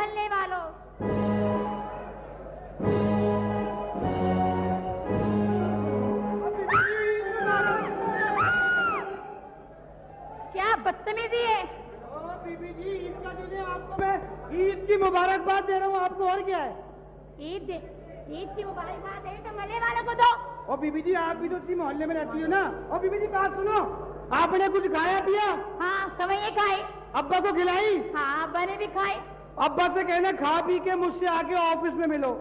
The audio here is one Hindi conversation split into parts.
मोहल्ले वालों, क्या बदतमीजी है। बीबी जी, ईद का दिन है, आपको मैं ईद की मुबारकबाद दे रहा हूँ, आपको और क्या है? ईद की मुबारकबाद दे तो मोहल्ले वालों को दो। और बीबी जी, आप भी तो इसी मोहल्ले में रहती हो ना। और बीबी जी बात सुनो, आपने कुछ खाया पिया? हाँ, सवैये खाए। अब्बा को खिलाई? हाँ, अब्बा ने भी खाए। अब्बा से कहना खा पी के मुझसे आके ऑफिस में मिलो।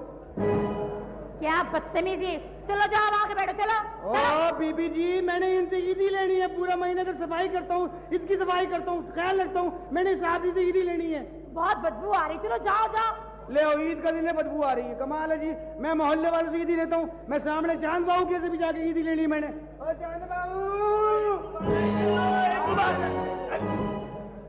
क्या बदतमीजी। चलो जाओ, आके बैठो, चलो। ओ बीबी जी, मैंने इनसे ईदी लेनी है, पूरा महीने तक सफाई करता हूँ, इसकी सफाई करता हूँ, ख्याल रखता हूँ, मैंने शादी से ईदी लेनी है। बहुत बदबू आ रही, चलो जाओ जाओ। ले आओ, ईद का दिन है, बदबू आ रही है, कमाल है जी। मैं मोहल्ले वालों से ईदी लेता हूँ, मैं सामने चांद बाबू के से भी जाके ईदी लेनी मैंने। चांद बाबू,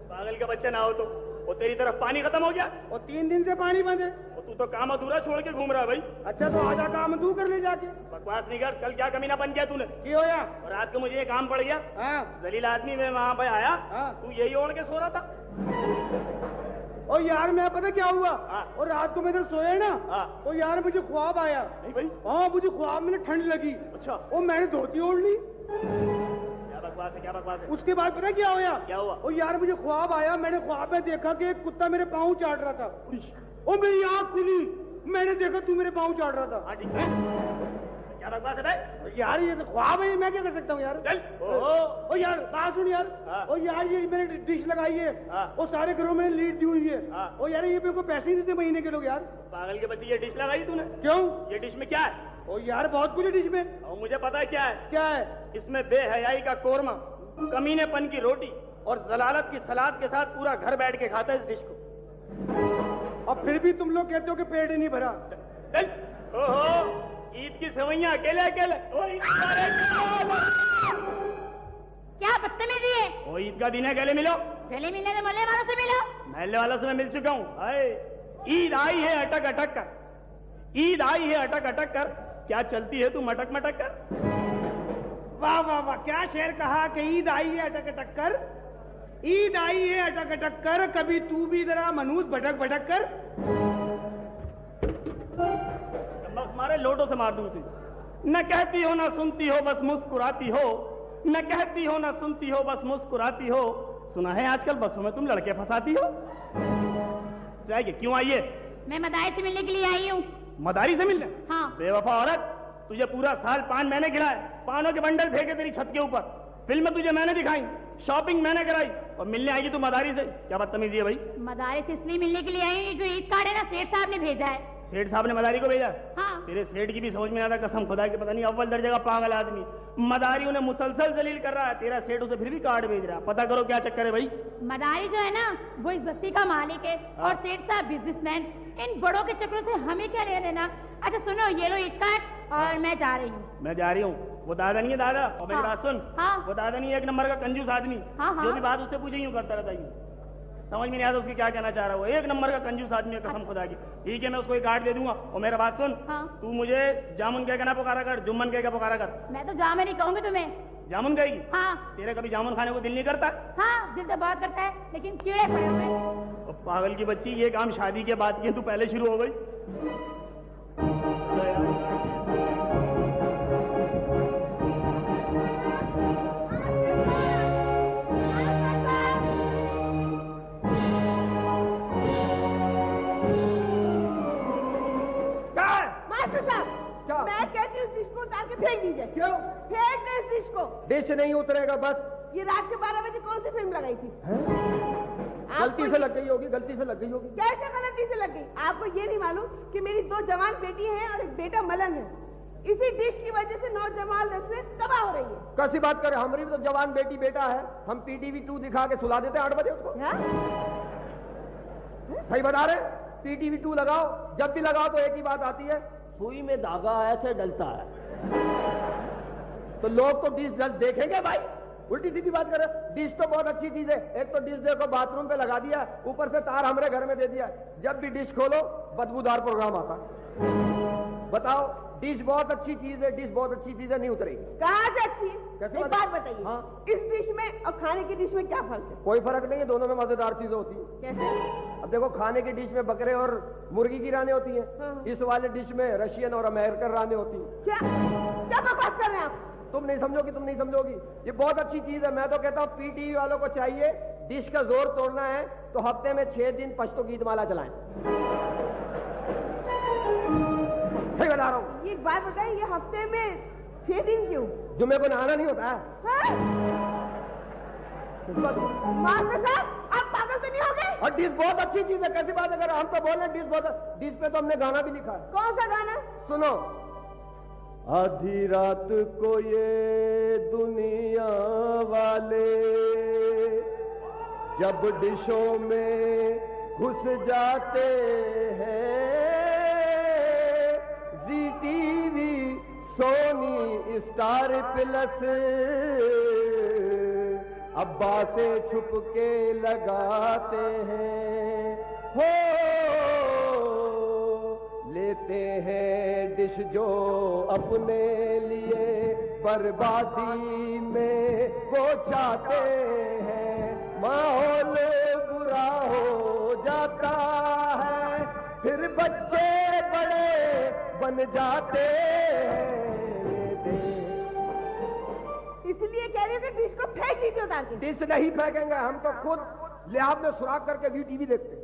पागल का बच्चा ना हो तो वो तेरी तरफ पानी खत्म हो गया। और 3 दिन से पानी बंद है। और तू तो काम अधूरा छोड़ के घूम रहा है भाई। अच्छा तो आजा काम तू कर ले जाके। बकवास नहीं कर, कल क्या कमीना बन गया तूने? क्या होया? और रात को मुझे ये काम पड़ गया। हाँ जलील आदमी में वहां पे आया। हाँ। तू यही ओढ़ के सो रहा था। और यार मैं पता क्या हुआ? हाँ। और रात को मैं इधर सोया ना। हाँ। तो यार मुझे ख्वाब आया। नहीं भाई। हाँ, मुझे ख्वाब में ठंड लगी। अच्छा। और मैंने धोती ओढ़ ली। क्या बकवास है, क्या बकवास है? उसके बाद पता क्या होया? क्या हुआ? और यार मुझे ख्वाब आया, मैंने ख्वाब में देखा कि एक कुत्ता मेरे पाँव चाट रहा था। और मेरी आंख खुली, मैंने देखा तू मेरे पाँव चाट रहा था। हाँ ठीक है। क्या बकवास है भाई? यार ये तो ख्वाब है, मैं क्या कर सकता हूँ यार? चल। ओ यार बात सुन यार। हाँ। और यार ये मैंने डिश लगाई है। हाँ। और सारे घरों में लीड दी हुई है। हाँ। और यार ये मेरे को पैसे नहीं देते महीने के लोग यार। पागल के बच्चे, ये डिश लगाई तूने? क्यों? ये डिश में क्या है? ओ यार बहुत कुछ है डिश में। और मुझे पता है क्या है। क्या है? इसमें बेहयाई का कोरमा, कमीनेपन की रोटी और जलालत की सलाद के साथ पूरा घर बैठ के खाता है इस डिश को। और फिर भी तुम लोग कहते हो कि पेट ही नहीं भरा। चल। ओहो, ईद की सेवैयां अकेले अकेले। क्या बदतमीजी है। ओ ईद का दिन है, गले मिलो। गले मिलने तो मोहल्ले वालों से मिलो। महल्ले वालों से मैं मिल चुका हूँ। हाय, ईद आई है अटक अटक कर, ईद आई है अटक अटक कर, क्या चलती है तू मटक मटक कर। वाह वाह वाह, क्या शेर कहा कि ईद आई है अटक अटक कर। ईद आई है अटक अटक कर, कभी तू भी जरा मनूस भटक भटक कर। मारे लोटो से मार दूं तुझे। न कहती हो ना सुनती हो, बस मुस्कुराती हो। न कहती हो ना सुनती हो, बस मुस्कुराती हो। सुना है आजकल बसों में तुम लड़के फंसाती हो। जाएगी क्यों आई है? मैं मदारी से मिलने के लिए आई हूँ। मदारी से मिलने? हाँ। बेवफा औरत, तुझे पूरा साल पान मैंने खिलाए, पानों के बंडल फेंके तेरी छत के ऊपर, फिल्म तुझे मैंने दिखाई, शॉपिंग मैंने कराई, और मिलने आएगी तू मदारी से? क्या बदतमीजी है भाई। मदारी से इसलिए मिलने के लिए आई हूँ, जो ईद कार्ड है ना सेठ साहब ने भेजा है। सेठ साहब ने मदारी को भेजा? हाँ। तेरे सेठ की भी समझ में आता, कसम खुदा की, पता नहीं अव्वल दर्जे का पागल आदमी। मदारी उन्हें मुसलसल जलील कर रहा है, तेरा सेठ उसे फिर भी कार्ड भेज रहा है। पता करो क्या चक्कर है भाई। मदारी जो है ना, वो इस बस्ती का मालिक है। हाँ। और सेठ साहब बिजनेसमैन। इन बड़ों के चक्करों से हमें क्या लेना देना। अच्छा सुनो, ये लो ईद कार्ड, और मैं जा रही हूँ। मैं जा रही हूँ? वो दादा नहीं है दादा? और मेरी बात सुन। हाँ। वो दादा नहीं है, एक नंबर का कंजूस आदमी। हाँ। जो भी बात उससे पूछे यूं करता रहता है। समझ में नहीं आता उसकी क्या कहना चाह रहा है। वो एक नंबर का कंजूस आदमी है, कसम खुदा की। ठीक है, मैं उसको एक कार्ड दे दूंगा। और मेरा बात सुन। हाँ। तू मुझे जामुन कह के ना पुकारा कर, जुम्मन कह के पुकारा कर। मैं तो जामे नहीं कहूंगी तुम्हें। जामुन कहेगी? हाँ। तेरे कभी जामुन खाने को दिल नहीं करता? हाँ, दिल तो बहुत करता है, लेकिन कीड़े पड़े हुए। पागल की बच्ची, ये काम शादी के बाद की तू पहले शुरू हो गई। क्या? मैं कहती हूँ डिश को उतार के फेंक दीजिए। क्यों? फेंक दे इस डिश को। डिश नहीं उतरेगा बस। ये रात के 12 बजे कौन सी फिल्म लगाई थी? गलती से लग गई होगी, गलती से लग गई होगी। कैसे गलती से लग गई? आपको ये नहीं मालूम कि मेरी 2 जवान बेटी हैं और एक बेटा मलंग है। इसी डिश की वजह से नौजवान नस्लें तबाह हो रही है। कैसी बात करे, हमारी भी तो जवान बेटी बेटा है। हम PTV 2 दिखा के सुला देते 8 बजे उसको। सही बता रहे? PTV 2 लगाओ, जब भी लगाओ तो एक ही बात आती है, सुई में धागा ऐसे डलता है। तो लोग तो डिश देखेंगे भाई। उल्टी सीधी बात करे। डिश तो बहुत अच्छी चीज है। एक तो डिश देखो बाथरूम पे लगा दिया, ऊपर से तार हमारे घर में दे दिया। जब भी डिश खोलो बदबूदार प्रोग्राम आता। बताओ डिश बहुत अच्छी चीज है, डिश बहुत अच्छी चीज है, नहीं उतरेगी। कहाँ से अच्छी है? कैसे एक बात बताइए, हाँ? इस डिश में और खाने की डिश में क्या फर्क है? कोई फर्क नहीं है, दोनों में मजेदार चीजें होती है। कैसे? अब देखो, खाने की डिश में बकरे और मुर्गी की रानें होती हैं, हाँ। इस वाले डिश में रशियन और अमेरिकन रानें होती हैं। क्या क्या बकवास कर रहे हैं आप? तुम नहीं समझोगी, तुम नहीं समझोगी, ये बहुत अच्छी चीज है। मैं तो कहता हूँ पीटीवी वालों को चाहिए, डिश का जोर तोड़ना है तो हफ्ते में 6 दिन पश्तो गीतमाला चलाएं। ठीक बता रहा हूँ। ये एक बात बताइए, ये हफ्ते में 6 दिन क्यों? जुम्मे को नहाना नहीं होता है? हाँ? मास्टर साहब, आप पागल तो नहीं हो गए? और डिश बहुत अच्छी चीज है, कैसी बात है? अगर हम तो बोल रहे डिश बहुत, डिश पे तो हमने गाना भी लिखा है। कौन सा गाना? सुनो। आधी रात को ये दुनिया वाले जब डिशों में घुस जाते हैं, जी टीवी, सोनी, स्टार प्लस, अब्बा से छुप के लगाते हैं, हो लेते हैं डिश जो अपने लिए बर्बादी में वो चाहते हैं, माहौल बुरा हो जाता है, फिर बच्चे बड़े बन जाते हैं। इसलिए कह रही हूँ कि डिश को फेंक दीजिए उतार के। डिश नहीं फेंकेंगे, हम तो खुद लिहाज में सुराख करके वीटीवी देखते हैं।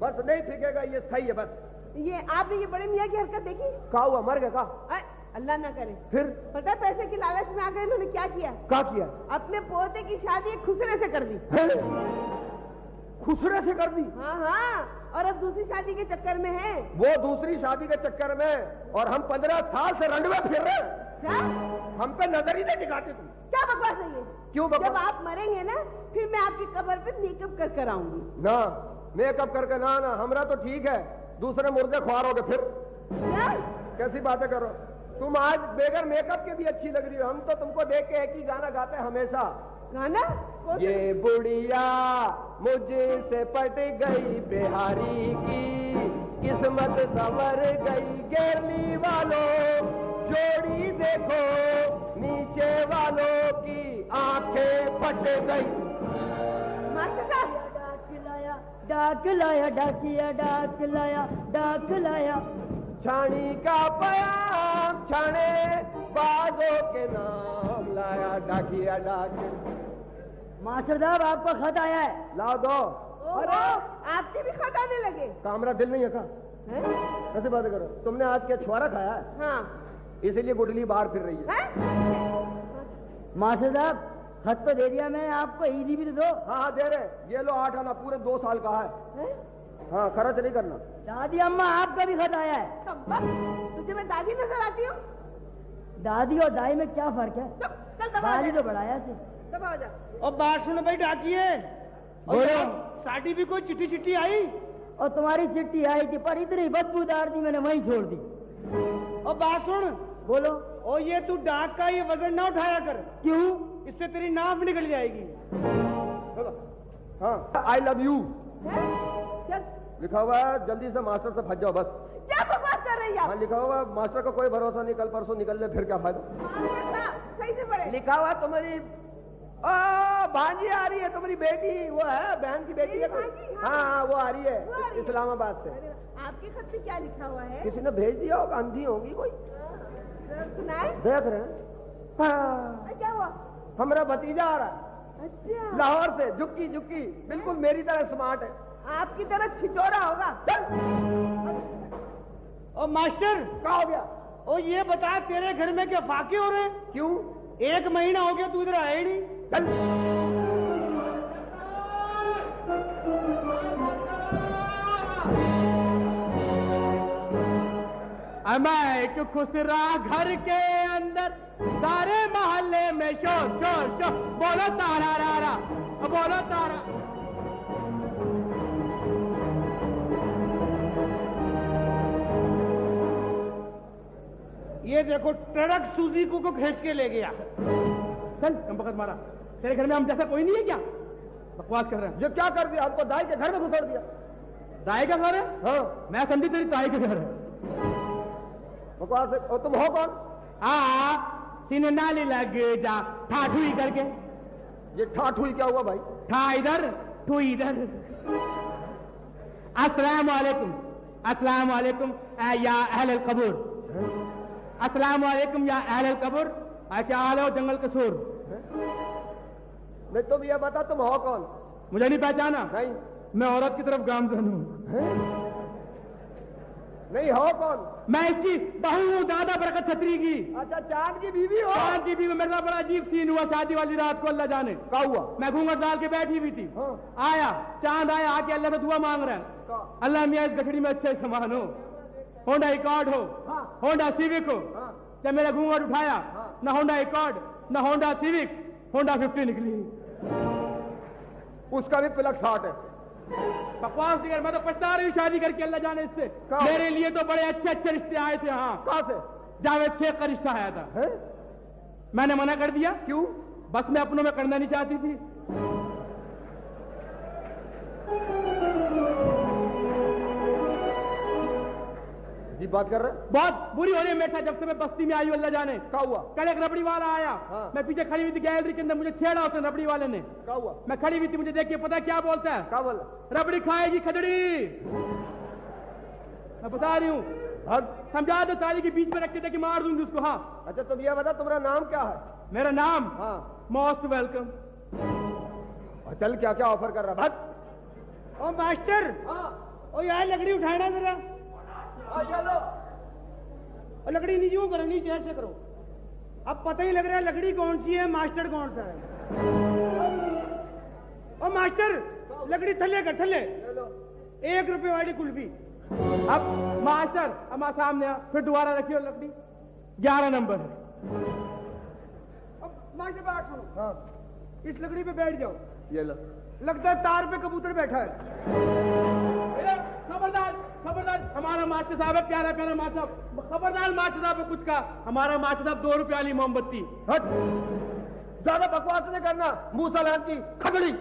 बस नहीं फेंकेगा, ये सही है। बस ये आपने ये बड़े मियाँ की हरकत देखी? क्या हुआ, मर गया का? अल्लाह ना करे। फिर पता है पैसे की लालच में आकर इन्होंने क्या किया? क्या किया? अपने पोते की शादी एक खुसरे से कर दी। खुसरे से कर दी? हाँ हाँ, और अब दूसरी शादी के चक्कर में है। वो दूसरी शादी के चक्कर में, और हम 15 साल से रंडवे फिर रहे हैं। क्या? हम पे नजर ही नहीं दिखाते तुम। क्या बकवास है ये? क्यों बकवास? जब आप मरेंगे ना, फिर मैं आपकी कब्र पे मेकअप कर कर आऊंगी। ना मेकअप करके ना, हमरा तो ठीक है, दूसरे मुर्दे ख्वारोगे फिर। क्या? कैसी बातें करो तुम, आज बेगर मेकअप के भी अच्छी लग रही हो। हम तो तुमको देख के एक ही गाना गाते हैं हमेशा। गाना? ये बुढ़िया मुझसे पट गई बिहारी की, किस्मत संवर गई गेरली वालों, जोड़ी देखो नीचे वालों की आंखें फट गई। मास्टर साहब, डाक लाया डाकिया, डाक लाया, डाक लाया। छानी का पयाम छाने बाजों के नाम लाया, डाकिया डाक। मास्टर साहब, आपका खत आया है। लाओ दो। अरे आपके भी खत आने लगे? कामरा दिल नहीं है का? हैं? कैसे बातें करो, तुमने आज क्या छुआरा खाया है? हाँ। इसीलिए गुडली बाहर फिर रही है। मास्टर साहब, खत तो दे दिया मैंने आपको, ईदी भी तो दो। हाँ हाँ दे रहे, ये लो 8 आना, पूरे 2 साल का है। हाँ, खर्च नहीं करना। दादी अम्मा, आपका भी खत आया है। तुझे मैं दादी नजर आती हूँ? दादी और दाई में क्या फर्क है? चल दबा दादी तो बढ़ाया से। दबा जा। और बात सुनो भाई डाकिए, बोलो। साड़ी भी कोई चिट्ठी चिट्ठी आई? और तुम्हारी चिट्ठी आई थी, पर इतनी बदबूदार थी, मैंने वहीं छोड़ दी। और बात सुन, बोलो। और ये तू डाक का ये वजन ना उठाया कर। क्यों? इससे तेरी नाक निकल जाएगी। हाँ, आई लव यू चल। लिखा हुआ है, जल्दी से मास्टर से फंस जाओ बस। क्या बकवास कर रही है आप? हाँ लिखा हुआ, मास्टर का कोई भरोसा नहीं, कल परसों निकल ले फिर क्या फायदा। मास्टर साहब, सही से पढ़े। लिखा हुआ तुम्हारी भांजी आ रही है, तुम्हारी बेटी, वो है बहन की बेटी है। मेरी भांजी? हाँ। हाँ हाँ, वो आ रही वो आ रही है है। इस्लामाबाद से। अरे, आपके खत में क्या लिखा हुआ है? किसी ने भेज दिया होगा, अंधी होगी कोई। जरा सुनाए। देख रहे हैं। हाँ, क्या हुआ? हमारा भतीजा आ रहा है अच्छा, लाहौर से, जुक्की जुक्की, बिल्कुल मेरी तरह स्मार्ट है। आपकी तरह छिचोरा होगा। चल। और मास्टर, क्या हो गया? और ये बता, तेरे घर में क्या फाके हो रहे हैं? क्यों? 1 महीना हो गया तू इधर आया ही नहीं। चल। मैं एक खुसरा घर के अंदर, सारे मोहल्ले में शोर शोर शोर, बोलो तारा रारा, बोलो तारा। ये देखो, ट्रक सुजुकी को खींच के ले गया। चल कम मारा, तेरे घर में हम जैसा कोई नहीं है क्या? बकवास कर रहे हैं। जो क्या कर दिया, हमको दाई के घर में घुसर दिया। दाई का घर है? हाँ, मैं समझी तेरी ताई के घर है। बकवास है। और तुम हो कौन? सीने नाली लग जा ठाठुई करके। ये ठाठुई क्या हुआ भाई? ठा इधर ठू इधर। अस्सलाम वालेकुम, अस्सलाम वालेकुम या अहल कबूर, अस्सलाम वालेकुम या अहल कबूर, क्या हाल हो जंगल कसूर। नहीं तुम ये बता तुम हो कौन? मुझे नहीं पहचाना? नहीं। मैं औरत की तरफ गामजन हूँ। नहीं हो कौन? मैं इसकी बहू हूँ, दादा बरकत छतरी की। अच्छा चांद की बीवी हो? चांद की बीवी। मेरा बड़ा अजीब सीन हुआ शादी वाली रात को, अल्लाह जाने क्या हुआ। मैं घूंघट डाल के बैठी हुई थी। हाँ। आया चांद, आया आके अल्लाह से दुआ मांग रहा है, अल्लाह मियाँ इस गठड़ी में अच्छे सामान हो, होंडा एकॉर्ड हो, हाँ। होंडा सिविक हो। हाँ। जब मेरा घूंघट उठाया, हाँ। न होंडा एकॉर्ड न होंडा सिविक, होंडा 50 निकली। उसका भी प्लग 60 है। बकवास नहीं कर, मैं तो पछता रही हूँ शादी करके, अल्लाह जाने इससे। मेरे लिए तो बड़े अच्छे अच्छे रिश्ते आए थे। हाँ। कहाँ से? जावेद शेख का रिश्ता आया था। है? मैंने मना कर दिया। क्यों? बस मैं अपनों में करना नहीं चाहती थी। जी बात कर रहे? बहुत बुरी हो रही है मेठा, जब से मैं बस्ती में आई हूँ, अल्लाह जाने। क्या हुआ? कल एक रबड़ी वाला आया। हाँ। मैं पीछे खड़ी हुई थी गैलरी के अंदर, मुझे छेड़ा उसने रबड़ी वाले ने। क्या हुआ? मैं खड़ी हुई थी, मुझे देख के पता है क्या बोलता है? क्या बोला? रबड़ी खाएगी खदड़ी। मैं बता रही हूँ, समझा दो, ताली के बीच में रख के दे कि मार दूंगी उसको। हाँ। अच्छा तुम ये बता तुम्हारा नाम क्या है? मेरा नाम? हाँ। Most welcome. और चल क्या क्या ऑफर कर रहा है? ओ मास्टर। हाँ। ओ यार लकड़ी उठाना जरा। चलो। और लकड़ी नीचे क्यों करो, नीचे ऐसे करो। अब पता ही लग रहा है लकड़ी कौन सी है, मास्टर कौन सा है। ओ मास्टर, लकड़ी थल्ले कर, थल्ले। 1 रुपए वाली कुल्फी। अब मास्टर, अब सामने आ, फिर दोबारा रखियो लकड़ी। 11 नंबर है। अब मास्टर बात सुनो। हाँ। इस लकड़ी पे बैठ जाओ। ये लो। लगता है तार पे कबूतर बैठा है। खबरदार खबरदार, हमारा मास्टर साहब है, प्यारा प्यारा मास्टर साहब। खबरदार मास्टर साहब ने कुछ कहा, हमारा मास्टर साहब 2 रुपए वाली मोमबत्ती। हट, ज्यादा बकवास नहीं करना, मुंह सलाम की खगड़ी।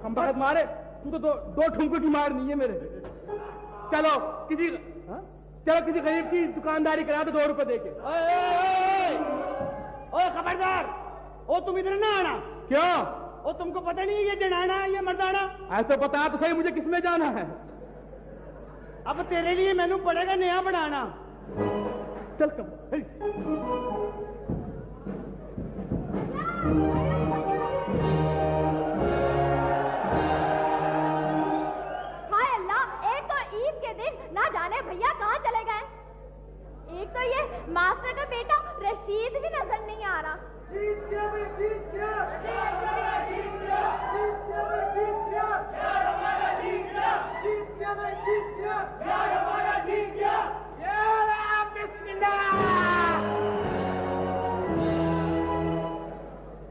हम भगत मारे, तू तो दो ठुमकों की मार नहीं है मेरे। चलो किसी गरीब की दुकानदारी करा दो 2 रुपए देके। ओ खबरदार, ओ तुम इधर ना आना। क्यों? ओ तुमको पता नहीं है ये जनाना है ये मर्दाना? ऐसा बता तो सही मुझे किसमें जाना है। अब तेरे लिए मेनू पड़ेगा नया बनाना। चल कब। हाय अल्लाह, एक तो ईद के दिन ना जाने भैया कहाँ चले गए। एक तो ये मास्टर का बेटा रशीद भी नजर नहीं आ रहा।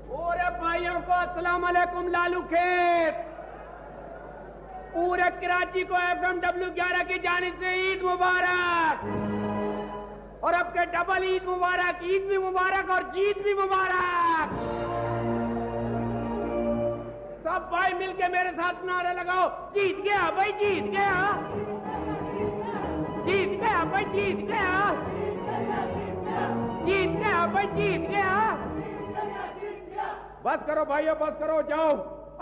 पूरे भाइयों को अस्सलाम वालेकुम लालू खेत। पूरे कराची को FMW 11 की जानिब से ईद मुबारक। और अब के डबल ईद मुबारक, ईद भी मुबारक और जीत भी मुबारक। सब भाई मिलके मेरे साथ नारे लगाओ, जीत गया भाई, जीत गया, जीत गया भाई, जीत गया, जीत गया भाई, जीत गया। बस करो भाइयों, बस करो, जाओ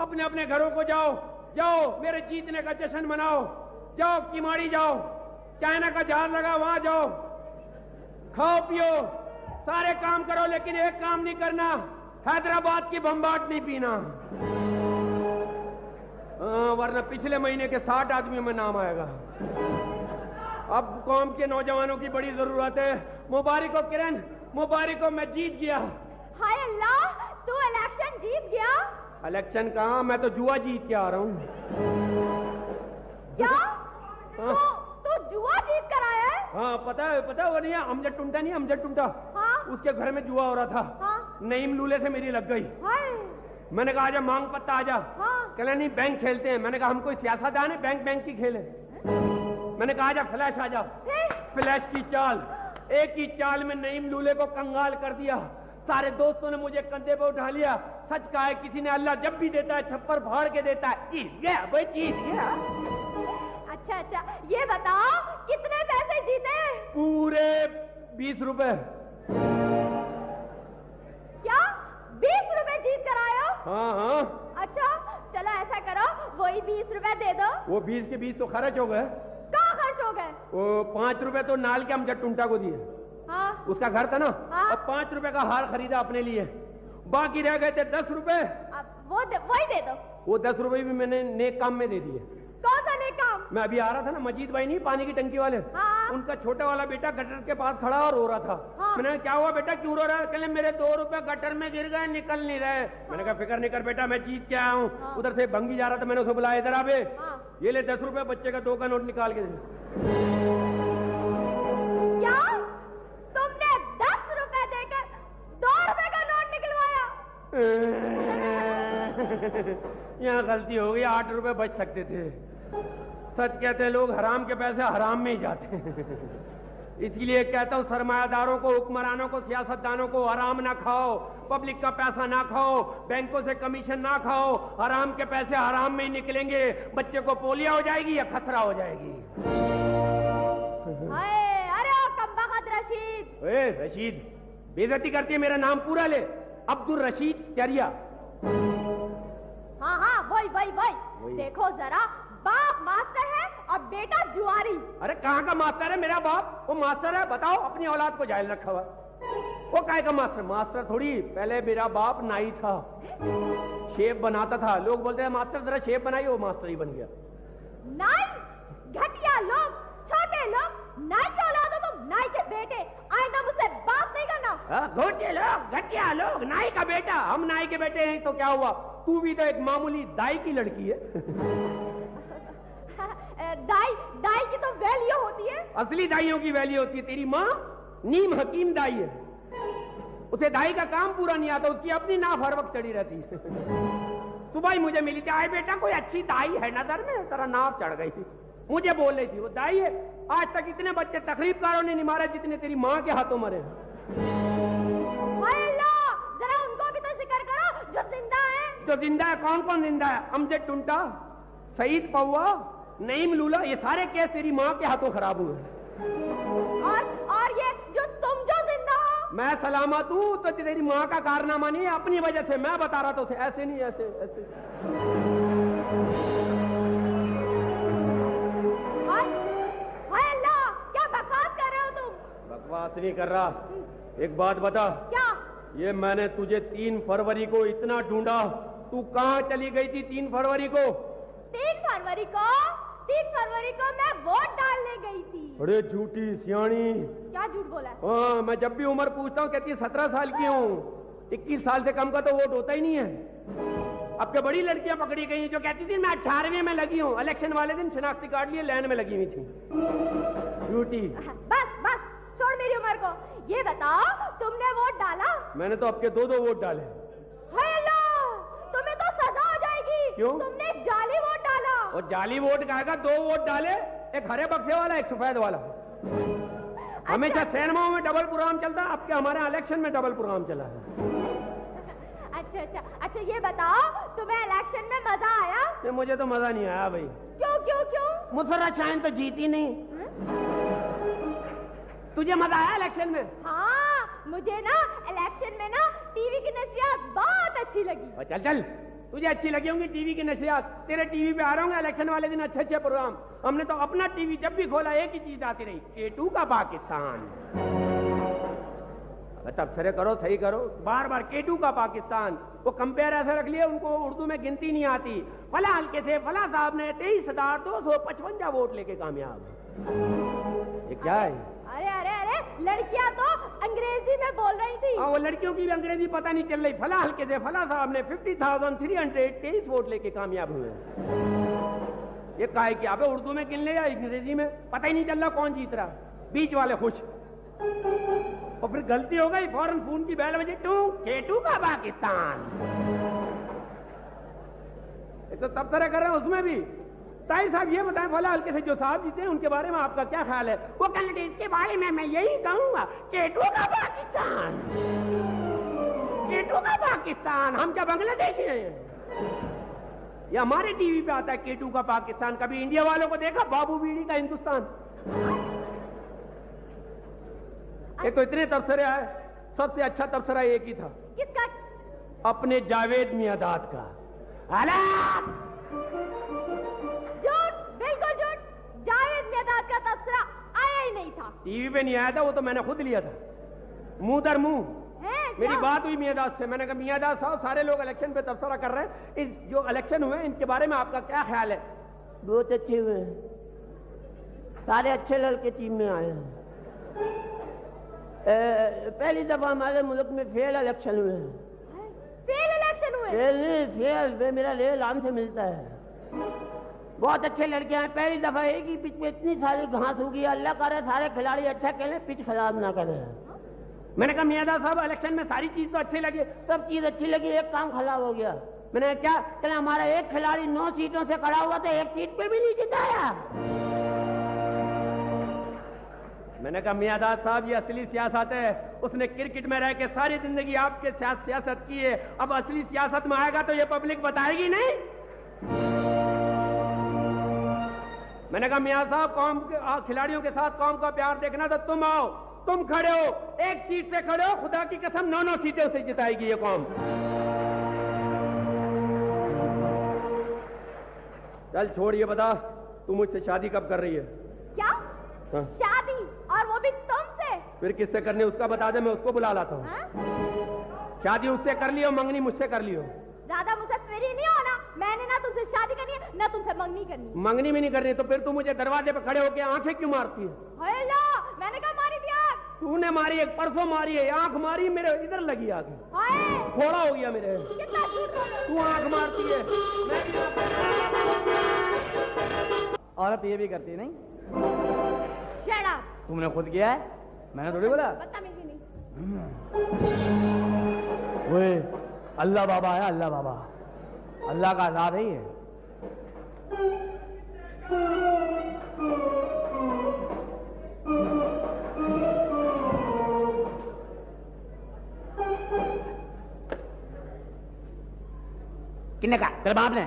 अपने अपने घरों को जाओ, जाओ मेरे जीतने का जश्न मनाओ। जाओ किमाड़ी जाओ, चाइना का जहाज लगा वहां जाओ, खाओ पियो, सारे काम करो, लेकिन एक काम नहीं करना, हैदराबाद की बम्बाट नहीं पीना। वरना पिछले महीने के 60 आदमियों में नाम आएगा। अब कौम के नौजवानों की बड़ी जरूरत है। मुबारक हो किरण, मुबारक हो, मैं जीत गया। हाय अल्लाह, तू इलेक्शन जीत गया? इलेक्शन कहाँ, मैं तो जुआ जीत के आ रहा हूँ। क्या? तू जुआ जीत कर आया है? हाँ पता है वो नहीं है, अमजद टुंटा नहीं, अमजद टुंटा। हाँ? उसके घर में जुआ हो रहा था। हाँ? नईम लूले से मेरी लग गई। हाय। मैंने कहा आजा मांग पत्ता आजा। हाँ? कहला नहीं बैंक खेलते हैं। मैंने कहा हम कोई सियासतदान है बैंक की खेले। मैंने कहा आजा फ्लैश आजा। फ्लैश की चाल, एक ही चाल में नईम लूले को कंगाल कर दिया। सारे दोस्तों ने मुझे कंधे पे उठा लिया। सच कहा है किसी ने, अल्लाह जब भी देता है छप्पर फाड़ के देता है। जीत गया भाई, जीत गया। अच्छा अच्छा, ये बताओ कितने पैसे जीते? पूरे 20 रुपए। क्या 20 रुपए जीत कर आए हो? हाँ हाँ। अच्छा चलो ऐसा करो, वही 20 रुपए दे दो। वो 20 के 20 तो खर्च हो गए। कहाँ खर्च हो गए? वो 5 रुपए तो नाल के हम जब टुंटा को दिए। हाँ उसका घर था ना। हाँ। अब 5 रुपए का हार खरीदा अपने लिए, बाकी रह गए थे 10 रुपए। अब वही दे दो। वो 10 रुपए भी मैंने नेक काम में दे दिए। कौन सा नेक काम? मैं अभी आ रहा था ना, मजीद भाई नहीं पानी की टंकी वाले, हाँ। उनका छोटा वाला बेटा गटर के पास खड़ा और रो रहा था। हाँ। मैंने कहा क्या हुआ बेटा, क्यों रो रहा है? कहले मेरे 2 रुपए गटर में गिर गए, निकल नहीं रहे। मैंने कहा फिक्र नहीं कर बेटा, मैं जीत के आया हूँ। हाँ। उधर से भंगी जा रहा था, मैंने उसे बुलाया, इधर आ बे। हाँ। ये ले 10 रुपए, बच्चे का 2 का नोट निकाल के दे। क्या तुमने 10 रुपए देकर 2 रुपए का नोट निकलवाया? यहाँ गलती हो गई, 8 रुपए बच सकते थे। सच कहते हैं लोग, हराम के पैसे हराम में ही जाते हैं। इसलिए कहता हूँ सरमायादारों को, हुक्मरानों को, सियासतदानों को, हराम ना खाओ, पब्लिक का पैसा ना खाओ, बैंकों से कमीशन ना खाओ। हराम के पैसे हराम में ही निकलेंगे। बच्चे को पोलियो हो जाएगी या खतरा हो जाएगी। हाय, अरे ओ कमबख्त रशीद। ए रशीद, बेइज्जती करती है, मेरा नाम पूरा ले, अब्दुल रशीद चरिया। हाँ हाँ वही। देखो जरा, बाप मास्टर है और बेटा जुआरी। अरे कहाँ का मास्टर है मेरा बाप? वो मास्टर है, बताओ, अपनी औलाद को जाहिल रखा हुआ। वो काहे का मास्टर? मास्टर थोड़ी, पहले मेरा बाप नाई था, शेफ बनाता था। लोग बोलते हैं मास्टर जरा शेफ बनाइए, वो मास्टर ही बन गया। नाई? घटिया लोग, छोटे लोग, नाई के औलाद हो तुम, नाई के बेटे। आइंदा मुझसे बात नहीं करना। घोटे लोग, घटिया लोग, नाई का बेटा। हम नाई के बेटे हैं तो क्या हुआ? तू भी तो एक मामूली दाई की लड़की है। दाई की तो वैल्यू होती है। असली दाइयों की वैल्यू होती है। तेरी माँ नीम हकीम दाई है, उसे दाई का काम पूरा नहीं आता, उसकी अपनी नाफ हर वक्त चढ़ी रहती है। सुबह ही मुझे मिली थी, आए बेटा कोई अच्छी दाई है नजर में? तेरा नाफ चढ़ गई थी। मुझे बोल रही थी वो दाई है। आज तक इतने बच्चे तकरीबकारों ने नहीं मारे जितने तेरी माँ के हाथों मरे। जरा उनको भी तो जिक्र करो जो जिंदा है। जो जिंदा है? कौन कौन जिंदा है? अमजद टुंटा, सईद पौवा, नईम लूला, ये सारे केस तेरी माँ के हाथों खराब हुए। और ये जो तुम जो जिंदा हो? मैं सलामत हूँ तो तेरी माँ का कारनामा नहीं है, अपनी वजह से। मैं बता रहा था उसे, ऐसे नहीं, ऐसे ऐसे। हाय अल्लाह, क्या बकवास कर रहे हो तुम? बकवास नहीं कर रहा। एक बात बता। क्या? ये मैंने तुझे 3 फरवरी को इतना ढूंढा, तू कहाँ चली गई थी 3 फरवरी को? 3 फरवरी को? 3 फरवरी को मैं वोट डालने गई थी। अरे झूठी सियाणी। क्या झूठ बोला? हाँ, मैं जब भी उम्र पूछता हूँ कहती है 17 साल की हूँ। 21 साल से कम का तो वोट होता ही नहीं है। अब क्या बड़ी लड़कियां पकड़ी गई जो कहती थी मैं 18वें में लगी हूँ, इलेक्शन वाले दिन शनाख्ती कार्ड लिए लाइन में लगी हुई थी। झूठी। बस बस, छोड़ मेरी उम्र को। ये बताओ तुमने वोट डाला? मैंने तो आपके 2 वोट डाले। हाय अल्लाह, तुम्हें तो सजा हो जाएगी। क्यों? तुमने जाली वोट डाला। और जाली वोट खाएगा? 2 वोट डाले, एक हरे बक्से वाला, एक सफेद वाला। हमेशा सिनेमाओं में डबल प्रोग्राम चलता है, आपके हमारे इलेक्शन में डबल प्रोग्राम चला है। अच्छा ये बताओ तुम्हें इलेक्शन में मजा आया? मुझे तो मजा नहीं आया भाई। क्यों? मुसर्रत शाहीन तो जीती नहीं। तुझे मजा आया इलेक्शन में? हाँ, मुझे ना इलेक्शन में ना टीवी की नशियात बहुत अच्छी लगी। और चल, तुझे अच्छी लगी होंगी टीवी की नशियात। तेरे टीवी पे आ रहा हूँ इलेक्शन वाले दिन अच्छे प्रोग्राम। हमने तो अपना टीवी जब भी खोला एक ही चीज आती रही, केटू का पाकिस्तान। तबसरे करो, सही करो, बार बार केटू का पाकिस्तान। वो कंपेयर ऐसे रख लिए, उनको उर्दू में गिनती नहीं आती। फला हल्के से फला साहब ने 23,255 वोट लेके कामयाब। ये क्या है? अरे लड़कियां तो अंग्रेजी में बोल रही थी। हाँ, वो लड़कियों की भी अंग्रेजी पता नहीं चल रही। फला हल्के से फला साहब ने 50,323 वोट लेके कामयाब हुए। ये काहे की? अबे उर्दू में गिन ले या अंग्रेजी में, पता ही नहीं चल रहा कौन जीत रहा। बीच वाले खुश, और फिर गलती हो गई, फौरन फोन की बैल बजे, केटू का पाकिस्तान। तो तब तरह कर रहे हैं उसमें भी। ताहिर साहब ये बताएं, फला हल्के से जो साहब जीते हैं उनके बारे में आपका क्या ख्याल है? वो कहते इसके बारे में मैं यही कहूंगा, केटू का पाकिस्तान, केटू का पाकिस्तान। हम क्या बांग्लादेशी हैं? ये हमारे टीवी पे आता है K2 का पाकिस्तान, कभी इंडिया वालों को देखा बाबू बीड़ी का हिंदुस्तान? ये तो इतने तबसरे आए, सबसे अच्छा तबसरा एक ही था। किसका? अपने जावेद मियादाद का। झूठ, बिल्कुल झूठ। जावेद मियादाद का तबसरा आया ही नहीं था। टीवी पे नहीं आया था, वो तो मैंने खुद लिया था, मुंह दर मुंह। मेरी बात हुई मियादाद से, मैंने कहा मियादाद साहब सारे लोग इलेक्शन पे तबसरा कर रहे हैं, इस जो इलेक्शन हुए इनके बारे में आपका क्या ख्याल है? बहुत अच्छे हुए, सारे अच्छे लड़के टीम में आए हैं। पहली दफा हमारे मुल्क में फेल इलेक्शन हुए हैं। फेल इलेक्शन हुए? फेल नहीं, फेल मेरा रेल आम से मिलता है। बहुत अच्छे लड़के हैं, पहली दफा एक ही पिच में इतनी सारी घास होगी, अल्लाह करे सारे खिलाड़ी अच्छा खेले, पिच खराब ना करे। मैंने कहा मियादाद साहब इलेक्शन में सारी चीज तो अच्छी लगी, सब चीज अच्छी लगी, एक काम खराब हो गया। मैंने क्या? कहले हमारा एक खिलाड़ी 9 सीटों से खड़ा हुआ था, एक सीट पे भी नहीं जिताया। मैंने कहा मियादाद साहब ये असली सियासत है, उसने क्रिकेट में रह के सारी जिंदगी आपके सियासत की है, अब असली सियासत में आएगा तो ये पब्लिक बताएगी नहीं। मैंने कहा मियां साहब कौम के खिलाड़ियों के साथ कौम का प्यार देखना तो तुम आओ, तुम खड़े हो, एक सीट से खड़े हो, खुदा की कसम 9 सीटें से जिताएगी ये कौम। चल छोड़, ये बता तू मुझसे शादी कब कर रही है? क्या? हाँ? शादी? और वो भी तुमसे? फिर किससे करनी उसका बता दे, मैं उसको बुला लाता हूँ। शादी उससे कर लियो, मंगनी मुझसे कर लियो। दादा मुझसे फ्री नहीं होना, मैंने ना तुमसे शादी करनी है ना तुमसे मंगनी करनी। मंगनी भी नहीं करनी तो फिर तू मुझे दरवाजे पे खड़े होके आंखें क्यों मारती है? हेलो, मैंने कहा मारी थी आंख। तूने मारी, एक परसों मारी है, आंख मारी मेरे इधर लगी आगे, फोड़ा हो गया मेरे। कितना झूठ बोल रहे हो? तू आंख मारती है, औरत ये भी करती नहीं। Shut up! तुमने खुद किया है, मैंने थोड़ी बोला। बदतमीजी नहीं। वो अल्लाह बाबा है, अल्लाह बाबा, अल्लाह का आजाद है ये। किन्ने का? तेरे बाप ने?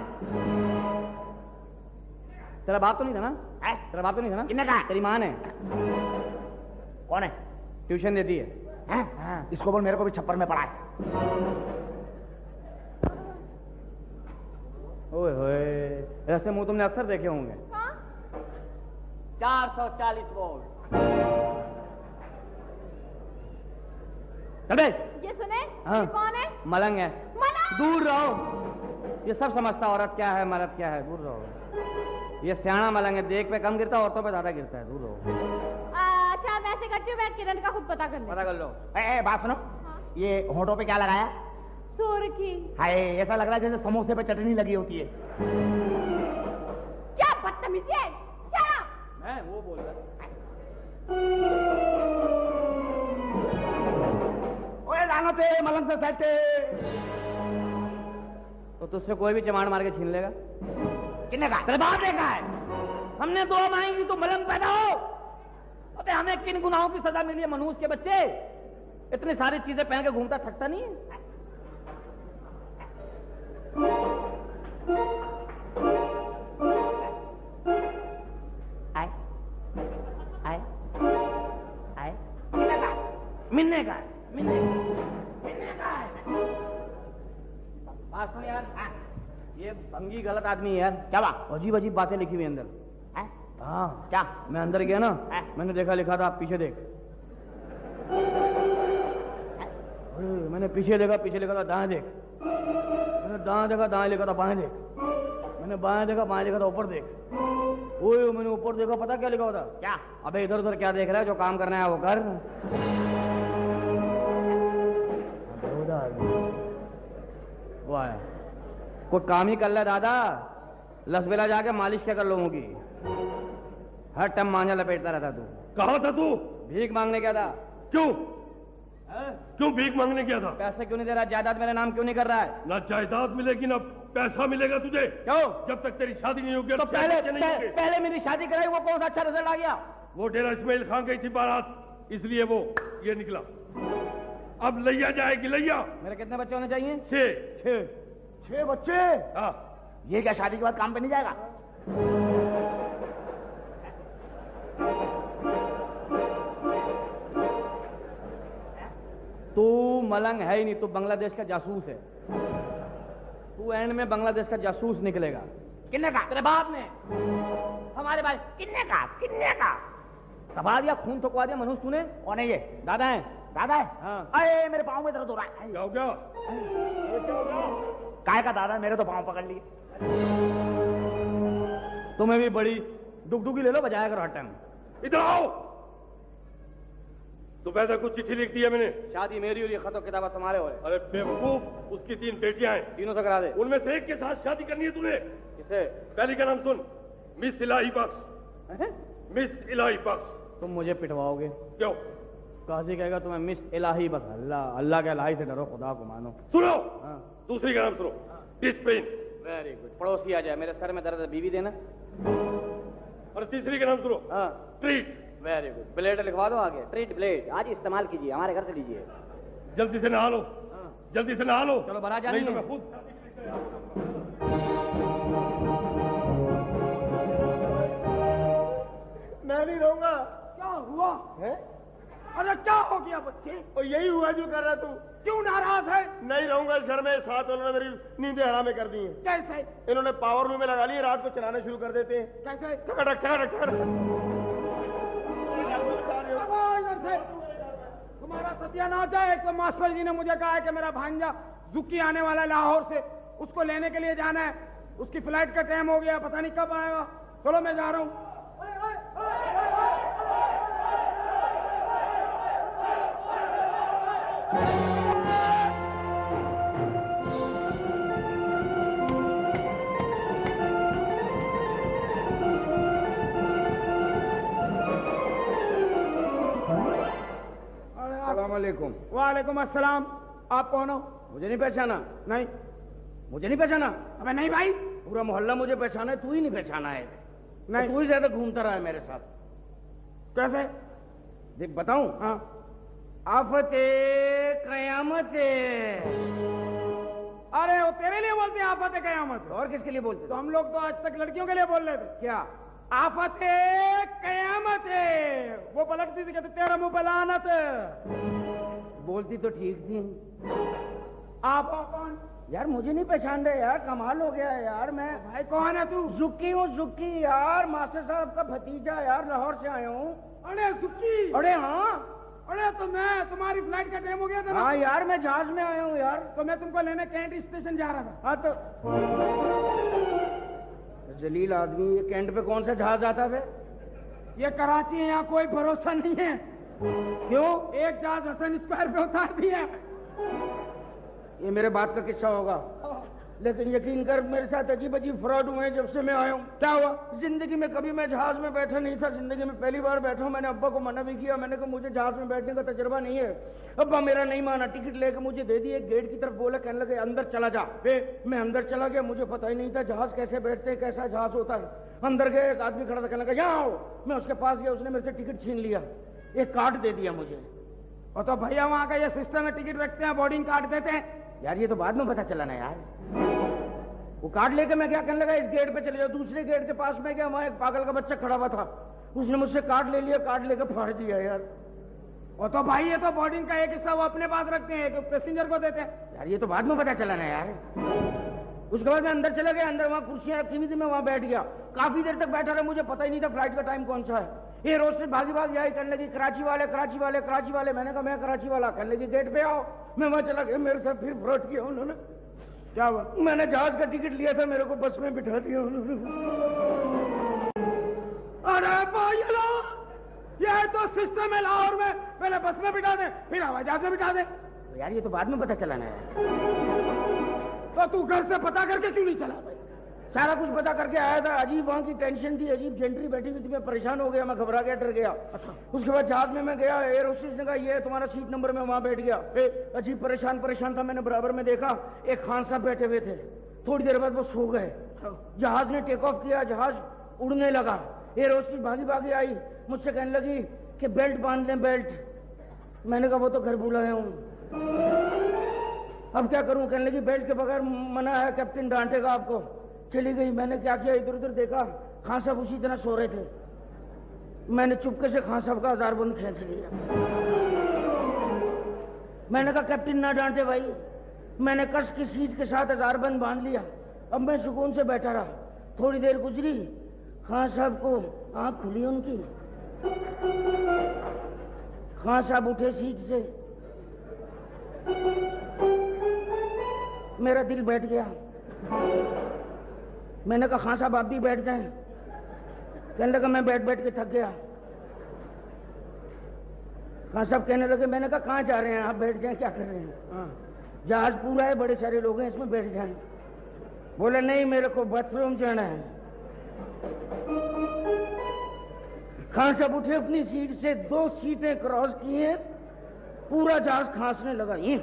तेरा बाप तो नहीं था ना? तेरा बाप तो नहीं था ना? किन्ने का? तेरी माँ ने। कौन है? ट्यूशन देती है। हाँ? इसको बोल मेरे को भी छप्पर में पढ़ा है। ओए होए, ऐसे मुंह तुमने अक्सर देखे होंगे। 440 वोल्ट। चल बे। ये सुने? हाँ। ये कौन है? मलंग है। मलंग? दूर रहो, ये सब समझता औरत क्या है मर्द क्या है, दूर रहो। ये सियाना मलंग है, देख पे कम गिरता, औरतों पे ज्यादा गिरता है, दूर रहो। अच्छा मैं ऐसे करती हूँ, मैं किरण का खुद पता कर पता कर लो। बात सुनो, ये होठों पे क्या लगाया? सुर्खी। हाय, ऐसा लग रहा है जैसे समोसे पे चटनी लगी होती है। क्या बदतमीजी है? Shut up! मैं वो बोल रहा। ओए लानते मलंग से सेट। तो तुझसे कोई भी चमाड़ मार के छीन लेगा। किन्ने का? तेरे बाप ने कहा है। हमने दुआ मांगी तो मलंग पैदा हो। अबे हमें किन गुनाहों की सजा मिली है मनुष्य के बच्चे? इतनी सारी चीजें पहन के घूमता थकता नहीं है? आए आए आए मिलने का है, मिलने का है। बात सुन यार, ये भंगी गलत आदमी है यार। क्या बात? अजीब अजीब बातें लिखी हुई अंदर। हाँ क्या? मैं अंदर गया ना, मैंने देखा लिखा था पीछे देख। मैंने पीछे देखा, पीछे लिखा था दाएं देख। मैंने दाएं देखा, दाएं लिखा था बाएं देख। मैंने बाएं देखा, बाएं लिखा था ऊपर देख। ओए मैंने ऊपर देखा, पता क्या लिखा होता? क्या? अबे इधर उधर क्या देख रहा है, जो काम करना है वो कर। वो आया, कोई काम ही कर ले दादा, लसबेला जाके मालिश क्या कर लोगों की, हर टाइम मांझा लपेटता रहता तू। कहा था तू? भीख मांगने क्या था? क्यों? क्यों भीख मांगने क्या था? पैसे क्यों नहीं दे रहा? जायदाद मेरे नाम क्यों नहीं कर रहा है? ना जायदाद मिलेगी ना पैसा मिलेगा तुझे। क्यों? जब तक तेरी शादी नहीं होगी। तो पहले मेरी शादी कराई, वो कौन सा अच्छा रिजल्ट आ गया? वो डेरा इस्माइल खान गई थी बारात, इसलिए वो ये निकला। अब लैया जाएगी, लैया। मेरे कितने बच्चे होने चाहिए? 6 6 बच्चे? हाँ। ये क्या शादी के बाद काम पे नहीं जाएगा? तू मलंग है ही नहीं, तू बांग्लादेश का जासूस है। तू एंड में बांग्लादेश का जासूस निकलेगा। किन्ने का? तेरे बाप ने। हमारे भाई किन्ने का? दबा दिया, खून थकवा दिया मनुष्य तूने। कौन है ये? दादा है। दादा है? हाँ। अरे मेरे पाँव में दर्द हो रहा है। क्या हो गया? काय का दादा? मेरे तो पाँव पकड़ लिए। तुम्हें भी बड़ी डुगडुगी ले लो, बजाया करो हर टाइम। इधर आओ। सुबह से कुछ चिट्ठी लिख दी है मैंने। शादी मेरी और ये खतो किताबा तुम्हारे हो। अरे बेवकूफ, उसकी 3 बेटियां हैं। तीनों से करा दे। उनमें से एक के साथ शादी करनी है तूने। किसे? पहली का नाम सुन, मिस इलाही बख्श। मिस इलाही बख्श। तुम मुझे पिटवाओगे? क्यों? काजी कहेगा तुम्हें मिस इलाही बस। अल्लाह अल्लाह के इलाही से डरो, खुदा को मानो। सुनो। हाँ। दूसरी का नाम सुनो, डिस्प्लेन। Very good. पड़ोसी आ जाए, मेरे सर में दर्द है, बीवी देना। और तीसरी का नाम सुनो, हाँ। ट्रीट। Very good. ब्लेड लिखवा दो आगे, ट्रीट ब्लेड। आज इस्तेमाल कीजिए, हमारे घर से लीजिए। जल्दी से नहा लो। हाँ। जल्दी से नहा लो। चलो बारात जानी नहीं तो है। मैं खुद। मैं नहीं रहूंगा। क्या हुआ है? अरे क्या हो गया बच्चे? और यही हुआ जो कर रहा तू। क्यों नाराज है? नहीं रहूंगा इस घर में। साथ वालों ने मेरी नींदें हरामे कर दी हैं। कैसे? इन्होंने पावर लूम में लगा ली, रात को चलाना शुरू कर देते हैं। कैसे? ठक ठक ठक। अब आओ इधर से। तुम्हारा सत्यानाश है। एक तो मास्टर जी ने मुझे कहा है कि मेरा भांजा जुक्की आने वाला है लाहौर से, उसको लेने के लिए जाना है। उसकी फ्लाइट का टाइम हो गया, पता नहीं कब आएगा। चलो मैं जा रहा हूँ। अस्सलामुअलैकुम। वालेकुम अस्सलाम। आप कौन हो? मुझे नहीं पहचाना? नहीं। मुझे नहीं पहचाना? अबे नहीं भाई। पूरा मोहल्ला मुझे पहचाना है, तू ही नहीं पहचाना है। नहीं। तू ही ज्यादा घूमता रहा है मेरे साथ। कैसे? देख बताऊं? हाँ। आफते कयामत। अरे वो तेरे लिए बोलते हैं आफत कयामत। और किसके लिए बोलते? तो हम लोग तो आज तक लड़कियों के लिए बोल रहे थे। क्या? आफत कयामत। वो पलटती थी कहते तेरा मुंह पे लानत। बोलती तो ठीक थी। आप हो कौन? यार मुझे नहीं पहचान रहे यार, कमाल हो गया यार। मैं भाई कौन है तू? जुक्की हूँ, जुक्की यार, मास्टर साहब का भतीजा यार, लाहौर से आया हूँ। अरे सुक्की। अरे हाँ। अरे तो मैं, तुम्हारी फ्लाइट का टाइम हो गया था ना? हाँ यार, मैं जहाज में आया हूँ यार। तो मैं तुमको लेने कैंट स्टेशन जा रहा था। हाँ तो जलील आदमी, ये कैंट पे कौन सा जहाज आता है? ये कराची है, यहाँ कोई भरोसा नहीं है। क्यों? एक जहाज हसन स्क्वायर पे उतार दिया। ये मेरे बात का किस्सा होगा, लेकिन यकीन कर मेरे साथ अजीब अजीब फ्रॉड हुए हैं जब से मैं आया हूँ। क्या हुआ? जिंदगी में कभी मैं जहाज में बैठा नहीं था, जिंदगी में पहली बार बैठा हूँ। मैंने अब्बा को मना भी किया, मैंने कहा मुझे जहाज में बैठने का तजुर्बा नहीं है। अब्बा मेरा नहीं माना, टिकट लेके मुझे दे दी, एक गेट की तरफ बोला, कहने लगे अंदर चला जा। मैं अंदर चला गया, मुझे पता ही नहीं था जहाज कैसे बैठते हैं, कैसा जहाज होता है। अंदर गए, एक आदमी खड़ा था, कहने लगा यहाँ आओ। मैं उसके पास गया, उसने मेरे से टिकट छीन लिया, एक कार्ड दे दिया मुझे। और तो भैया वहाँ का ये सिस्टम है, टिकट रखते हैं, बोर्डिंग कार्ड देते हैं। यार ये तो बाद में पता चला ना यार। वो कार्ड लेके मैं क्या कहने लगा, इस गेट पे चले जाओ। दूसरे गेट के पास में गया, वहां एक पागल का बच्चा खड़ा हुआ था, उसने मुझसे कार्ड ले लिया, कार्ड लेकर फाड़ दिया यार। और तो भाई ये तो बोर्डिंग का एक हिस्सा वो अपने पास रखते हैं, एक पैसेंजर को देते हैं। यार ये तो बाद में पता चला ना यार। उसके बाद मैं अंदर चला गया, अंदर वहां कुर्सियां रखी हुई थी, मैं वहां बैठ गया, काफी देर तक बैठा रहा, मुझे पता ही नहीं था फ्लाइट का टाइम कौन सा है। ये रोज से भागी भागी आई, कहने लगी कराची वाले कराची वाले कराची वाले। मैंने कहा मैं कराची वाला। कहने लगी गेट पे आओ। मैं वहां चला गया, मेरे साथ फिर फ्रॉड किया उन्होंने। क्या हुआ? मैंने जहाज का टिकट लिया था, मेरे को बस में बिठा दिया उन्होंने। अरे भाई ये तो सिस्टम है लाहौर में, पहले बस में बिठा दे, फिर हवाई जहाज में बिठा दे। तो यार ये तो बाद में पता चला ना यार। तो तू घर से पता करके क्यों नहीं चला भाई? सारा कुछ पता करके आया था। अजीब वहां की टेंशन थी, अजीब जेंट्री बैठी हुई थी, मैं परेशान हो गया, मैं घबरा गया, डर गया। उसके बाद जहाज में मैं गया, एयर होस्टेस ने कहा ये तुम्हारा सीट नंबर, में वहां बैठ गया। अजीब परेशान था। मैंने बराबर में देखा, एक खान साहब बैठे हुए थे। थोड़ी देर बाद वो सो गए। जहाज ने टेक ऑफ किया, जहाज उड़ने लगा। एयर होस्टेस भागी भागी आई, मुझसे कहने लगी कि बेल्ट बांध लें, बेल्ट। मैंने कहा वो तो घर बुलाया हूँ, अब क्या करूं। कहने लगी बेल्ट के बगैर मना है, कैप्टन डांटेगा आपको। चली गई। मैंने क्या किया, इधर उधर देखा, खान साहब उसी तरह सो रहे थे। मैंने चुपके से खान साहब का हजारबंद खींच लिया। मैंने कहा कैप्टन ना डांटे भाई। मैंने कस की सीट के साथ हजारबंद बांध लिया। अब मैं सुकून से बैठा रहा। थोड़ी देर गुजरी, खान साहब को आंख खुली उनकी। खान साहब उठे सीट से, मेरा दिल बैठ गया। मैंने कहा खान साहब आप भी बैठ जाएं। कहने लगा मैं बैठ बैठ के थक गया। खान साहब कहने लगे, मैंने कहा कहाँ जा रहे हैं आप, बैठ जाएं, क्या कर रहे हैं? जहाज पूरा है, बड़े सारे लोग हैं, इसमें बैठ जाएं। बोले नहीं मेरे को बाथरूम जाना है। खान साहब उठे अपनी सीट से, 2 सीटें क्रॉस किए, पूरा जहाज खांसने लगा। ये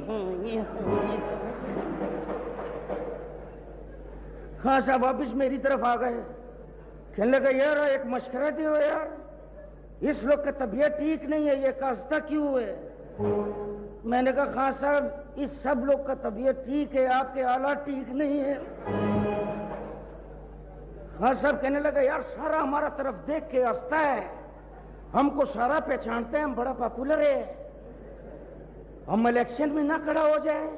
खान साहब वापिस मेरी तरफ आ गए। कहने लगा यार एक मशवरा दो यार, इस लोग का तबीयत ठीक नहीं है, ये कास्ता क्यों है? मैंने कहा खान साहब इस सब लोग का तबीयत ठीक है, आपके हालात ठीक नहीं है। खान साहब कहने लगा यार सारा हमारा तरफ देख के हंसता है, हमको सारा पहचानते हैं, हम बड़ा पॉपुलर है, हम इलेक्शन में ना खड़ा हो जाए।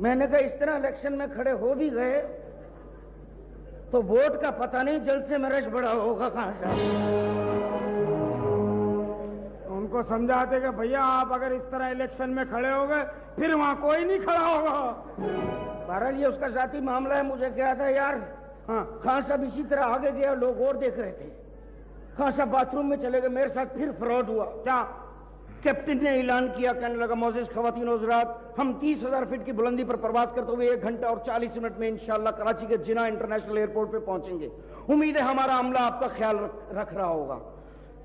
मैंने कहा इस तरह इलेक्शन में खड़े हो भी गए तो वोट का पता नहीं, जल्द से में रश बड़ा होगा। कहां से उनको समझाते कि भैया आप अगर इस तरह इलेक्शन में खड़े हो गए फिर वहां कोई नहीं खड़ा होगा। बहरहाल ये उसका जाती मामला है, मुझे क्या था यार। हाँ, खान साहब इसी तरह आगे गया, लोग और देख रहे थे। खान साहब बाथरूम में चले गए, मेरे साथ फिर फ्रॉड हुआ। क्या? कैप्टन ने ऐलान किया, कहने लगा मोअज़्ज़िज़ ख़वातीन और हज़रात, हम 30,000 फीट की बुलंदी पर प्रवास करते हुए 1 घंटा और 40 मिनट में इंशाअल्लाह कराची के जिना इंटरनेशनल एयरपोर्ट पे पहुंचेंगे। उम्मीद है हमारा अमला आपका ख्याल रख रहा होगा।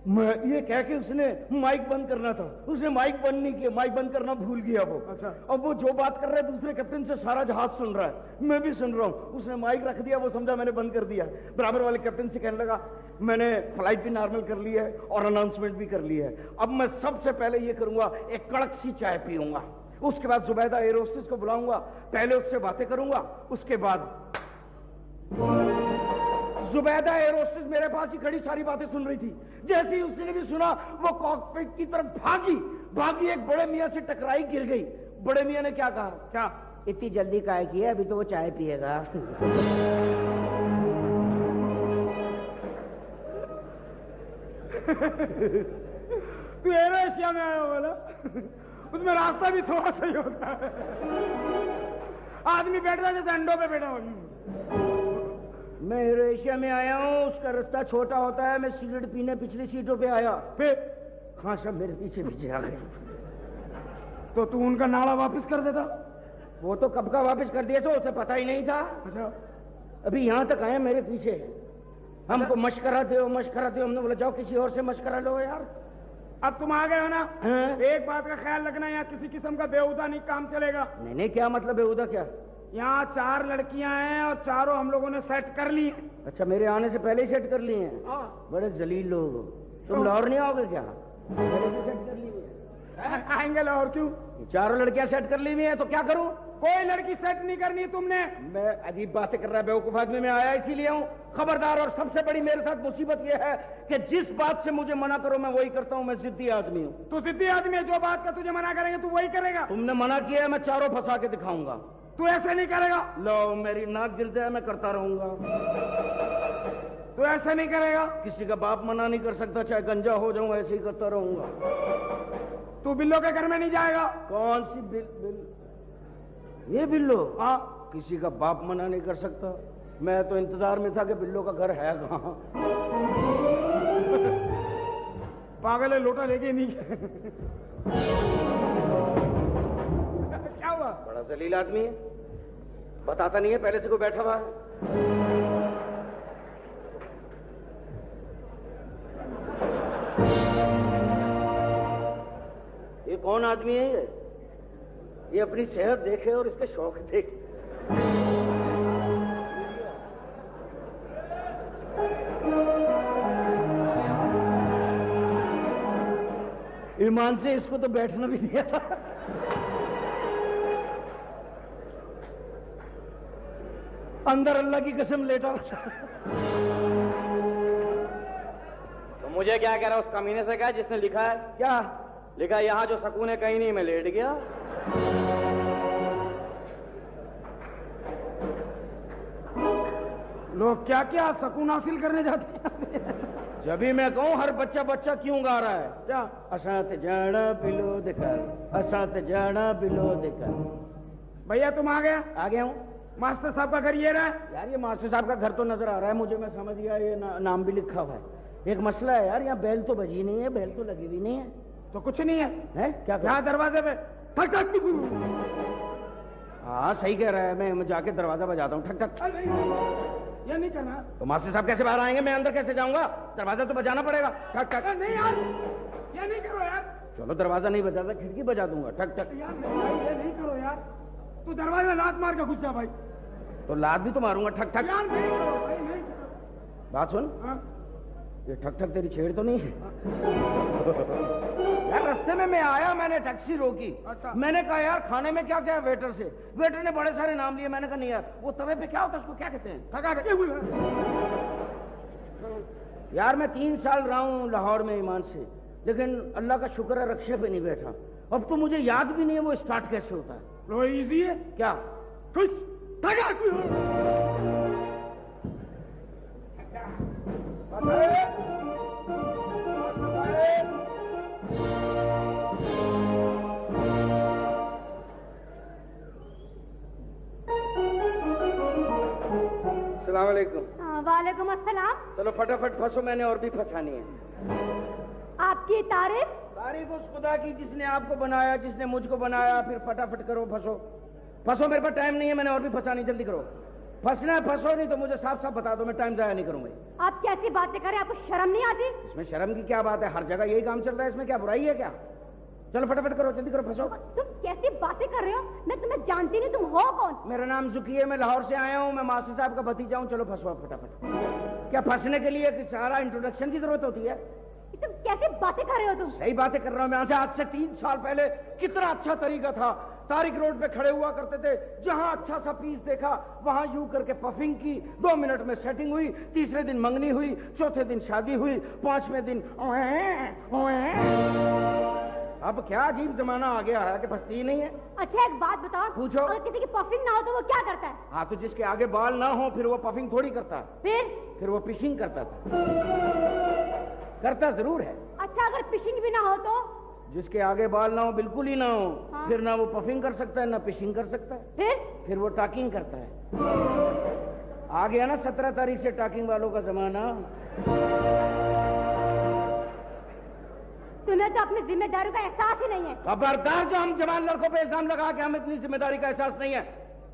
मैं ये कह के उसने माइक बंद करना था, उसने माइक बंद नहीं किया, माइक बंद करना भूल गया वो। अच्छा। अब वो जो बात कर रहा है दूसरे कैप्टन से सारा जहाज सुन रहा है, मैं भी सुन रहा हूँ। उसने माइक रख दिया, वो समझा मैंने बंद कर दिया। बराबर वाले कैप्टन से कहने लगा मैंने फ्लाइट भी नॉर्मल कर ली है और अनाउंसमेंट भी कर ली है, अब मैं सबसे पहले ये करूंगा, एक कड़क सी चाय पीऊंगा, उसके बाद जुबैदा एयर होस्टेस को बुलाऊंगा, पहले उससे बातें करूंगा, उसके बाद जुबैदा एयर होस्टेस मेरे पास ही खड़ी सारी बातें सुन रही थी। जैसे ही उसने भी सुना वो कॉकपिट की तरफ भागी, एक बड़े मियां से टकराई, गिर गई। बड़े मियां ने क्या कहा? क्या इतनी जल्दी काहे की है, अभी तो वो चाय पिएगा। तू एरो एशिया में आया बोला, उसमें रास्ता भी थोड़ा सही होता है, आदमी बैठता जैसे अंडों पे बैठा हो। मैं एरो एशिया में आया हूँ, उसका रास्ता छोटा होता है, मैं सिगरेट पीने पिछली सीटों पे आया, फिर खान साहब मेरे पीछे पीछे आ गए। तो तू उनका नाड़ा वापस कर देता? वो तो कब का वापस कर दिया था, उसे पता ही नहीं था। अच्छा। अभी यहाँ तक आए मेरे पीछे, हमको मशकरा दो। हमने बोला जाओ किसी और से मशकरा लो यार। अब तुम आ गए हो ना, हाँ? एक बात का ख्याल रखना, यहाँ किसी किस्म का बेहुदा नहीं काम चलेगा। नहीं, क्या मतलब बेहुदा? क्या? यहाँ 4 लड़कियां हैं और चारों हम लोगों ने सेट कर ली हैं। अच्छा, मेरे आने से पहले ही सेट कर लिए हैं? बड़े जलील लोग हो तुम। लाहौर नहीं आओगे क्या? पहले से सेट कर ली है? आएंगे लाहौर क्यों? 4 लड़कियां सेट कर ली हुई हैं, तो क्या करूं? कोई लड़की सेट नहीं करनी तुमने। मैं अजीब बातें कर रहा है बेवकूफ आदमी, मैं आया इसीलिए हूं। खबरदार, और सबसे बड़ी मेरे साथ मुसीबत यह है कि जिस बात से मुझे मना करो मैं वही करता हूं। मैं जिद्दी आदमी हूं। तू जिद्दी आदमी है, जो बात का तुझे मना करेंगे तू वही करेगा। तुमने मना किया है, मैं चारों फंसा के दिखाऊंगा। तू ऐसे नहीं करेगा। लो, मेरी नाक गिर जाए मैं करता रहूंगा। तू ऐसे नहीं करेगा। किसी का बाप मना नहीं कर सकता, चाहे गंजा हो जाऊं, ऐसे ही करता रहूंगा। तू बिल्लो के घर में नहीं जाएगा। कौन सी बिल? ये बिल्लो? हाँ, किसी का बाप मना नहीं कर सकता। मैं तो इंतजार में था कि बिल्लो का घर है कहाँ। पागल है, लोटा लेके नहीं। क्या हुआ? बड़ा जलील आदमी है, बताता नहीं है, पहले से कोई बैठा हुआ है। ये कौन आदमी है? ये अपनी सेहत देखे और इसके शौक देखे। ईमान से इसको तो बैठना भी नहीं आता। अंदर अल्लाह की कसम लेटा। तो मुझे क्या कह रहा है उस कमीने से? क्या जिसने लिखा है? क्या लिखा यहाँ जो सकून है कहीं नहीं, मैं लेट गया। लोग क्या क्या सुकून हासिल करने जाते हैं। जब भी मैं कहूँ हर बच्चा बच्चा क्यों गा रहा है? क्या असात जाना बिलो दिखा, असात जाना बिलो दिखा। भैया तुम आ गया? आ गया हूँ। मास्टर साहब का घर ये रहा है? यार ये मास्टर साहब का घर तो नजर आ रहा है मुझे, मैं समझ गया, ये नाम भी लिखा हुआ है। एक मसला है यार, यहाँ बेल तो बजी नहीं है, बेल तो लगी हुई नहीं है। तो कुछ नहीं है? क्या यहाँ दरवाजे पे ठक ठक? हाँ सही कह रहा है, मैं जाके दरवाजा बजाता हूँ, ठक ठक। ये नहीं करना। तो मास्टर साहब कैसे बाहर आएंगे? मैं अंदर कैसे जाऊंगा? दरवाजा तो बजाना पड़ेगा, ठक ठक। नहीं यार, ये नहीं करो यार। चलो दरवाजा नहीं बजाता, खिड़की बजा दूंगा, ठक ठक। यार ये नहीं करो यार, तू दरवाजा लात मार के घुस जा भाई। तो लात भी तो मारूंगा, ठक ठक। यार नहीं करो भाई, नहीं करो। बात सुन, ये ठक ठक तेरी छेड़ तो नहीं है? यार रास्ते में मैं आया, मैंने टैक्सी रोकी। अच्छा। मैंने कहा यार खाने में क्या क्या है वेटर से। वेटर ने बड़े सारे नाम लिए। मैंने कहा नहीं यार वो तवे पे क्या होता है, उसको क्या कहते हैं? यार मैं 3 साल रहा हूं लाहौर में ईमान से, लेकिन अल्लाह का शुक्र है रक्शे पे नहीं बैठा। अब तो मुझे याद भी नहीं है वो स्टार्ट कैसे होता है। वो इजी है क्या? वालेकुम अस्सलाम। चलो फटाफट फंसो, मैंने और भी फंसानी है। आपकी तारीफ? तारीफ उस खुदा की जिसने आपको बनाया, जिसने मुझको बनाया। फिर फटाफट करो, फंसो फंसो, मेरे पास टाइम नहीं है, मैंने और भी फंसानी, जल्दी करो। फंसना है फंसो, नहीं तो मुझे साफ साफ बता दो, मैं टाइम जाया नहीं करूंगा। आप कैसी बातें करें, आपको शर्म नहीं आती? इसमें शर्म की क्या बात है, हर जगह यही काम चल रहा है, इसमें क्या बुराई है क्या? चलो फटाफट करो, जल्दी करो, फंसो। तुम कैसी बातें कर रहे हो? मैं तुम्हें जानती नहीं, तुम हो कौन? मेरा नाम जुकी है, मैं लाहौर से आया हूँ, मैं मास्टर साहब का भतीजा हूँ। चलो फंसो फटाफट। क्या फंसने के लिए सारा इंट्रोडक्शन की जरूरत होती है? तुम कैसी बातें कर रहे हो? तुम सही बातें कर रहा हूँ मैं। आज से 3 साल पहले कितना अच्छा तरीका था, तारिक रोड पे खड़े हुआ करते थे, जहां अच्छा सा पीस देखा वहां यूं करके पफिंग की, 2 मिनट में सेटिंग हुई, तीसरे दिन मंगनी हुई, चौथे दिन शादी हुई, 5वें दिन अब क्या अजीब जमाना आ गया है कि फंसती ही नहीं है। अच्छा एक बात बताओ, पूछो। अगर किसी की पफिंग ना हो तो वो क्या करता है? हाँ तो जिसके आगे बाल ना हो फिर वो पफिंग थोड़ी करता है, फिर वो पिशिंग करता था। करता जरूर है। अच्छा अगर पिशिंग भी ना हो तो? जिसके आगे बाल ना हो, बिल्कुल ही ना हो, हाँ। फिर ना वो पफिंग कर सकता है ना पिशिंग कर सकता है, फिर वो टाकिंग करता है। आ गया ना 17 तारीख से टाकिंग वालों का जमाना। तुम्हें तो अपनी जिम्मेदारी का एहसास ही नहीं है। खबरदार, जो हम जवान लड़कों पे इल्जाम लगा के हमें इतनी जिम्मेदारी का एहसास नहीं है।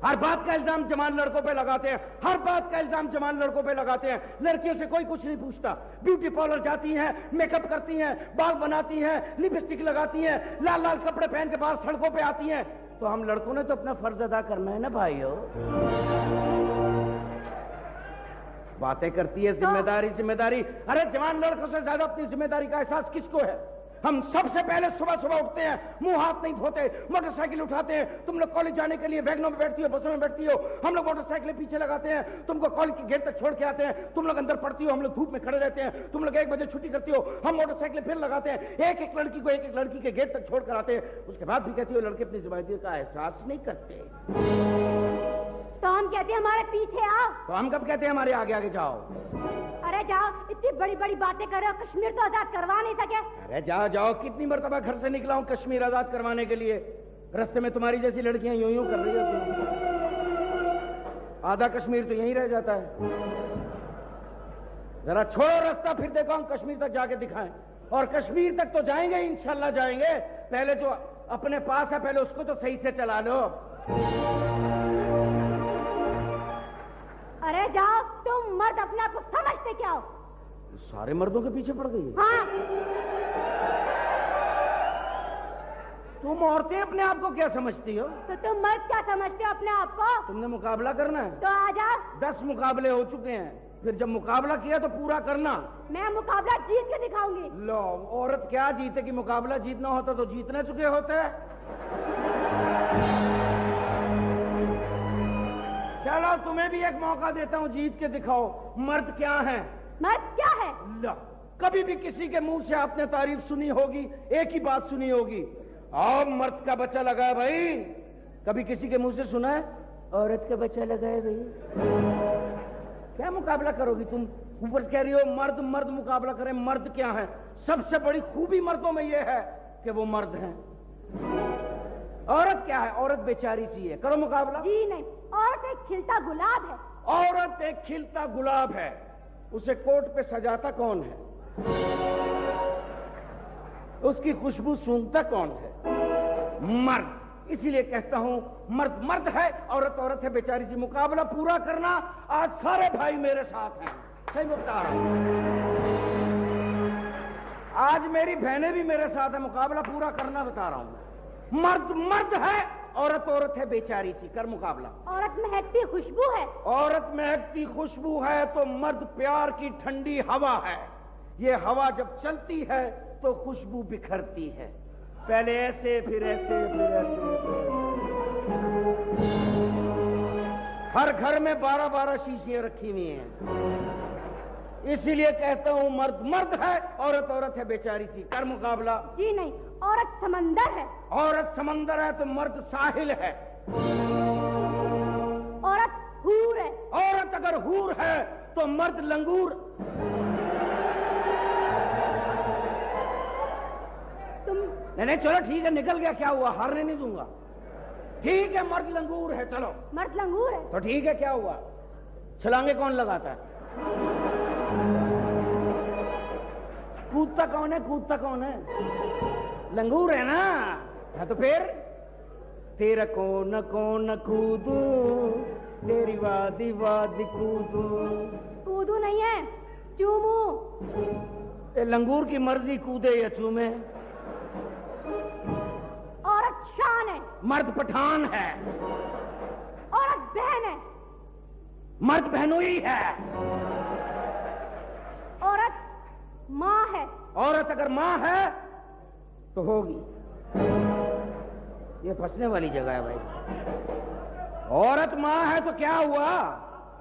हर बात का इल्जाम जवान लड़कों पे लगाते हैं, हर बात का इल्जाम जवान लड़कों पे लगाते हैं। लड़कियों से कोई कुछ नहीं पूछता। ब्यूटी पार्लर जाती हैं, मेकअप करती हैं, बाल बनाती हैं, लिपस्टिक लगाती हैं, लाल लाल कपड़े पहन के बाहर सड़कों पे आती हैं। तो हम लड़कों ने तो अपना फर्ज अदा करना है ना भाइयों। बातें करती है जिम्मेदारी जिम्मेदारी। अरे जवान लड़कों से ज्यादा अपनी जिम्मेदारी का एहसास किसको है? हम सबसे पहले सुबह सुबह उठते हैं, मुंह हाथ नहीं धोते, मोटरसाइकिल उठाते हैं। तुम लोग कॉलेज जाने के लिए वैगनों में बैठती हो, बसों में बैठती हो, हम लोग मोटरसाइकिल पीछे लगाते हैं, तुमको कॉलेज के गेट तक छोड़ के आते हैं, तुम लोग अंदर पढ़ती हो, हम लोग धूप में खड़े रहते हैं, तुम लोग 1 बजे छुट्टी करती हो, हम मोटरसाइकिल फिर लगाते हैं, एक एक लड़की को एक एक लड़की के गेट तक छोड़ कर आते हैं। उसके बाद भी कहती हो लड़के अपनी जिम्मेदारी का एहसास नहीं करते। तो हम कहते हैं हमारे पीछे आओ। तो हम कब कहते हैं हमारे आगे आगे जाओ? अरे जाओ, इतनी बड़ी बड़ी बातें कर रहे हो, कश्मीर तो आजाद करवा नहीं सके। अरे जाओ जाओ, कितनी मरतबा घर से निकला हूं कश्मीर आजाद करवाने के लिए। रास्ते में तुम्हारी जैसी लड़कियां यूं यूं कर रही होती, आधा कश्मीर तो यहीं रह जाता है। जरा छोड़ो रास्ता, फिर देखो हम कश्मीर तक जाके दिखाएं। और कश्मीर तक तो जाएंगे, इंशाल्लाह जाएंगे। पहले जो अपने पास है पहले उसको तो सही से चला लो। अरे जाओ, तुम मर्द अपने आप को समझते क्या हो? सारे मर्दों के पीछे पड़ गई। हाँ। तुम औरतें अपने आप को क्या समझती हो? तो तुम मर्द क्या समझते हो अपने आप को? तुमने मुकाबला करना है तो आ जाओ। 10 मुकाबले हो चुके हैं, फिर जब मुकाबला किया तो पूरा करना। मैं मुकाबला जीत के दिखाऊंगी। लो, औरत क्या जीतेगी? मुकाबला जीतना होता तो जीतने चुके होते। चलो तुम्हें भी एक मौका देता हूँ, जीत के दिखाओ मर्द क्या है। मर्द क्या है? ला, कभी भी किसी के मुंह से आपने तारीफ सुनी होगी, एक ही बात सुनी होगी, आओ मर्द का बच्चा लगा है भाई। कभी किसी के मुंह से सुना है औरत का बच्चा लगा है भाई? क्या मुकाबला करोगी तुम? ऊपर कह रही हो मर्द मर्द मुकाबला करें। मर्द क्या है? सबसे बड़ी खूबी मर्दों में यह है कि वो मर्द हैं। औरत क्या है? औरत बेचारी सी है। करो मुकाबला। जी नहीं, औरत एक खिलता गुलाब है। औरत एक खिलता गुलाब है। उसे कोट पे सजाता कौन है? उसकी खुशबू सूंघता कौन है? मर्द। इसीलिए कहता हूं मर्द मर्द है, औरत औरत है बेचारी सी। मुकाबला पूरा करना। आज सारे भाई मेरे साथ हैं, सही बता रहा हूं। आज मेरी बहनें भी मेरे साथ है, मुकाबला पूरा करना बता रहा हूं। मर्द मर्द है, औरत औरत है बेचारी सी। कर मुकाबला। औरत महकती खुशबू है। औरत महकती खुशबू है तो मर्द प्यार की ठंडी हवा है। ये हवा जब चलती है तो खुशबू बिखरती है। पहले ऐसे फिर ऐसे फिर ऐसे। हर घर में 12-12 शीशियां रखी हुई हैं। इसीलिए कहता हूं मर्द मर्द है, औरत औरत है बेचारी सी। कर मुकाबला। जी नहीं, औरत समंदर है। औरत समंदर है तो मर्द साहिल है। औरत हूर है। औरत अगर हूर है तो मर्द लंगूर। तुम नहीं चलो ठीक है, निकल गया, क्या हुआ? हारने नहीं दूंगा। ठीक है मर्द लंगूर है। चलो मर्द लंगूर है तो ठीक है, क्या हुआ? छलांगे कौन लगाता है? कूदता कौन है? कूदता कौन है? लंगूर है ना। हाँ तो फिर तेरा कौन कूदू, तेरी वादी वादी कूदू। कूदू नहीं है, चूमू। लंगूर की मर्जी कूदे या चूमे। औरत शान है। मर्द पठान है। औरत बहन है। मर्द बहनोई है। औरत माँ है। औरत अगर माँ है तो होगी। ये फंसने वाली जगह है भाई। औरत माँ है तो क्या हुआ?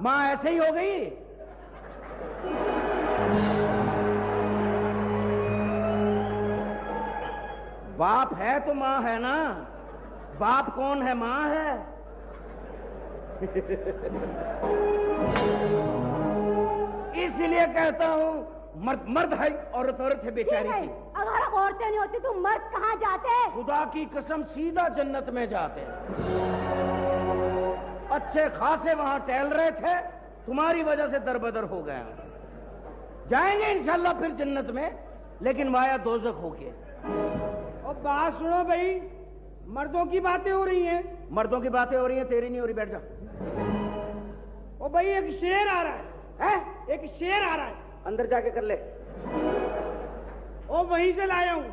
माँ ऐसे ही हो गई। बाप है तो माँ है ना। बाप कौन है? माँ है। इसलिए कहता हूं मर्द मर्द है, औरत औरत है बेचारी सी। अगर औरतें नहीं होती तो मर्द कहाँ जाते? खुदा की कसम सीधा जन्नत में जाते। अच्छे खासे वहां टहल रहे थे, तुम्हारी वजह से दरबदर हो गए। जाएंगे इंशाल्लाह फिर जन्नत में, लेकिन वाया दोजख होके। और बात सुनो भाई, मर्दों की बातें हो रही हैं। मर्दों की बातें हो रही हैं, तेरी नहीं हो रही। बैठ जा। ओ भाई एक शेर आ रहा है। एक शेर आ रहा है। अंदर जाके कर ले। ओ वहीं से लाया हूं।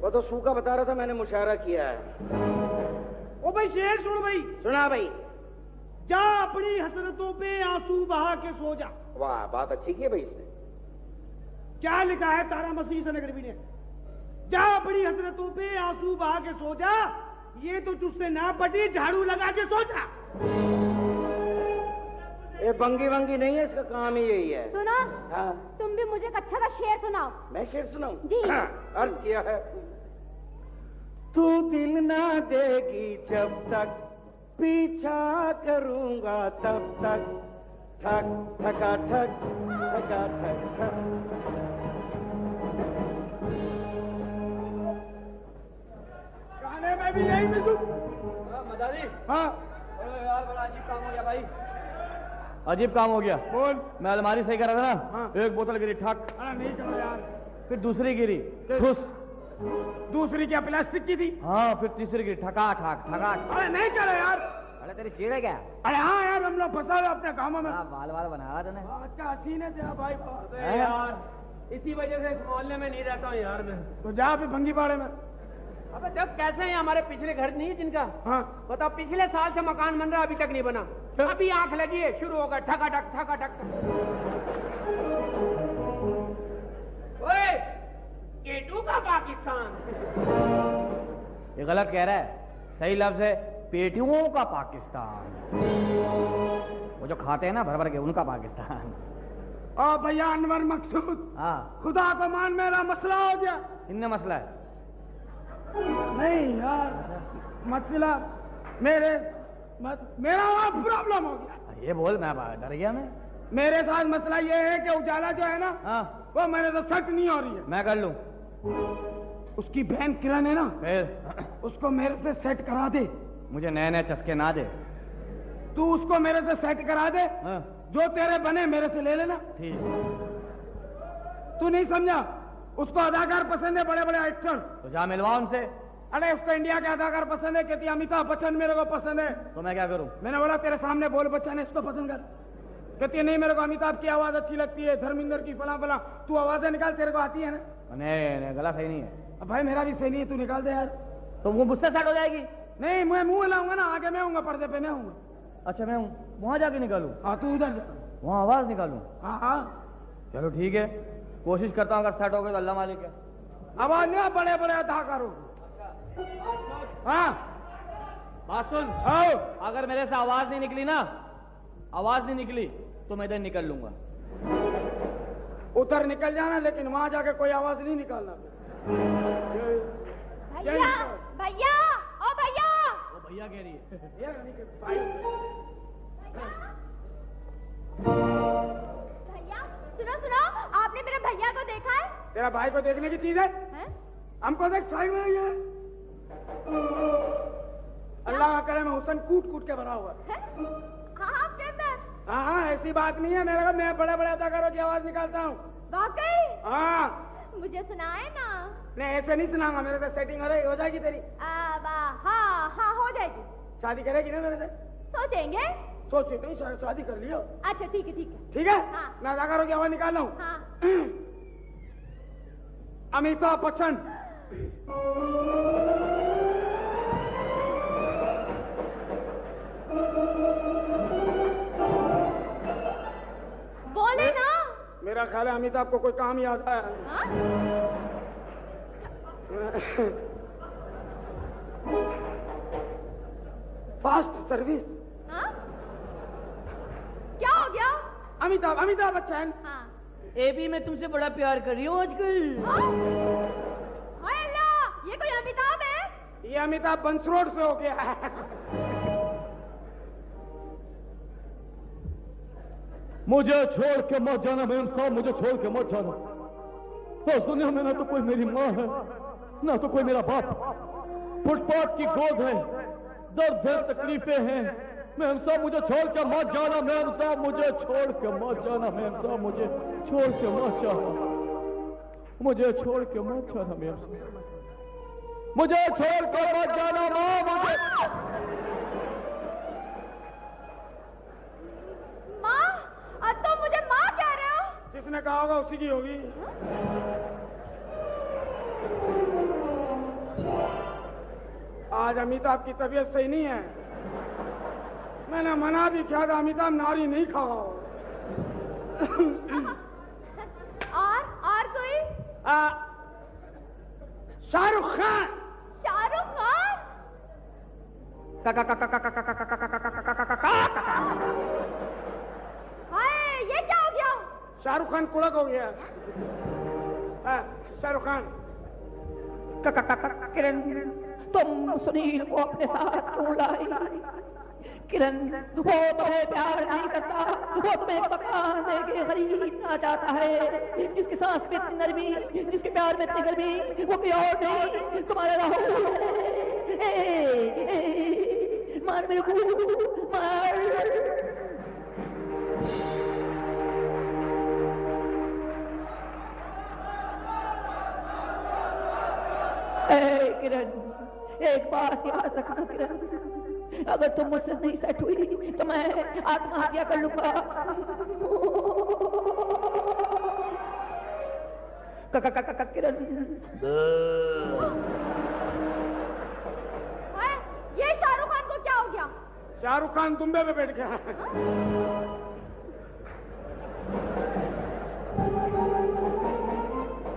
वो तो सूखा बता रहा था, मैंने मुशायरा किया है। ओ भाई शेर सुन भाई। सुना भाई। जा अपनी हसरतों पे आंसू बहा के सो जा। वाह, बात अच्छी की है भाई इसने। क्या लिखा है तारा मसीह से नगरवी ने? जा अपनी हसरतों पे आंसू बहा के सो जा, ये तो तुझसे ना पटी, झाड़ू लगा के सो जा। ये बंगी वंगी नहीं है, इसका काम ही यही है। सुनो। हाँ। तुम भी मुझे एक अच्छा सा शेर सुनाओ। मैं शेर सुनाऊं? जी। अर्ज किया है। तू दिल ना देगी जब तक, पीछा करूंगा तब तक। ठक ठका ठक ठका ठक ठक। गाने में भी यही मिलूं। मदारी। हाँ यार बड़ा अजीब काम हो गया भाई। अजीब काम हो गया। बोल। मैं अलमारी सही कर रहा था ना। हाँ। एक बोतल गिरी ठक, अरे नहीं चलो यार। फिर दूसरी गिरी ठुस, दूसरी क्या प्लास्टिक की थी? हाँ फिर तीसरी गिरी ठका ठक ठका। अरे नहीं चलो यार। अरे तेरी चीड़ है क्या? अरे हाँ यार, हम लोग फंसा हुए अपने कामों में। बाल बाल बना रहा तूने। अच्छा हसीने थे भाई। हैं? यार इसी वजह से मोहल्ले में नहीं रहता हूँ यार मैं। तो जा फिर भंगी पाड़े में। अबे जब कैसे हैं, हमारे पिछले घर नहीं है जिनका? हाँ बताओ, पिछले साल से मकान बन रहा अभी तक नहीं बना। अभी आंख लगी है, शुरू होगा ठका ठक ठका ठक। ओए केटू का पाकिस्तान। ये गलत कह रहा है, सही लफ्ज है पेटियों का पाकिस्तान। वो जो खाते हैं ना भर भर के, उनका पाकिस्तान। और भैया अनवर मकसूद, हाँ खुदा को मान मेरा मसला हो गया। इनमें मसला है? नहीं यार, मसला मेरा वहां प्रॉब्लम हो गया। ये बोल, मैं डर गया। मेरे साथ मसला ये है कि उजाला जो है ना, हाँ वो मेरे से सेट नहीं हो रही है। मैं कर लूं। उसकी बहन किरण है ना, फिर उसको मेरे से सेट करा दे। मुझे नए नए चस्के ना दे। तू उसको मेरे से सेट करा दे। हाँ जो तेरे बने मेरे से ले लेना। ठीक। तू नहीं समझा? उसको अदाकार पसंद है, बड़े बड़े एक्टर। तो जा मिलवा उनसे। अरे उसको इंडिया के अदाकार पसंद है, कहती अमिताभ बच्चन मेरे को पसंद है। तो मैं क्या करूं? मैंने बोला तेरे सामने बोल बच्चन है, इसको पसंद कर। कहती है नहीं, मेरे को अमिताभ की आवाज अच्छी लगती है, धर्मेंद्र की फला फला। तू आवाजें निकाल, तेरे को आती है ना। नहीं, गला सही नहीं है। अब भाई मेरा भी सही नहीं है, तू निकाल दे यार। तो वो मुझसे सेट हो जाएगी? नहीं, मैं मुंह लाऊंगा ना, आगे मैं हूँ, पर्दे पे मैं हूँ। अच्छा मैं हूँ, वहां जाके निकालूं? हाँ तू उधर जा, वहां आवाज निकालूं? हाँ हाँ चलो ठीक है, कोशिश करता हूँ। अगर सेट हो गए तो अल्लाह मालिक है। आवाज नहीं, बड़े बड़े अदाकारों। हाँ बात सुन, आओ। अगर मेरे से आवाज नहीं निकली ना, आवाज नहीं निकली तो मैं इधर निकल लूंगा। उधर निकल जाना, लेकिन वहां जाके कोई आवाज नहीं निकालना। भैया भैया, ओ भैया। वो भैया कह रही है। भैया सुनो सुनो, आपने मेरे भैया को देखा है? तेरा भाई को देखने की चीज है? हमको देख साइड में ये अल्लाह करे मैं हुसैन कूट कूट के भरा हुआ है। हाँ आपके अंदर? हाँ ऐसी बात नहीं है, मेरे को मैं बड़े बड़े अदाकारों की आवाज निकालता हूँ। वाकई? हाँ मुझे सुनाए ना। नहीं ऐसे नहीं सुनाऊंगा, मेरे से सेटिंग हो जाएगी तेरी। हाँ हाँ हो जाएगी। शादी करेगी ना मेरे से? सोचेंगे। सोचे नहीं, शादी कर लियो। अच्छा ठीक है ठीक है। ठीक है हाँ। मैं अदाकारों की आवाज निकाल रहा हूँ। हाँ। अमिताभ बच्चन। बोले ना। मेरा ख्याल है अमिताभ को कोई काम याद आया। हाँ? Fast service. हाँ? क्या हो गया? अमिताभ बच्चन। हाँ। एबी मैं तुमसे बड़ा प्यार कर रही हूँ आजकल। हाय अल्लाह, ये कोई अमिताभ है? ये अमिताभ बंसरोड से हो गया है। मुझे छोड़ के मत जाना मेम साहब, मुझे छोड़ के मत जाना। तो दुनिया में ना तो कोई मेरी माँ है, ना तो कोई मेरा बाप। फुटपाथ की गोद है, दर्द है, तकलीफें हैं। मेम साहब मुझे छोड़ के मत जाना, मेम साहब मुझे छोड़ के मत जाना, मेम साहब मुझे छोड़ के मत जाना, मुझे छोड़ के मत जाना, मेम साहब मुझे छोड़ के मत जाना। माँ, अब तो मुझे माँ कह रहे हो? जिसने कहा होगा उसी की होगी। आज अमिताभ की तबीयत सही नहीं है, मैंने मना भी किया था, अमिताभ नारी नहीं खाओ। और कोई? शाहरुख खान। शाहरुख खान? हाय, ये क्या हो गया? शाहरुख खान कुड़क हो गया। शाहरुख खान। किरण, तुम सुनील को अपने साथ क्यों लाई? किरण, वो तुम्हें प्यार नहीं करता, वो तुम्हें पकाने के खरीदना चाहता है। जिसकी सांस में इतनी नरमी, जिसके प्यार में इतनी गर्मी, वो कोई और नहीं, तुम्हारा राहुल है। मार मेरे को, मार। किरण, एक बात याद रखना किरण, अगर तुम मुझसे नहीं सेट हुई तो मैं आत्महत्या कर लूंगा। किरण, ये शाहरुख खान को क्या हो गया? शाहरुख खान दुम्बे पे बैठ गया।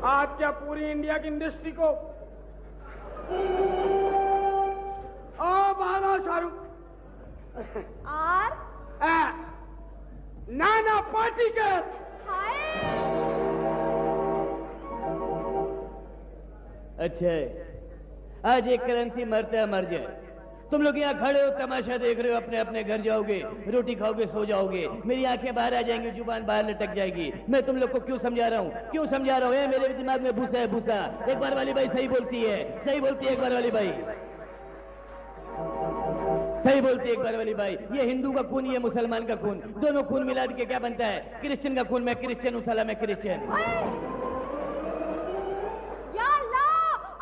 आज क्या पूरी इंडिया की इंडस्ट्री को शाहरुख। और नाना पाटेकर। हाय अच्छा आज एक करेंसी मरता है मर जाए। तुम लोग यहाँ खड़े हो तमाशा देख रहे हो, अपने अपने घर जाओगे, रोटी खाओगे, सो जाओगे, मेरी आंखें बाहर आ जाएंगी, जुबान बाहर लटक जाएगी। मैं तुम लोग को क्यों समझा रहा हूँ, क्यों समझा रहा हूँ? मेरे दिमाग में भूसा है भूसा। एक बार वाली बाई सही बोलती है, सही बोलती है एक बार वाली बाई, सही बोलती है एक बार वाली बाई। ये हिंदू का खून, ये मुसलमान का खून, दोनों खून मिला के क्या बनता है? क्रिश्चियन का खून। मैं क्रिश्चियन हूँ, साला मैं क्रिश्चियन। या अल्लाह,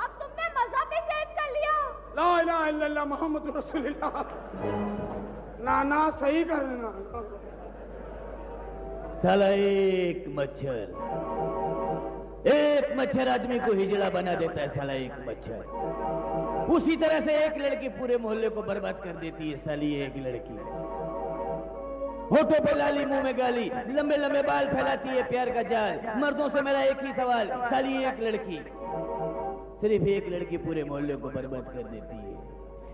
अब तुमने मज़हब भी चेंज कर लिया। ला इलाहा इल्लल्लाह मोहम्मद रसूलुल्लाह। नाना सही कर देना। साला एक मच्छर आदमी को हिजड़ा बना देता है। साला एक मच्छर उसी तरह से एक लड़की पूरे मोहल्ले को बर्बाद कर देती है। साली एक लड़की होठों पे लाली, मुंह में गाली, लंबे लंबे बाल फैलाती है प्यार का जाल। मर्दों से मेरा एक ही सवाल, साली एक लड़की, सिर्फ एक लड़की पूरे मोहल्ले को बर्बाद कर देती है।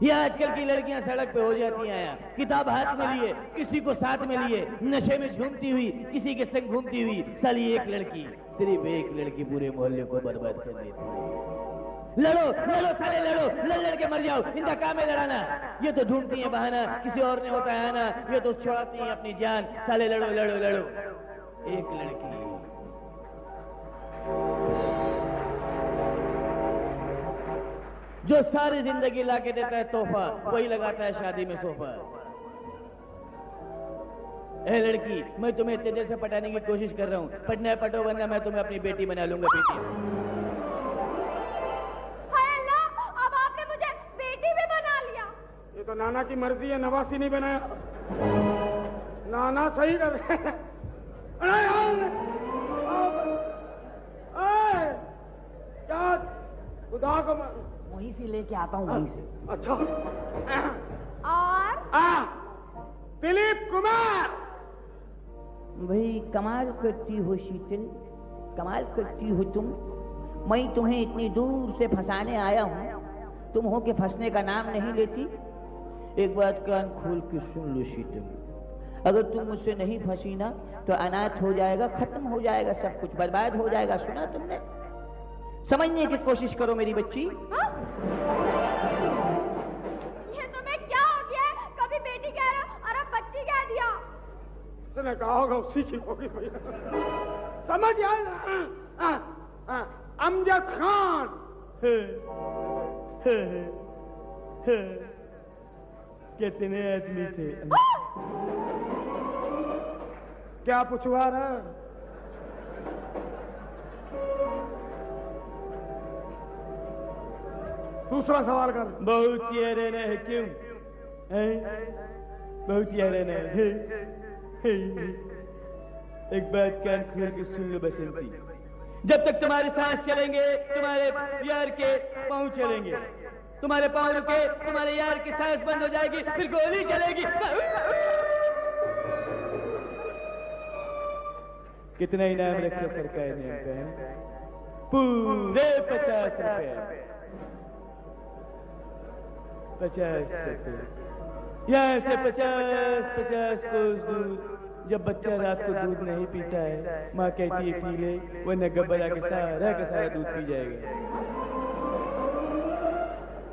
ये आजकल की लड़कियां सड़क पे हो जाती हैं, किताब हाथ में लिए, किसी को साथ में लिए, नशे में झूमती हुई, किसी के संग घूमती हुई। साली एक लड़की, सिर्फ एक लड़की पूरे मोहल्ले को बर्बाद कर देती है। लड़ो लड़ो साले लड़ो, लड़ के मर जाओ, इनका काम है लड़ाना। ये तो ढूंढती है बहाना, किसी और ने होता है आना, ये तो छुड़ाती है अपनी जान। साले लड़ो लड़ो लड़ो। एक लड़की जो सारी जिंदगी लाके देता है तोहफा, वही लगाता है शादी में सोफा। ए लड़की, मैं तुम्हें इतने देर से पटाने की कोशिश कर रहा हूँ, पटना है पटो, वरना मैं तुम्हें अपनी बेटी बना लूंगा। बेटी, हाय अल्लाह, अब आपने मुझे बेटी भी बना लिया। ये तो नाना की मर्जी है, नवासी नहीं बनाया। नाना सही कर रहे हैं। क्या खुदा को वहीं से लेके आता हूँ, वहीं से। अच्छा। और दिलीप कुमार। भाई कमाल करती हो शीतल, कमाल करती हो तुम। मैं तुम्हें इतनी दूर से फंसाने आया हूँ, तुम हो के फंसने का नाम नहीं लेती। एक बात कान खोल के सुन लो शीतल, अगर तुम मुझसे नहीं फंसी ना तो अनाथ हो जाएगा, खत्म हो जाएगा, सब कुछ बर्बाद हो जाएगा। सुना तुमने? समझने की कोशिश करो मेरी बच्ची। हाँ? ये तुम्हें क्या हो गया है? कभी बेटी कह रहा और अब बच्ची कह दिया। उसने कहा होगा उसी की होगी भैया। समझ आया? अमजद खान। कितने आदमी थे? क्या पूछवा रहा? दूसरा सवाल कर। बहुत हैरान है, क्यों? बहुत हैरान है। एक बात कान खोल के सुन लो बसंती, जब तक तुम्हारे सांस चलेंगे तुम्हारे यार के पाँव चलेंगे, तुम्हारे पाँव रुके तुम्हारे यार की सांस बंद हो जाएगी, फिर गोली चलेगी। कितना इनाम रखे सरकार ने हमका? पूरे 50 रुपए। 50 रुपए। यहाँ से 50 कोस दूर जब बच्चा रात को दूध नहीं पीता है, माँ कहती है पी ले, वरना गब्बर आके सारा का सारा दूध पी जाएगा।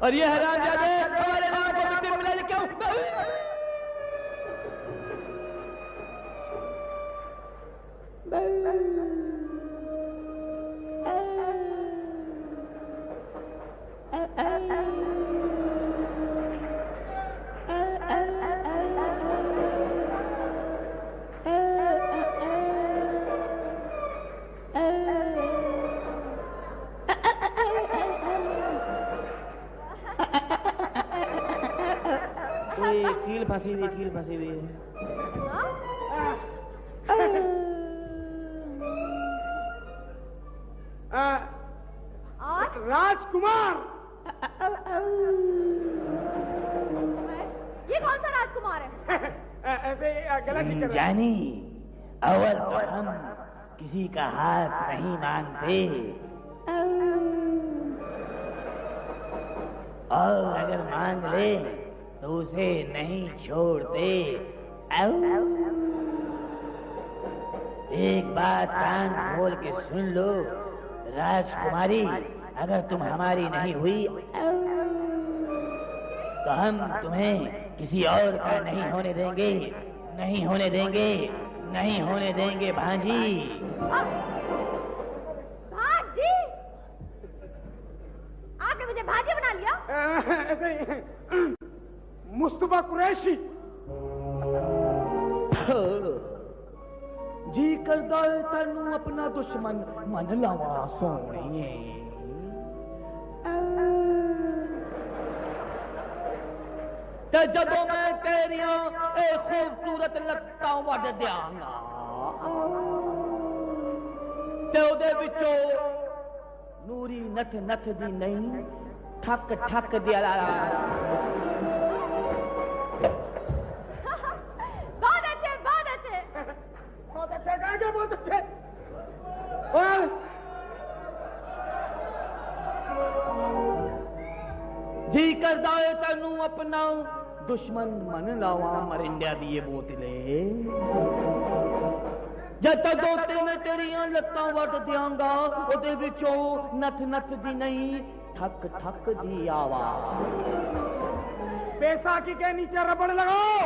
और ये हरामजादे हमारे नाम को मिट्टी मिला ले क्यों? कील फंसी हुई, कील फंसी हुई है। राजकुमार। ये कौन सा राजकुमार है? ऐसे गला ठीक कर। जानी, अवल तो हम किसी का हाथ नहीं मांगते, और अगर मांग ले तो उसे नहीं छोड़ते। आओ। एक बात कान खोल के सुन लो राजकुमारी, अगर तुम हमारी नहीं हुई तो हम तुम्हें किसी और का नहीं होने देंगे, नहीं होने देंगे, नहीं होने देंगे भांजी। भांजी? आपने मुझे भांजी बना लिया? ऐसे ही मुस्तफा कुरैशी। जी करदा है तैनू अपना दुश्मन मन लावा सोहणीए। ते जदों मैं तेरियां ए खूबसूरत लत्तां वड दियांगा ते ओदे विचों नूरी नथ नथ दी नहीं ठक ठक दिया। बहुत अच्छे, बहुत अच्छे, बहुत अच्छे, गाएगा बहुत अच्छे। जी करदा है तैनू अपना दुश्मन मन लावा मरिंडिया दिए बोतले। जद तक मैं तेरियां लत्तां वट दियांगा ओदे विचों नथ नथ दी नहीं ठक ठक दी आवाज। बैसाखी के नीचे रबड़ लगाओ।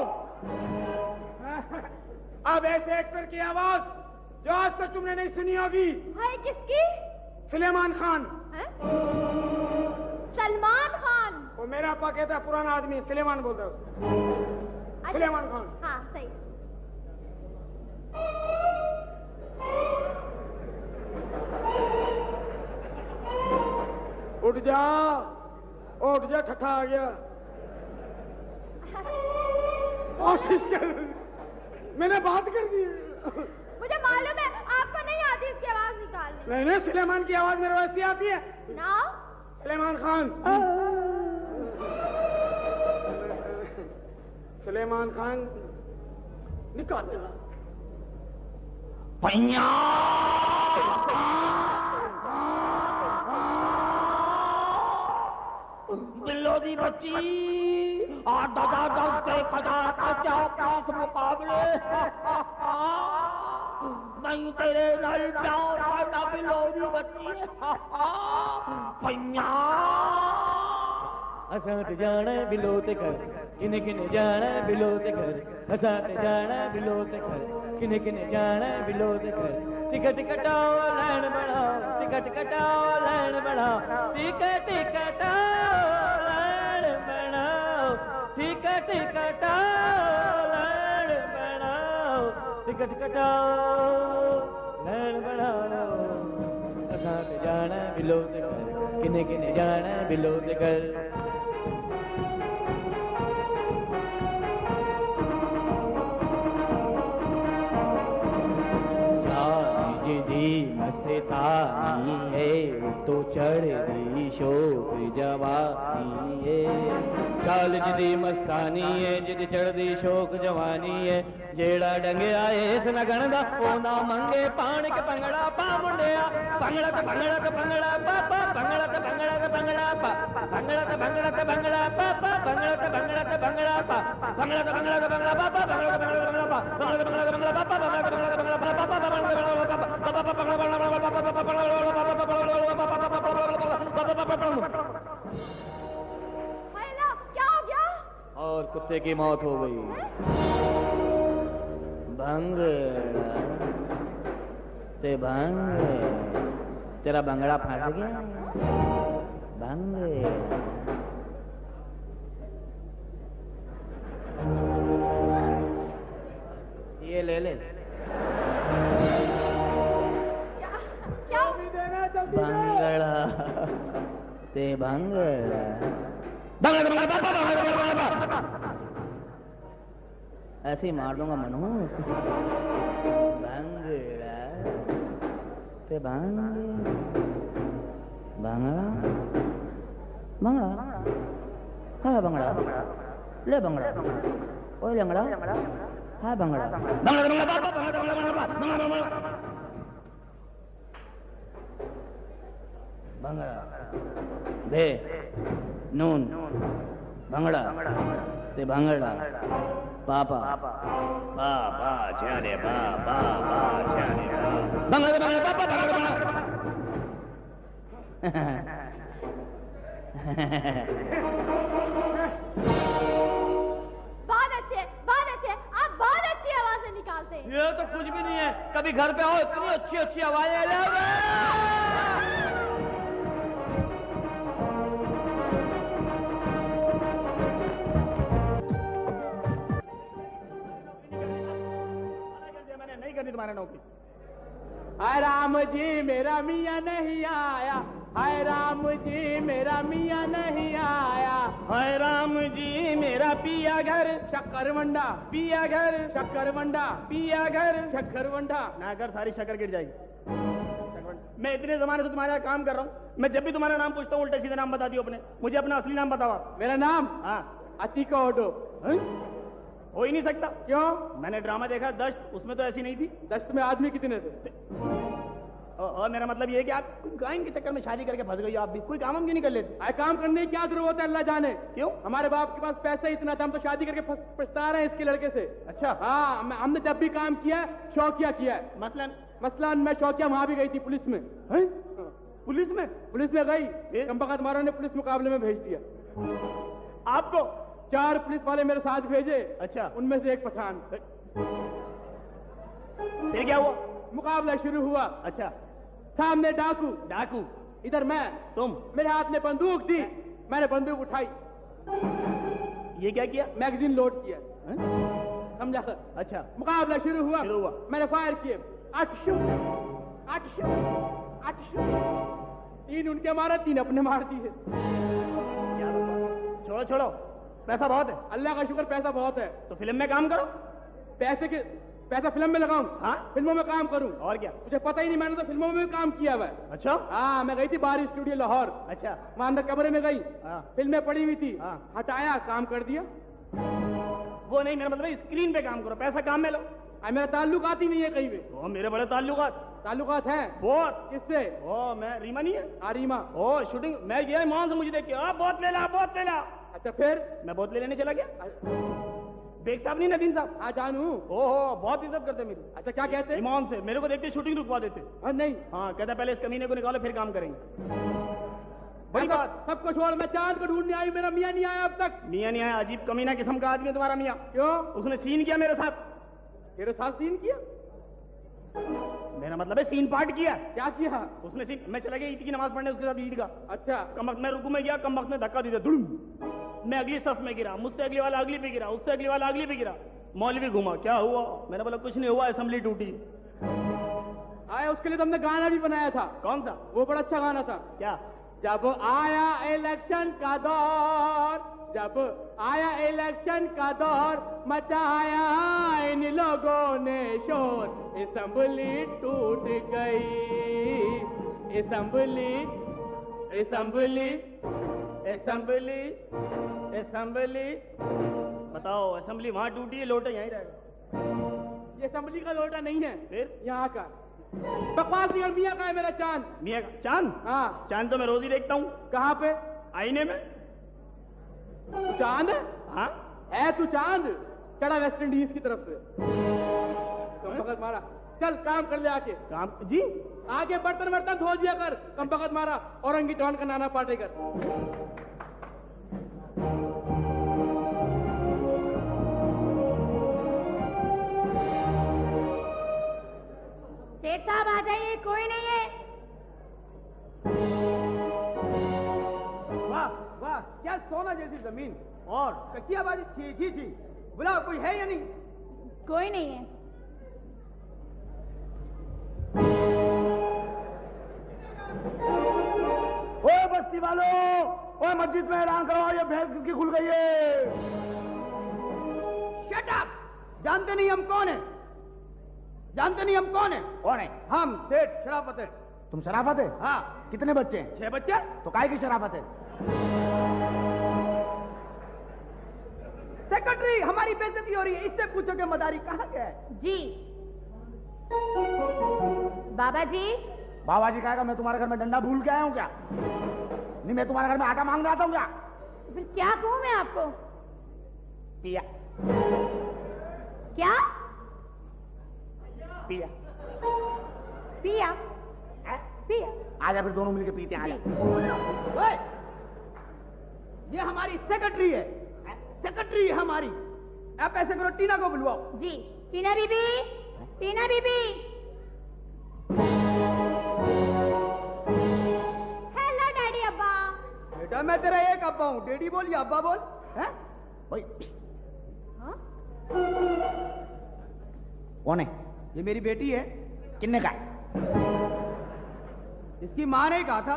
अब ऐसे एक्टर की आवाज जो आज तक तुमने नहीं सुनी होगी। है किसकी? सलेमान खान। सलमान खान। वो मेरा पापा कहता है पुराना आदमी सलेमान बोलता है उसको। सलेमान खान। हाँ सही। उठ जा, उठ जा, ठट्ठा आ गया। कोशिश कर, मैंने बात कर दी। मुझे मालूम है आपको नहीं आती इसकी आवाज निकालनी। नहीं नहीं, सलेमान की आवाज मेरे वैसी आती है ना। सलेमान खान। सलेमान खान निकाल देगा। बिल्लो दी बच्ची दादा से पास मुकाबले नहीं तेरे नाल प्यार करता बिल्लो दी बच्ची। असां ते जाना बिलो ते घर किने किने जाना बिलो ते घर। असां ते जाना बिलो ते घर किने किने जाना बिलो ते घर। टिकट कटाओ लाइन बढ़ाओ, टिकट कटाओ लाइन बढ़ाओ, टिकट कटाओ लाइन बढ़ाओ, टिकट कटाओ लाइन बढ़ाओ, टिकट कटाओ लाइन बढ़ाओ। असां ते जाना बिलो ते घर किने किने जाना बिलो ते घर। मस्तानी है तो चढ़ दी शोक जवानी है। चाल जिदी मस्तानी है जिद चढ़ दी शोक जवानी है। जेड़ा डंगे आए इस लगन दा ओ ना मंगे पान के पंगड़ा पा मुंडिया। पंगड़ा ते पंगड़ा ते पंगड़ा पापा, पंगड़ा ते पंगड़ा ते पंगड़ा पा, पंगड़ा ते पंगड़ा ते पंगड़ा पापा, पंगड़ा ते पंगड़ा ते पंगड़ा पा, पंगड़ा ते पंगड़ा ते पंगड़ा पापा, पंगड़ा ते पंगड़ा ते पंगड़ा पा, पंगड़ा ते पंगड़ा ते पंगड़ा पापा, पंगड़ा ते पंगड़ा ते पंगड़ा पापा, पंगड़ा ते पंगड़ा ते क्या हो गया? और कुत्ते की मौत हो गई। भंगड़ा ते भंगड़ा, तेरा भंगड़ा फंस गया। भंगड़ा ये ले ले। भंगड़ा ते भंगड़ा, ऐसे ही मार दूंगा मनु। भंगड़ा ते भंगड़ा, भंगड़ा भंगड़ा है भंगड़ा ले भंगड़ा ओए लंगड़ा है भंगड़ा भंगड़ा दे नून भंगड़ा ते भांगड़ा पापा पापा छाने पापा छाने भांगड़ा भांगड़ा पापा भांगड़ा बहुत अच्छे, आप बहुत अच्छी आवाजें निकालते हैं। ये तो कुछ भी नहीं है, कभी घर पे आओ, इतनी अच्छी अच्छी आवाजें आ जाओगे। मैंने नहीं करनी तुम्हारे नौकरी। हाय राम जी मेरा मियाँ नहीं आया, हाय राम जी मेरा मियाँ नहीं आया, हाय राम जी मेरा पिया घर शक्करवंडा पिया घर शक्करवंडा पिया घर शक्करवंडा। ना घर सारी शक्कर गिर जाएगी। मैं इतने जमाने से तुम्हारे यहाँ काम कर रहा हूँ, मैं जब भी तुम्हारा नाम पूछता हूँ उल्टे सीधे नाम बता दियो अपने। मुझे अपना असली नाम बताओ। मेरा नाम हाँ अतिका ओडो। हो ही नहीं सकता। क्यों? मैंने ड्रामा देखा दस्त, उसमें तो ऐसी नहीं थी। दस्त में आदमी कितने थे? और मेरा मतलब ये है कि आप गायन के चक्कर में शादी करके फंस गई हो। आप भी कोई काम हम क्यों नहीं कर लेते? आए काम करने की क्या जरूरत है, अल्लाह जाने। क्यों? हमारे बाप के पास पैसा इतना था, हम तो शादी करके पछता रहे हैं इसके लड़के से। अच्छा। हाँ, हमने जब भी काम किया है शौकिया किया है। मसलन मैं शौकिया वहां भी गई थी पुलिस में। पुलिस में गई, कंपकत मारो ने पुलिस मुकाबले में भेज दिया। आपको 4 पुलिस वाले मेरे साथ भेजे। अच्छा। उनमें से एक पठान। फिर क्या हुआ? मुकाबला शुरू हुआ। अच्छा। सामने डाकू, इधर मैं, तुम। मेरे हाथ में बंदूक थी, मैंने बंदूक उठाई। ये क्या किया? मैगजीन लोड किया। समझा? अच्छा। मुकाबला शुरू हुआ। मैंने फायर किए। 8 शू 3 उनके मारा, 3 अपने मार दिए। छोड़ो, पैसा बहुत है। अल्लाह का शुक्र पैसा बहुत है। तो फिल्म में काम करो। पैसा फिल्म में लगाऊं? हाँ, फिल्मों में काम करूं। और क्या? मुझे पता ही नहीं, मैंने तो फिल्मों में भी काम किया हुआ है। अच्छा। हाँ, मैं गई थी बाहरी स्टूडियो लाहौर। अच्छा। वहां अंदर कमरे में गई। हाँ। फिल्में पड़ी हुई थी। हाँ। हटाया, काम कर दिया। वो नहीं, मेरा मतलब स्क्रीन पे काम करो, पैसा काम में लो। मेरा ताल्लुकात ही नहीं है कहीं पे। ओ, मेरे बड़े ताल्लुकात हैं। बहुत। किससे? ओ, मैं रीमा नहीं है? हाँ, रीमा। ओ, शूटिंग मैं गया मान से मुझे देख के बहुत ले ला। अच्छा, फिर मैं बहुत लेने चला गया। बेग साहब नहीं, नदीम साहब। हाँ, जानू। ओहो, बहुत इज्जत करते मेरी। अच्छा, क्या कहते? ईमान से मेरे को देखते शूटिंग रुकवा देते। हाँ, नहीं। हाँ, कहता पहले इस कमीने को निकालो फिर काम करेंगे। बड़ी बात। सबको छोड़ मैं चांद को ढूंढने आई, मेरा मियाँ नहीं आया अब तक। मियाँ नहीं आया? अजीब कमीना किस्म का आदमी है तुम्हारा मियाँ। क्यों? उसने सीन किया मेरे साथ। तेरे साथ सीन किया? मेरा मतलब है सीन पार्ट किया। क्या किया? उसने सीन, मैं चला गया ईद की नमाज पढ़ने उसके साथ ईद का। अच्छा। कमक मैं रुकू में गया, कमक ने धक्का दिया, धुड़ुम। मैं अगली सफ में गिरा, मुझसे अगली वाला अगली पे गिरा, उससे अगली वाला अगली पे गिरा। मौलवी घुमा, क्या हुआ? मैंने बोला कुछ नहीं हुआ, असेंबली टूटी। आया, उसके लिए तुमने गाना भी बनाया था। कौन सा? वो बड़ा अच्छा गाना था। क्या? जब आया इलेक्शन का दौर, जब आया इलेक्शन का दौर, मचाया इन लोगों ने शोर, असेंबली टूट गई, असेंबली असेंबली असेंबली असेंबली। बताओ, असेंबली वहां टूटी है, लोटा यहीं रहेगा। ये असेंबली का लोटा नहीं है, फिर यहाँ का। बकवास नहीं। और मियाँ का है मेरा चांद। मियाँ का चांद? हाँ। चांद तो मैं रोज ही देखता हूँ। कहाँ पे? आईने में। तू चांद है? हाँ है। तू चांद चढ़ा वेस्ट इंडीज की तरफ से। कंपकत मारा। चल काम कर ले आके। काम जी? आगे बर्तन धो दिया कर। कंपकत मारा, औरंगी टॉन का नाना पाटेकर। सेठ साहब आ जाइए, कोई नहीं है। वाह वाह, क्या सोना जैसी जमीन और कच्चियाबाजी ठीक ही थी। बुलाओ, कोई है या नहीं? कोई नहीं है। ओए बस्ती वालों, ओए मस्जिद में ऐलान करो, ये भैंस की खुल गई है। Shut up! जानते नहीं हम कौन है? जानते नहीं हम कौन है? कौन है? हम सेठ शराफत है। तुम शराफत है? हाँ। कितने बच्चे हैं? 6 बच्चे। तो काय की शराफत है? सेक्रेटरी, हमारी बेइज्जती हो रही है, इससे पूछो कि मदारी कहाँ गया है? जी। बाबा जी। बाबा जी कहेगा मैं तुम्हारे घर में डंडा भूल के आया हूँ क्या? नहीं, मैं तुम्हारे घर में आटा मांगने आता हूँ क्या? फिर क्या कहूँ मैं आपको? पिया क्या? पिया पिया पिया। आजा फिर दोनों मिलके पीते हैं, आजा। ओए, ये हमारी सेक्रेटरी है, सेक्रेटरी है हमारी। आप ऐसे करो, टीना को बुलवाओ। जी। टीना बीबी, टीना बीबी। हेलो डैडी अब्बा। बेटा मैं तेरा एक अब्बा हूँ, डैडी बोल या अब्बा बोल। हैं? हाँ? कौन है? ये मेरी बेटी है। किन्ने का? इसकी माँ ने कहा था।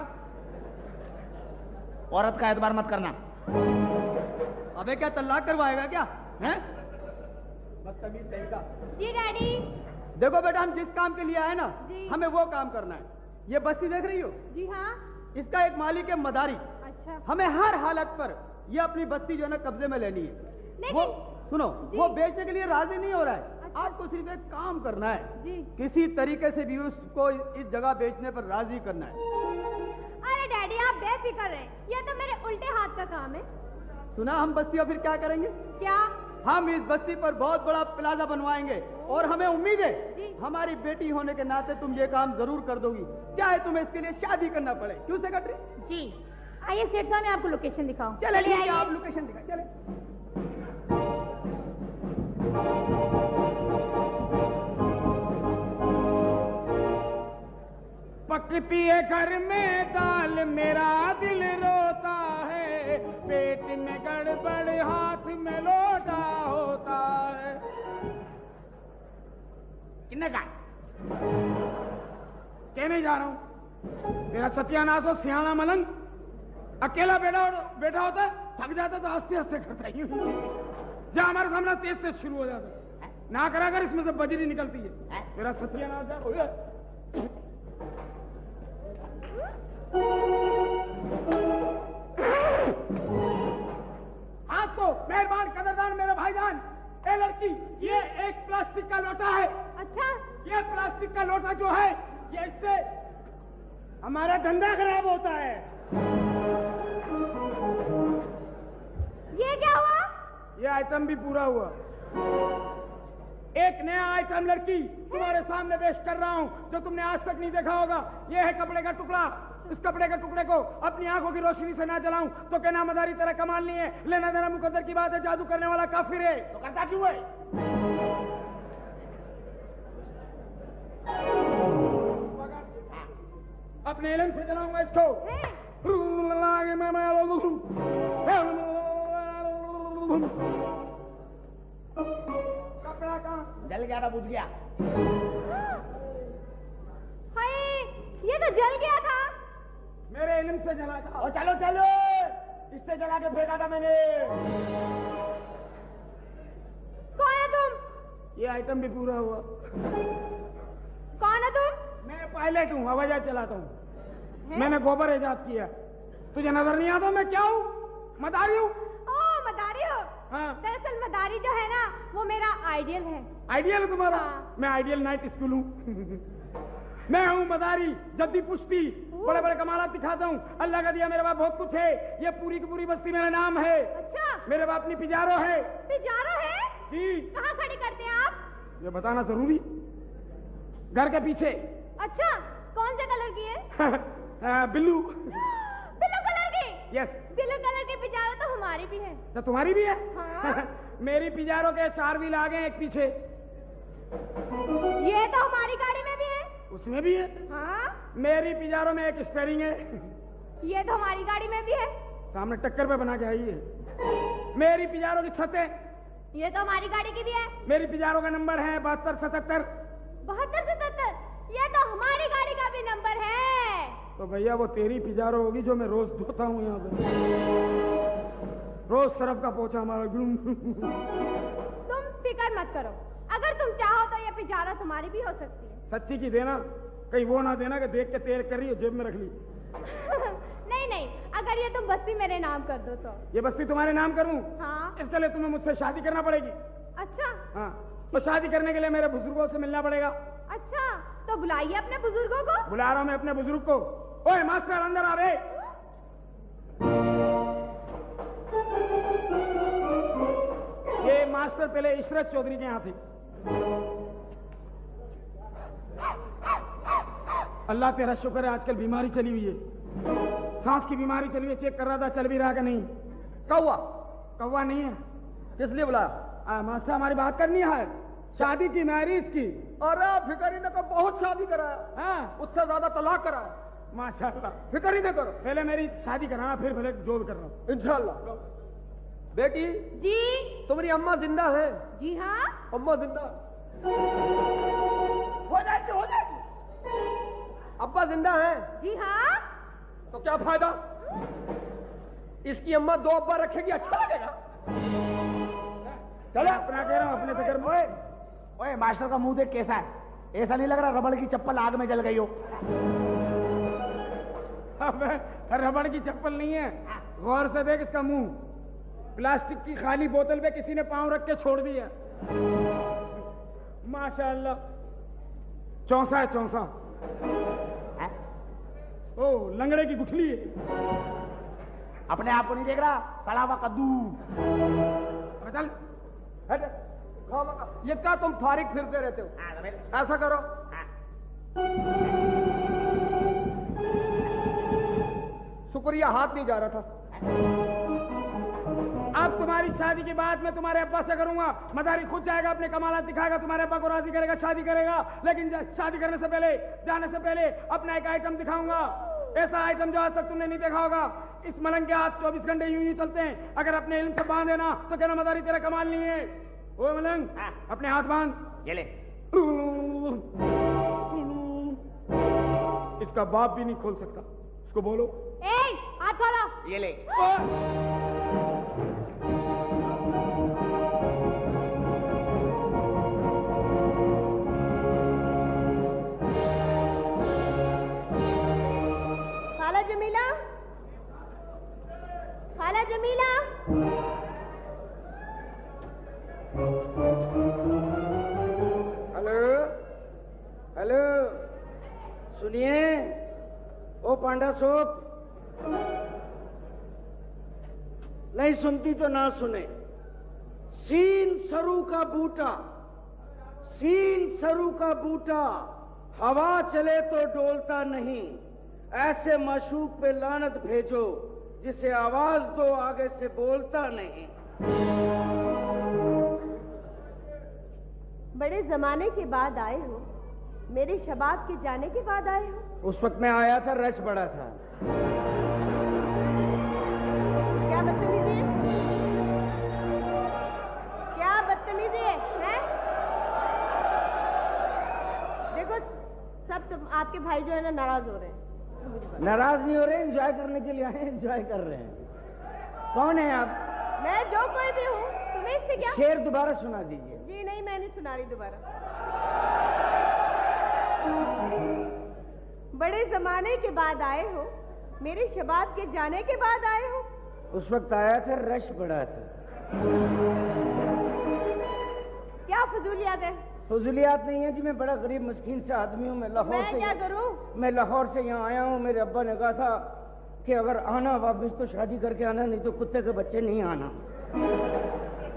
औरत का एतबार मत करना। अबे क्या तलाक करवाएगा क्या? हैं? बदतमीज कहीं का। जी डैडी। देखो बेटा, हम जिस काम के लिए आए ना, जी। हमें वो काम करना है। ये बस्ती देख रही हो? जी हाँ। इसका एक मालिक है मदारी। अच्छा। हमें हर हालत पर ये अपनी बस्ती जो है ना कब्जे में लेनी है। लेकिन वो सुनो, जी। वो बेचने के लिए राजी नहीं हो रहा है। अच्छा। आपको सिर्फ एक काम करना है, जी। किसी तरीके से भी उसको इस जगह बेचने पर राजी करना है। अरे डैडी आप बेफिक्र रहे, ये तो मेरे उल्टे हाथ का काम है। सुना, हम बस्ती और फिर क्या करेंगे? क्या? हम इस बस्ती पर बहुत बड़ा प्लाजा बनवाएंगे और हमें उम्मीद है जी। हमारी बेटी होने के नाते तुम ये काम जरूर कर दोगी, चाहे तुम्हें इसके लिए शादी करना पड़े। क्यों सेक्रेटरी? जी। आइए सेठ साहब, मैं आपको लोकेशन दिखाऊं। चले ठीक है, आइए। आप लोकेशन दिखाएं, चले। पकती है घर में दाल, मेरा दिल रोता है, पेट में गड़बड़, हाथ में लोटा होता है। किन्ने का? कहने जा रहा हूं, तेरा सत्यानाश हो सियाना मलंग। अकेला बैठा होता, थक जाता तो हंसते हंसते करता ही। जा हमारे सामने तेज से शुरू हो जाता, ना करा कर, इसमें से बजरी निकलती है। तेरा सत्यानाश जा। आज तो मेहरबान कदरदान मेरे भाईजान, ए लड़की, ये एक प्लास्टिक का लोटा है। अच्छा। ये प्लास्टिक का लोटा जो है, ये इससे हमारा धंधा खराब होता है। ये क्या हुआ? ये आइटम भी पूरा हुआ। एक नया आइटम लड़की तुम्हारे सामने पेश कर रहा हूं, जो तुमने आज तक नहीं देखा होगा। ये है कपड़े का टुकड़ा। इस कपड़े के टुकड़े को अपनी आंखों की रोशनी से ना जलाऊं तो कहना मदारी तेरा कमाल नहीं है, लेना देना मुकद्दर की बात है, जादू करने वाला काफिर है। तो करता क्यों है? अपने इल्म से जलाऊंगा इसको। कपड़ा कहाँ? जल गया था, बुझ गया। हाय, ये तो जल गया था। मेरे इल्म से जला था। और चलो चलो, इससे जला के फेंका था मैंने। कौन है तुम? ये आइटम भी पूरा हुआ। कौन है तुम? मैं पायलट हूँ, हवाई जहाज चलाता हूँ। मैंने गोबर ईजाद किया। तुझे नजर नहीं आता मैं क्या हूँ? मदारी हूँ। ओह, मदारी हो? हाँ। दरअसल मदारी जो है ना, वो मेरा आइडियल है। आइडियल है तुम्हारा? हाँ। मैं आइडियल नाइट स्कूल हूँ। मैं हूँ मदारी, जद्दी पुश्ती, बड़े बड़े कमालात दिखाता हूँ। अल्लाह का दिया मेरे पास बहुत कुछ है। ये पूरी की पूरी बस्ती मेरा नाम है। अच्छा। मेरे पास अपनी पिजारो है। पिजारो है? जी। कहाँ खड़ी करते हैं आप? ये बताना जरूरी? घर के पीछे। अच्छा, कौन से कलर की है? बिल्लू। ब्लू कलर की? यस। ब्लू कलर की पिजारो तो हमारी भी है। तो तुम्हारी भी है? हाँ। मेरी पिजारो के 4 व्हील आगे एक पीछे। ये तो हमारी गाड़ी में भी है। उसमें भी है? हाँ। मेरी पिजारो में एक स्टेयरिंग है। ये तो हमारी गाड़ी में भी है। सामने टक्कर पे बना के आई है। मेरी पिजारो की छत है। ये तो हमारी गाड़ी की भी है। मेरी पिजारो का नंबर है 7277। 7277? ये तो हमारी गाड़ी का भी नंबर है। तो भैया वो तेरी पिजारो होगी जो मैं रोज धोता हूँ यहाँ पे। रोज सरफ का पोछा हमारा। तुम फिक्र मत करो, अगर तुम चाहो तो ये पिजारो तुम्हारी भी हो सकती है। सच्ची की देना, कहीं वो ना देना कि देख के तेल कर रही हो जेब में रख ली। नहीं नहीं, अगर ये तुम बस्ती मेरे नाम कर दो तो। ये बस्ती तुम्हारे नाम करूँ? हाँ। इसके लिए तुम्हें मुझसे शादी करना पड़ेगी। अच्छा। हाँ, तो शादी करने के लिए मेरे बुजुर्गों से मिलना पड़ेगा। अच्छा, तो बुलाइए अपने बुजुर्गों को। बुला रहा हूँ मैं अपने बुजुर्ग को। ओए मास्टर, अंदर आ रे। ये मास्टर पहले इशरत चौधरी के यहाँ थे। अल्लाह तेरा शुक्र है आजकल बीमारी चली हुई है, सांस की बीमारी चली हुई है। चेक कर रहा था चल भी रहा कि नहीं। कौवा कौवा नहीं है। किस लिए बुलाया? मास्टर हमारी बात करनी है, शादी की मैरिज की। अरे फिक्र ही न करो, बहुत शादी कराया। हाँ उससे ज्यादा तलाक कराया। माशाल्लाह। फिक्र ही न करो, पहले मेरी शादी कराना फिर भले जो भी कर रहा हूँ इंशाल्लाह। बेटी जी तुम्हारी अम्मा जिंदा है? जी हाँ। अम्मा जिंदा हो जाएगी, हो जाएगी। अब्बा जिंदा है? जी हाँ। तो क्या फायदा, इसकी अम्मा 2 अब्बा रखेगी, अच्छा लगेगा। चलो अपना कह रहा हूँ अपने फिक्र में। ओए मास्टर का मुंह देख कैसा है, ऐसा नहीं लग रहा रबड़ की चप्पल आग में जल गई हो। रबड़ की चप्पल नहीं है, गौर से देख इसका मुंह। प्लास्टिक की खाली बोतल पे किसी ने पांव रख के छोड़ दिया। माशाल्लाह, चौसा है चौसा। ओ लंगड़े की गुठली है। अपने आप को नहीं देख रहा, सड़ा हुआ कद्दू। चल ये क्या तुम फारिग फिरते रहते हो? ऐसा करो, शुक्रिया, हाथ नहीं जा रहा था। अब तुम्हारी शादी के बाद मैं तुम्हारे अब्बा से करूंगा। मदारी खुद जाएगा, अपने कमालात दिखाएगा, तुम्हारे अब्बा को राजी करेगा, शादी करेगा। लेकिन शादी करने से पहले, जाने से पहले अपना एक आइटम दिखाऊंगा, ऐसा आइटम जो आज तक तुमने नहीं देखा होगा। इस मलंग के हाथ 24 घंटे यूं चलते हैं। अगर अपने इल्म से बांध देना तो कहना मदारी तेरा कमाल नहीं है। ओ मलंग अपने हाथ बांध। ये ले। इसका बाप भी नहीं खोल सकता, इसको बोलो। हाथ खोलो। ये ले। खाला जमीला, खाला जमीला। हेलो हेलो, सुनिए ओ पांडा सोप। नहीं सुनती तो ना सुने। सीन सरू का बूटा, सीन सरू का बूटा, हवा चले तो डोलता नहीं। ऐसे माशूक पे लानत भेजो जिसे आवाज दो आगे से बोलता नहीं। बड़े जमाने के बाद आए हो, मेरे शबाब के जाने के बाद आए हो। उस वक्त मैं आया था, रश बड़ा था। क्या बदतमीजी है, क्या बदतमीजी है? देखो सब तुम आपके भाई जो है ना नाराज हो रहे हैं। नाराज नहीं हो रहे, एंजॉय करने के लिए आए, एंजॉय कर रहे हैं। कौन है आप? मैं जो कोई भी हूँ, तुम्हें इससे क्या? शेर दोबारा सुना दीजिए। जी नहीं, मैं नहीं सुना रही दोबारा। बड़े जमाने के बाद आए हो, मेरे शबाब के जाने के बाद आए हो। उस वक्त आया था, रश बड़ा था। क्या फजूलियात है? फजूलियात नहीं है जी, मैं बड़ा गरीब मस्कीन से आदमी हूँ। मैं लाहौर मैं से, क्या करूँ? मैं लाहौर से यहाँ आया हूँ। मेरे अब्बा ने कहा था कि अगर आना वापस तो शादी करके आना, नहीं तो कुत्ते के बच्चे नहीं आना।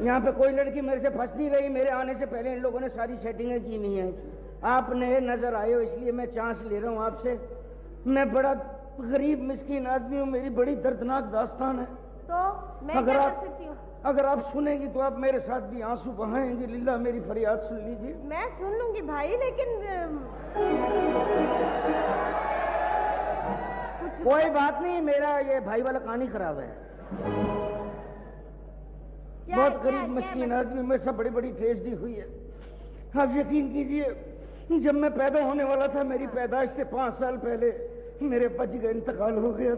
यहाँ पे कोई लड़की मेरे से फंस नहीं रही। मेरे आने से पहले इन लोगों ने सारी सेटिंगें की नहीं है। आप नए नजर आए हो इसलिए मैं चांस ले रहा हूँ आपसे। मैं बड़ा गरीब मिस्कीन आदमी हूँ, मेरी बड़ी दर्दनाक दास्तान है। तो मैं क्या कर सकती हूँ? अगर आप सुनेंगी तो आप मेरे साथ भी आंसू बहाएंगे। लिल्ला मेरी फरियाद सुन लीजिए। मैं सुन लूंगी भाई, लेकिन कोई बात नहीं, मेरा ये भाई वाला कहानी खराब है। बहुत गरीब मस्कीन आदमी, मेरे साथ बड़ी बड़ी ट्रेजेडी हुई है। आप यकीन कीजिए, जब मैं पैदा होने वाला था, मेरी पैदाइश से 5 साल पहले मेरे अब्बा जी का इंतकाल हो गया।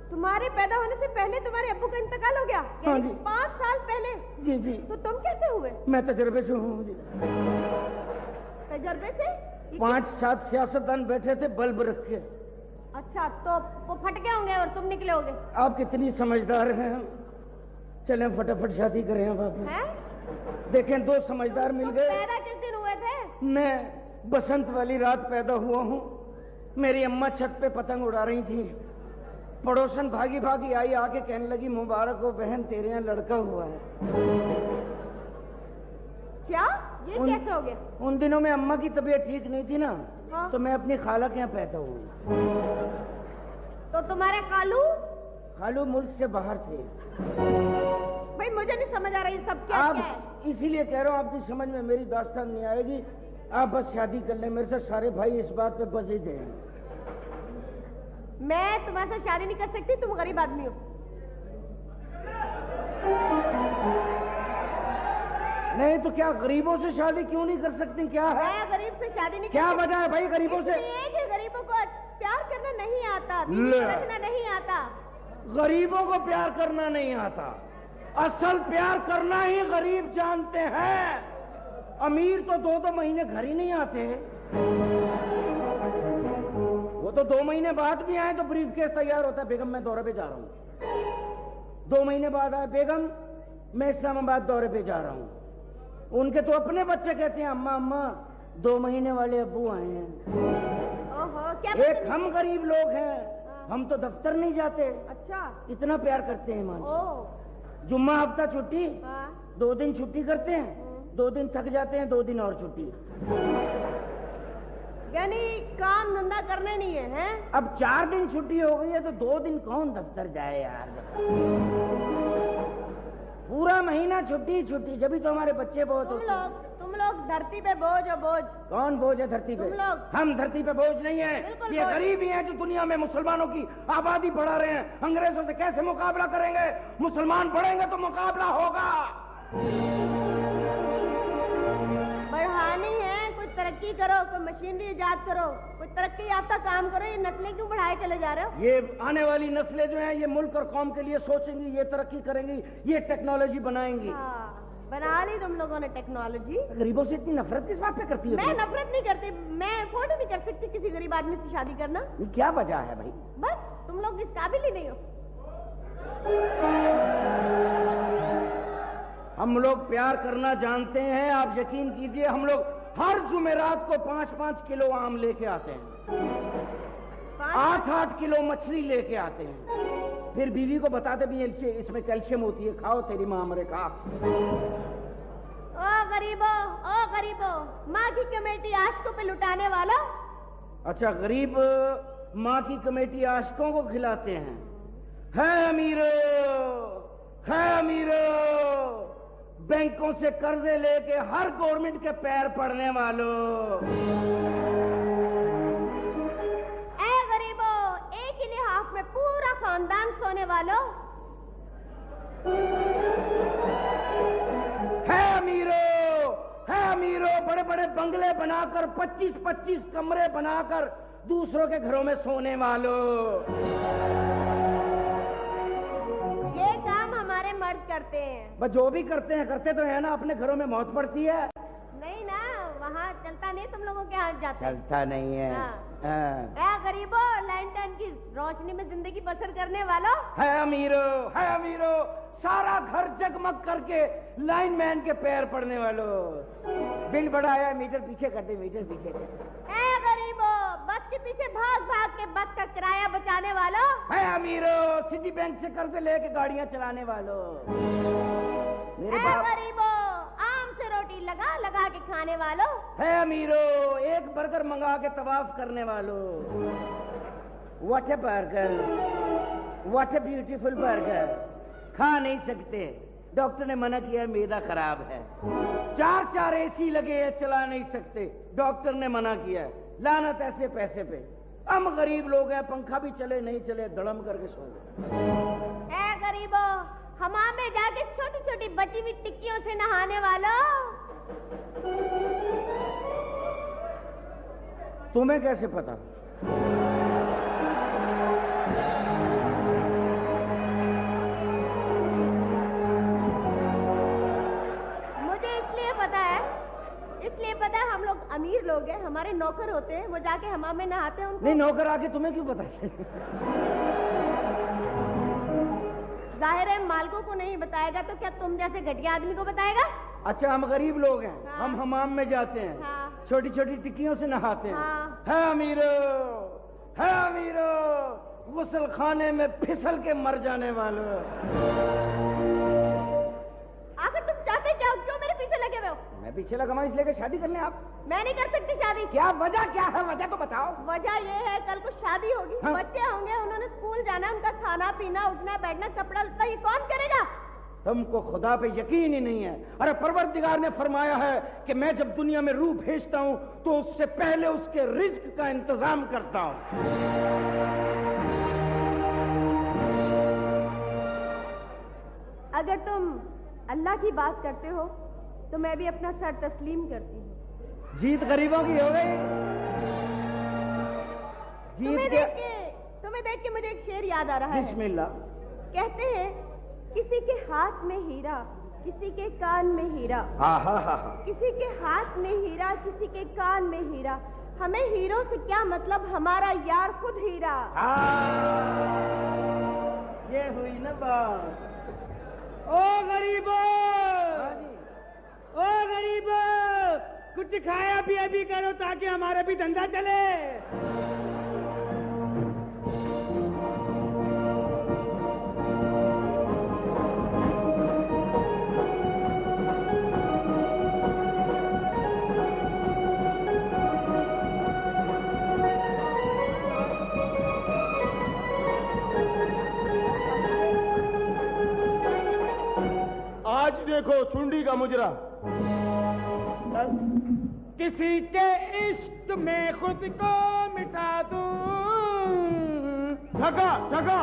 तुम्हारे पैदा होने से पहले तुम्हारे अब्बू का इंतकाल हो गया? हाँ जी। 5 साल पहले? जी जी। तो तुम कैसे हुए? मैं तजर्बे से हूँ जी। तजर्बे से? 5-7 सियासतदान बैठे थे बल्ब रख के। अच्छा, तो वो फट गए होंगे और तुम निकले होगे। आप कितनी समझदार हैं। चलें फटाफट शादी करें अब आप। देखें 2 समझदार मिल गए। पैदा किस दिन हुए थे? मैं बसंत वाली रात पैदा हुआ हूँ। मेरी अम्मा छत पे पतंग उड़ा रही थी। पड़ोसन भागी भागी आई, आके कहने लगी मुबारक हो बहन, तेरे यहाँ लड़का हुआ है। क्या? ये कैसे हो गया? उन दिनों में अम्मा की तबीयत ठीक नहीं थी ना। हाँ? तो मैं अपनी खाला के यहाँ पैदा हुई। तो तुम्हारे खालू मुल्क से बाहर थे। भाई मुझे नहीं समझ आ रहा ये सब क्या है। इसीलिए कह रहा हूँ आपकी समझ में मेरी दास्तान नहीं आएगी। आप बस शादी कर लें मेरे से, सारे भाई इस बात पे बजिद हैं। मैं तुम्हारे साथ शादी नहीं कर सकती, तुम गरीब आदमी हो। नहीं तो क्या गरीबों से शादी क्यों नहीं कर सकती? क्या है? मैं गरीब से शादी नहीं क्या वजह है भाई गरीबों से? कि गरीबों को प्यार करना नहीं आता, रखना नहीं आता। गरीबों को प्यार करना नहीं आता, असल प्यार करना ही गरीब जानते हैं। अमीर तो 2-2 महीने घर ही नहीं आते, वो तो 2 महीने बाद भी आए तो ब्रीफकेस तैयार होता है, बेगम मैं दौरे पे जा रहा हूँ। 2 महीने बाद आए, बेगम मैं इस्लामाबाद दौरे पे जा रहा हूँ। उनके तो अपने बच्चे कहते हैं अम्मा अम्मा 2 महीने वाले अब्बू आए हैं। ओहो, क्या एक हम गरीब लोग हैं, हम तो दफ्तर नहीं जाते। अच्छा, इतना प्यार करते हैं मां। जुम्मा हफ्ता छुट्टी, 2 दिन छुट्टी करते हैं, 2 दिन थक जाते हैं, 2 दिन और छुट्टी। यानी काम धंधा करने नहीं है, हैं? अब 4 दिन छुट्टी हो गई है तो 2 दिन कौन दफ्तर जाए यार? पूरा महीना छुट्टी छुट्टी, जब भी तो हमारे बच्चे बहुत होते हैं। तुम लोग धरती पे बोझ हो, बोझ। कौन बोझ है धरती पे? तुम लोग। हम धरती पे बोझ नहीं है, ये गरीब ही हैं जो दुनिया में मुसलमानों की आबादी बढ़ा रहे हैं। अंग्रेजों से कैसे मुकाबला करेंगे? मुसलमान बढ़ेंगे तो मुकाबला होगा। बढ़ानी है, कोई तरक्की करो, कोई मशीनरी इजाद करो, कोई तरक्की याफ्ता काम करो। ये नस्लें क्यों बढ़ाए चले जा रहे हो? ये आने वाली नस्लें जो हैं ये मुल्क और कौम के लिए सोचेंगी, ये तरक्की करेंगी, ये टेक्नोलॉजी बनाएंगी। बना ली तुम लोगों ने टेक्नोलॉजी। गरीबों से इतनी नफरत किस बात पे करती है? मैं नफरत नहीं करती, मैं अफोर्ड नहीं कर सकती किसी गरीब आदमी से शादी करना। क्या वजह है भाई? बस तुम लोग इस काबिल ही नहीं हो। हम लोग प्यार करना जानते हैं, आप यकीन कीजिए हम लोग हर जुमेरात को 5-5 किलो आम लेके आते हैं, 8-8 किलो मछली लेके आते हैं, फिर बीवी को बताते भी हैं इसमें कैल्शियम होती है, खाओ तेरी माँ मरे खा। ओ गरीबो, माँ की कमेटी आशिकों पे लुटाने वाला। अच्छा, गरीब माँ की कमेटी आशिकों को खिलाते हैं। है अमीरो, बैंकों से कर्जे लेके हर गवर्नमेंट के पैर पड़ने वालों। ए गरीबो, एक ही लिहाफ में पूरा खानदान सोने वालों। है अमीरो, बड़े बड़े बंगले बनाकर 25-25 कमरे बनाकर दूसरों के घरों में सोने वालों। ये काम हमारे मर्द करते हैं। बस जो भी करते हैं, करते तो है ना, अपने घरों में मौत पड़ती है। नहीं ना, वहाँ चलता नहीं, तुम लोगों के यहाँ जाते। चलता नहीं है। हाँ। गरीबो, लैंटर्न की रोशनी में जिंदगी बसर करने वालों। है अमीरो, सारा घर जगमग करके लाइनमैन के पैर पड़ने वालों। बिल बढ़ाया, मीटर पीछे कर दे, मीटर पीछे कर दे। ए गरीबो, बस के पीछे भाग भाग के बस का किराया बचाने वालों। है अमीरो, सिटी बैंक से कर्ज लेके गाड़ियां चलाने वालों। गरीबो, आम से रोटी लगा लगा के खाने वालों। है अमीरो, एक बर्गर मंगा के तवाफ करने वालों। What A burger, what a beautiful burger. खा नहीं सकते, डॉक्टर ने मना किया, मैदा खराब है। 4-4 एसी लगे हैं, चला नहीं सकते, डॉक्टर ने मना किया। लानत ऐसे पैसे पे। हम गरीब लोग हैं, पंखा भी चले नहीं चले, धड़म करके सो गए। ए गरीबो, हमाम में जाके छोटी छोटी बची हुई टिक्कियों से नहाने वालों। तुम्हें कैसे पता? इसलिए पता है, हम लोग अमीर लोग हैं, हमारे नौकर होते हैं, वो जाके हमाम में नहाते हैं। नहीं, नौकर आके तुम्हें क्यों पता? जाहिर है मालिकों को नहीं बताएगा तो क्या तुम जैसे घटिया आदमी को बताएगा? अच्छा, हम गरीब लोग हैं। हाँ। हम हमाम में जाते हैं। हाँ। छोटी छोटी टिक्कियों से नहाते हैं। हाँ। है अमीरो, गुसल खाने में फिसल के मर जाने वालों। आखिर तुम चाहते क्या हो? क्यों मेरे पीछे लगे हुए हो? मैं पीछे लगा हूं इसलिए कि शादी कर लें आप। मैं नहीं कर सकती शादी। क्या वजह क्या है? वजह तो बताओ। वजह ये है, कल को शादी होगी, हाँ? बच्चे होंगे, उन्होंने स्कूल जाना, उनका खाना पीना, उठना बैठना, कपड़ा लत्ता, ये कौन करेगा? तुमको खुदा पे यकीन ही नहीं है। अरे परवरदिगार ने फरमाया है कि मैं जब दुनिया में रूह भेजता हूं तो उससे पहले उसके रिज्क का इंतजाम करता हूं। अगर तुम अल्लाह की बात करते हो तो मैं भी अपना सर तस्लीम करती हूँ। जीत गरीबों की हो गई। तुम्हें देख के मुझे एक शेर याद आ रहा है। बिस्मिल्लाह। कहते हैं किसी के हाथ में हीरा, किसी के कान में हीरा। किसी के हाथ में हीरा, किसी के कान में हीरा। हमें हीरो से क्या मतलब, हमारा यार खुद हीरा। ये हुई ना बात। ओ गरीबो, ओ गरीबो, कुछ खाया पिया भी करो ताकि हमारा भी धंधा चले। आज देखो चुंडी का मुजरा। किसी के इश्क में खुद को मिटा दूं। ठगा ठगा।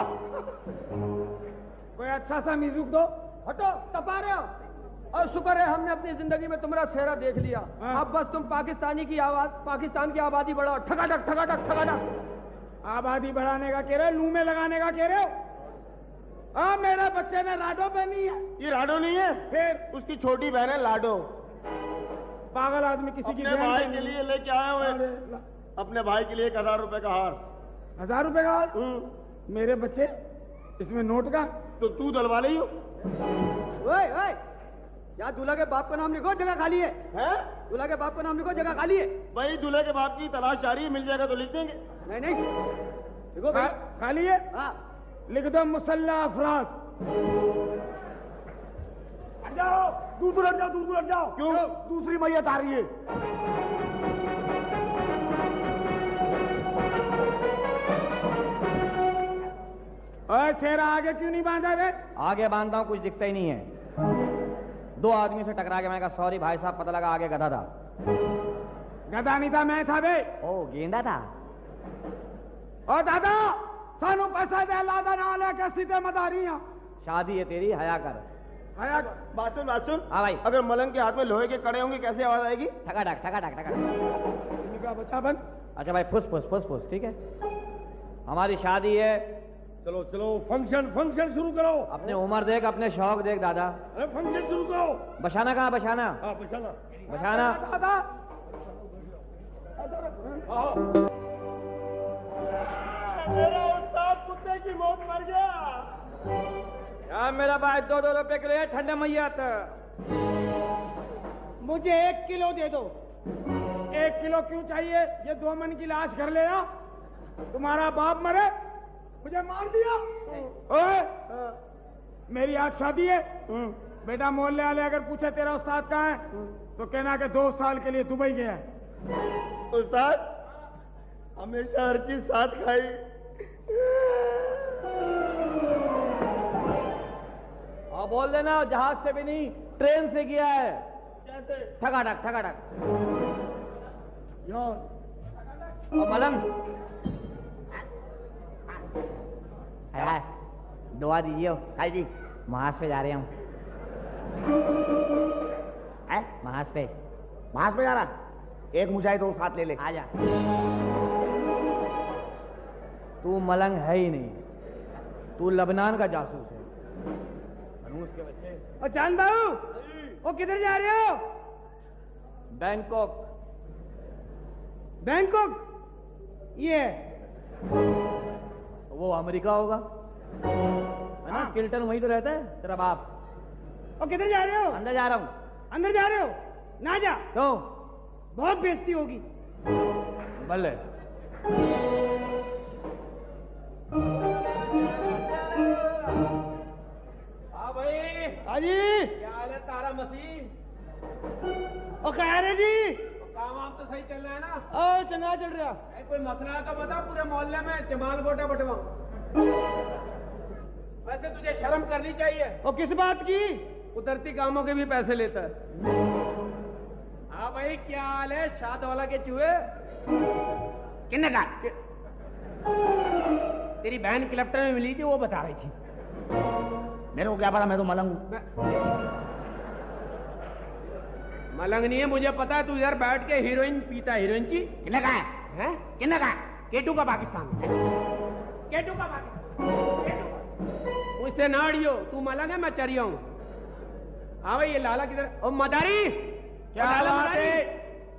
कोई अच्छा सा म्यूजिक दो। हटो, तपा रहे हो। और शुक्र है हमने अपनी जिंदगी में तुम्हारा चेहरा देख लिया। अब बस तुम पाकिस्तान की आबादी बढ़ाओ। ठगाठक ठगाठक ठगाठक। आबादी बढ़ाने का कह रहे हो, लू में लगाने का कह रहे हो? हाँ, मेरे बच्चे ने राडो पहनी है। ये राडो नहीं है, फिर उसकी छोटी बहन है लाडो। पागल आदमी किसी की अपने भाई के लिए लेके आया हुए। अपने भाई के लिए 1000 रुपए का हार। 1000 रुपए का हार? मेरे बच्चे इसमें नोट का। तो तू दलवा ली हो। यार दूल्हा के बाप का नाम लिखो, जगह खाली है। दूल्हा के बाप का नाम लिखो, जगह खाली है। भाई दूल्हे के बाप की तलाश जारी है, मिल जाएगा तो लिख देंगे। नहीं लिखो भाई। खाली है? हाँ। लिख दो मुसल्ला अफराद। हट जाओ, दूर हट जाओ, दूर हट जाओ। क्यों? दूसरी मैयत आ रही है। और शेरा आगे क्यों नहीं बांधा रे? आगे बांधता हूं, कुछ दिखता ही नहीं है। 2 आदमी से टकरा के मैंने कहा सॉरी भाई साहब, पता लगा आगे गधा था। गधा नहीं था, मैं था बे। ओ गेंदा था। ओ दादा, सानू पैसा दे, लादा ना लेके सीधे मदारियां। शादी है तेरी, हया कर। हया बात सुन। हाँ भाई। अगर मलंग के हाथ में लोहे के कड़े होंगे कैसे आवाज आएगी? ठगाठक ठगाठक ठगाठक। बच्चा बन। अच्छा भाई, फुस फुस फुस फुस, ठीक है। हमारी शादी है। चलो चलो, फंक्शन शुरू करो। अपने उम्र देख, अपने शौक देख दादा। अरे फंक्शन शुरू करो। बशाना कहाँ? बशाना बशाना। दादा मेरा उस्ताद कुत्ते की मौत मर गया। यार मेरा भाई 2-2 रुपए किलो है, ठंडे मैया। मुझे 1 किलो दे दो। 1 किलो क्यों चाहिए? ये 2 मन की लाश कर लेना। तुम्हारा बाप मरे, मुझे मार दिया। ओए, मेरी आज शादी है। बेटा मोहल्ले वाले अगर पूछे तेरा उस्ताद कहाँ है तो कहना कि 2 साल के लिए दुबई गया है। उस्ताद हमेशा हर चीज साथ खाई। और बोल देना जहाज से भी नहीं, ट्रेन से गया है। ठगाठक ठगाठक। और मलंग दुआ दीजिए। हाय जी, महाज पे जा रहे हम। महाज पे जा रहा। एक मुजाहिद और साथ ले ले। आजा। तू मलंग है ही नहीं, तू लबनान का जासूस है। रूस के बच्चे। और चांद बाबू, वो किधर जा रहे हो? बैंकॉक। बैंकॉक? ये वो अमेरिका होगा, है ना? किल्टन वहीं तो रहता है तेरा बाप। और किधर जा रहे हो? अंदर जा रहा हूँ। अंदर जा रहे हो? ना जा। क्यों? बहुत बेइज्जती होगी। भले। हाँ भाई। हाँ जी। क्या हाल है तारा मसीह? ओ खैर है जी। काम वाम तो सही चल रहा है ना? ओ चंगा चल रहा। कोई मसला तो बता, पूरे मोहल्ले में जमाल गोटा बटवा। वैसे तुझे शर्म करनी चाहिए। ओ किस बात की? उतरती कामों के भी पैसे लेता है। हाँ भाई क्या हाल है शाद वाला के चूहे? किन्ने का? तेरी बहन क्लफ्टर में मिली थी, वो बता रही थी। मेरे को क्या पता, मैं तो मलंग हूँ। मलंग नहीं है मुझे पता है, तू इधर बैठ के हीरोइन पीता है। हीरोइन की किन्ने का है? किन्ने का? केटू का पाकिस्तान। केटू का पाकिस्तान। मुझसे ना अड़ियो, तू मलंग है मैं चरिया हूँ। हाँ भाई ये लाला किधर? ओ मदारी क्या बात है?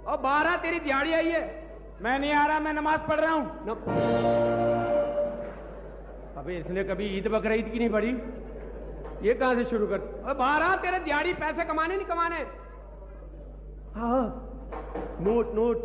ओ 12 तेरी दिहाड़ी आई है। मैं नहीं आ रहा, मैं नमाज पढ़ रहा हूँ। अबे इसने कभी ईद बकर ईद की नहीं पढ़ी? ये कहां से शुरू कर? ओ 12 तेरे दिहाड़ी, पैसे कमाने नहीं कमाने? हाँ नोट नोट।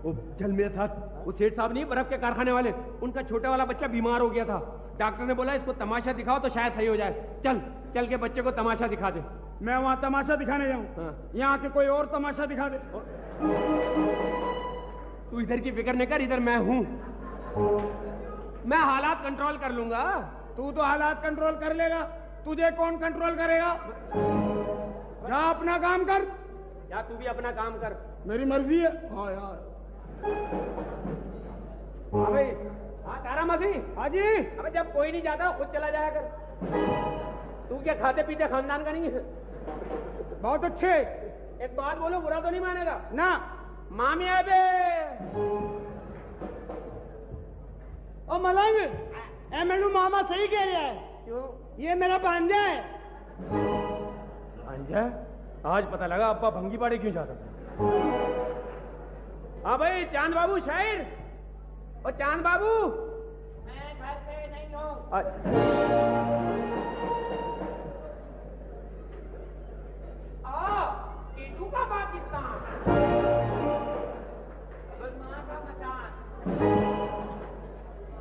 ओ चल मेरे साथ। वो सेठ साहब नहीं बर्फ के कारखाने वाले, उनका छोटा वाला बच्चा बीमार हो गया था। डॉक्टर ने बोला इसको तमाशा दिखाओ तो शायद सही हो जाए। चल चल के बच्चे को तमाशा दिखा दे। मैं वहां तमाशा दिखाने जाऊं? हाँ। यहाँ के कोई और तमाशा दिखा दे। तू इधर की फिक्र नहीं कर, इधर मैं हूं। मैं हालात कंट्रोल कर लूंगा। तू तो हालात कंट्रोल कर लेगा, तुझे कौन कंट्रोल करेगा? जा अपना काम कर। या तू भी अपना काम कर। मेरी मर्जी है। हाँ यार। हाँ भाई। हाँ तारा मसीह। हाँ जी। अबे जब कोई नहीं जाता खुद चला जाया कर। तू क्या खाते पीते खानदान का नहीं है? बहुत अच्छे। एक बात बोलो, बुरा तो नहीं मानेगा ना? मामी आबे। ओ मलंग, ए मैनू मामा सही कह रहा है। क्यों? ये मेरा भांजा है। भांजा? आज पता लगा अब्बा भंगी पाड़े क्यों जाता था। हाँ भाई चांद बाबू शायर। ओ चांद बाबू। मैं घर पे नहीं हूँ। केटू का पाकिस्तान। का मचान।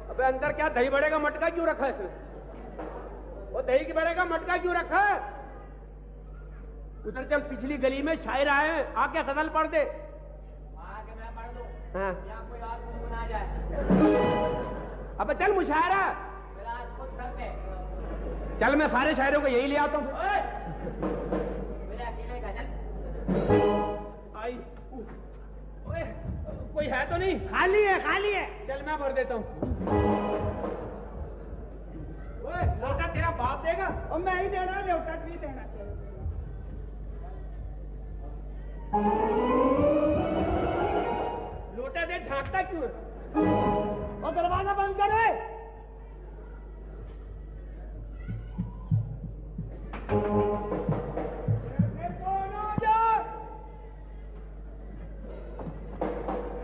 अबे अंदर क्या दही बड़े का मटका क्यों रखा है इसने? वो दही के बड़े का मटका क्यों रखा है? उधर चल, पिछली गली में शायर आए हैं, आके सदल पढ़ दे। आके मैं पढ़ दूं। हाँ। या कोई और गुनगुना जाए। अबे चल मुशायरा। फिर आज खुद करते। चल मैं सारे शायरों को यही ले आता हूँ। मेरे अकेले का चल। आई। ओए, कोई है तो नहीं? खाली है, खाली है। चल मैं भर देता हूँ। ओए लोटा तेरा बाप देगा? और मैं ही देना, लोटा नहीं देना। लोटा दे, ढांकता क्यों है? और दरवाजा बंद करे।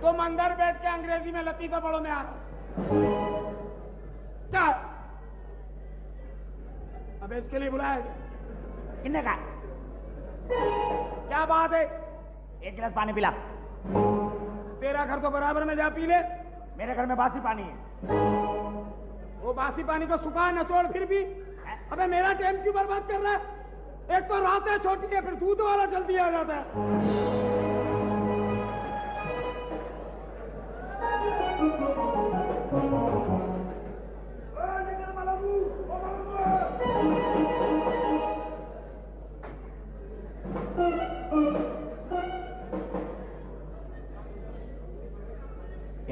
तुम अंदर बैठ के अंग्रेजी में लतीफा पढ़ो, मैं आ रहा हूं। अब इसके लिए बुलाया किन्ने का? क्या बात है? एक गिलास पानी पिला। तेरा घर तो बराबर में, जा पी ले। मेरे घर में बासी पानी है। वो बासी पानी को सुखा नचोड़ फिर भी। अबे मेरा टाइम क्यों बर्बाद कर रहा है? एक तो रातें छोटी है, फिर दूध वाला जल्दी आ जाता है।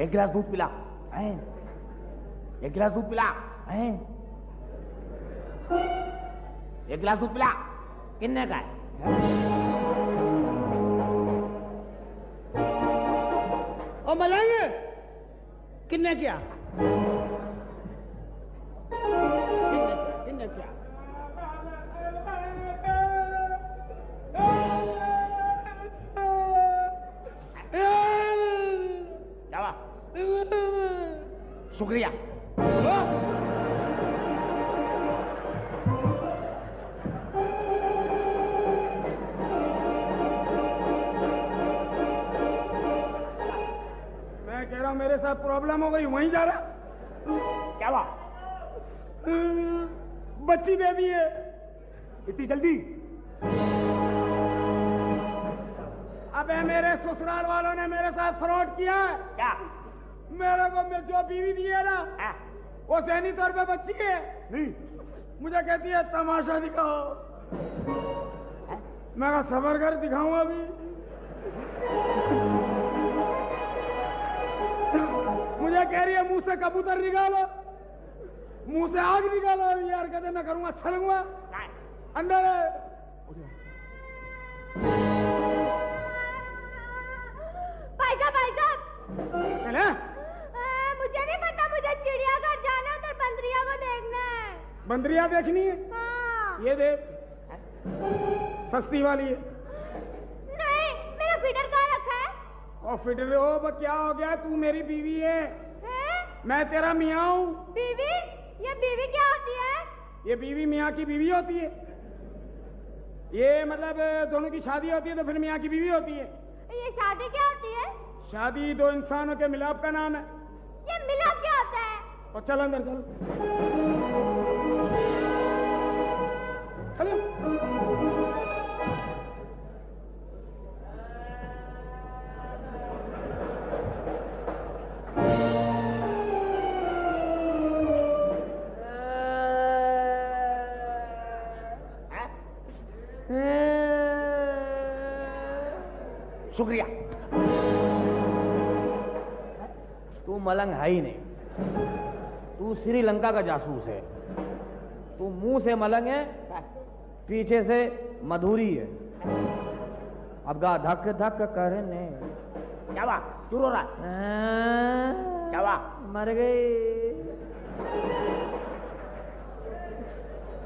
एक गिलास दूध पिला। एक गिलास दूध पिला। एक गिलास दूध पिला। किन्ने का है? ओ मलंग, किन्ने क्या? किन्ने क्या? जावा। शुक्रिया। मैं कह रहा हूं मेरे साथ प्रॉब्लम हो गई, वहीं जा रहा। क्या हुआ? बच्ची बेबी है। इतनी जल्दी? अबे मेरे ससुराल वालों ने मेरे साथ फ्रॉड किया है। क्या? मेरे को जो बीवी दी है ना, वो सहनी तौर पे बच्ची है। नहीं। मुझे कहती है तमाशा दिखाओ। मैं कहा सबर कर, दिखाऊं अभी। मुझे कह रही है मुंह से कबूतर निकालो, मुंह से आग निकालो। अभी यार कहते मैं करूंगा, अच्छा लगूंगा। अंदर है। भाई साहब चले? मुझे नहीं पता, मुझे चिड़ियाघर जाना है, उधर बंदरिया को देखना है। बंदरिया देखनी है? हाँ। ये देख, सस्ती वाली है। नहीं, मेरा फीडर कहाँ रखा है? और फिटर हो, क्या हो गया? तू मेरी बीवी है, मैं तेरा मियाँ हूँ। बीवी? ये बीवी क्या होती है? ये बीवी मियाँ की बीवी होती है। ये मतलब दोनों की शादी होती है तो फिर मियाँ की बीवी होती है। ये शादी क्या होती है? शादी दो इंसानों के मिलाप का नाम है। ये मिलाप क्या होता है? और चल अंदर चल। चलो। शुक्रिया। तू मलंग है ही नहीं, तू श्रीलंका का जासूस है। तू मुंह से मलंग है, पीछे से मधुरी है। अब गा धक धक करने। क्या हुआ? क्यों रो रहा? क्या हुआ? मर गई।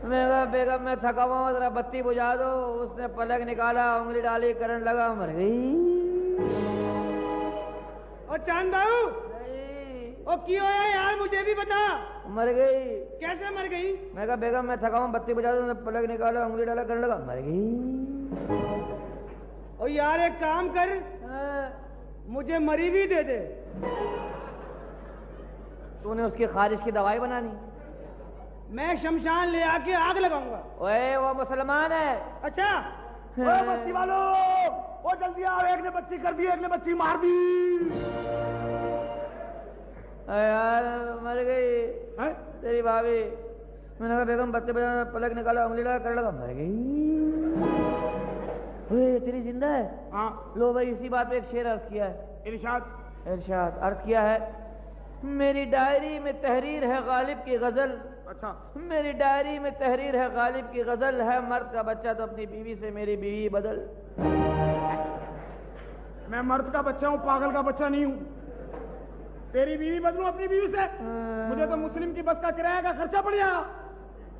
मैं कहा बेगम मैं थका हुआ हूँ, जरा बत्ती बुझा दो। उसने पलक निकाला, उंगली डाली, करंट लगा, मर गई। और चांद बाबू, ओ क्यों है यार, मुझे भी बता। मर गई। कैसे मर गई? मैं कहा बेगम मैं थका हूँ, बत्ती बुझा दो। पलक निकाला, उंगली डाला, करंट लगा, मर गई। और यार एक काम कर, मुझे मरी भी दे दे। तूने उसकी खारिश की दवाई बनानी? मैं शमशान ले आके आग लगाऊंगा। ओए वो मुसलमान है। अच्छा। ओए बस्ती वालों, वो जल्दी आओ, एक ने बच्ची कर दी, एक ने बच्ची मार दी। यार मर गई है? तेरी भाभी। मैंने कहा बेगम बच्चे बजा, पलक निकाला, उंगली लगा, कर लगा, मर गई। ओए तेरी जिंदा है? हाँ। लो भाई इसी बात पे एक शेर अर्ज किया है। इरशाद अर्ज किया है, मेरी डायरी में तहरीर है गालिब की गजल। अच्छा। मेरी डायरी में तहरीर है गालिब की गजल है, मर्द का बच्चा तो अपनी बीवी से मेरी बीवी बदल। मैं मर्द का बच्चा हूँ, पागल का बच्चा नहीं हूँ। तेरी बीवी बदलूं अपनी बीवी से? मुझे तो मुस्लिम की बस का किराया का खर्चा पड़ जाएगा।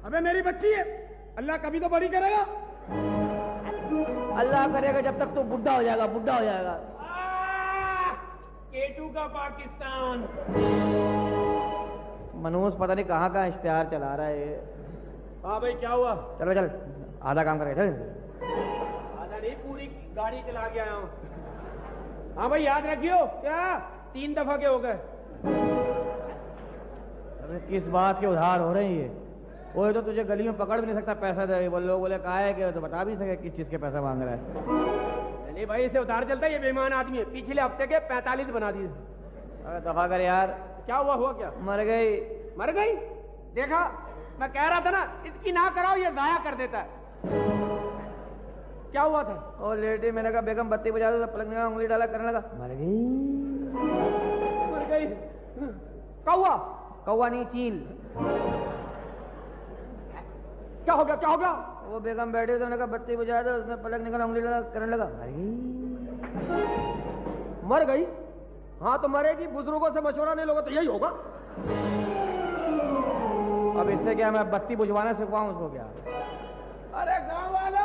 अबे मेरी बच्ची है, अल्लाह कभी तो बड़ी करेगा। अल्लाह करेगा जब तक तो बुढ़ा हो जाएगा, बुढ़ा हो जाएगा। केटू का पाकिस्तान। मनोज पता नहीं कहाँ का इश्तिहार चला रहा है। हाँ भाई क्या हुआ? चलो चल, आधा काम करें। चल आधा नहीं, पूरी गाड़ी चला के आया हूँ। हाँ भाई याद रखियो। क्या 3 दफा के हो गए? अरे किस बात के उधार हो रहे हैं ये? वो तो तुझे गली में पकड़ भी नहीं सकता, पैसा दे। वो लोग बोले कहा है कि तो बता भी सके किस चीज के पैसा मांग रहा है। नहीं भाई इसे उधार चलता है, ये बेईमान आदमी है। पिछले हफ्ते के 45 बना दिए। अरे दफा कर यार। क्या हुआ क्या? मर गई। मर गई? देखा, मैं कह रहा था ना इसकी ना कराओ, ये जाया कर देता है। क्या हुआ था? ओ लेडी, मैंने कहा बेगम बत्ती बुझा दो, पलक निकाला, उंगली डाला, करने लगा, मर गई। मर गई। कौवा? कौवा नहीं, चील। क्या हो गया? क्या हो गया? वो बेगम बैठी तो मैंने कहा बत्ती बुझा दो, उसने पलक निकाला, उंगली डाला, करने लगा, मर गई। मर गई? हाँ तो मरेगी, बुजुर्गों से मशवरा नहीं लोगे तो यही होगा। अब इससे क्या मैं बत्ती बुझवाना सिखवाऊं उसको क्या? अरे गांव वाला,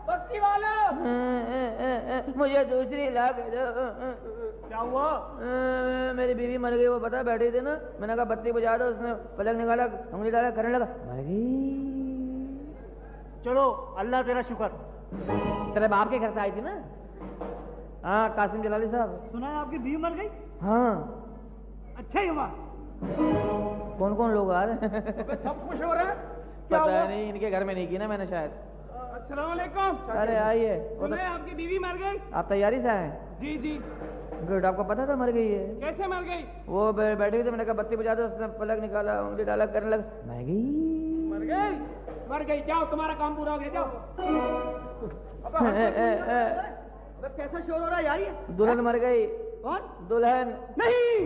बस्ती वाला, मुझे दूसरी लाख दो। क्या हुआ? मेरी बीवी मर गई, वो पता बैठी थी ना, मैंने कहा बत्ती बुझा दो, उसने पलक निकाला, उंगली डाला, करने लगा, मर गई। चलो अल्लाह तेरा शुक्र। तेरे बाप के घर से आई थी ना? हाँ कासिम जलाली साहब। सुना है आपकी बीवी मर गई? हाँ अच्छा ही हुआ। कौन कौन लोग आ रहे हैं? सब खुश हो रहे हैं। पता नहीं, इनके घर में नहीं की ना मैंने शायद। अस्सलाम वालेकुम। अरे आइए। सुने आपकी बीवी मर गई? आप तैयारी से आए? जी जी। गुड। आपको पता था मर गई है? कैसे मर गई? वो बैठी हुई थी, मैंने कहा बत्ती बुझा दो, उसने पलक निकाला, उंगली डाला, करने लगा, मर गई। मर गई? मर गई। जाओ, तुम्हारा काम पूरा हो गया, जाओ। कैसा शोर हो रहा है यार ये? दुल्हन मर गई। कौन? दुल्हन नहीं,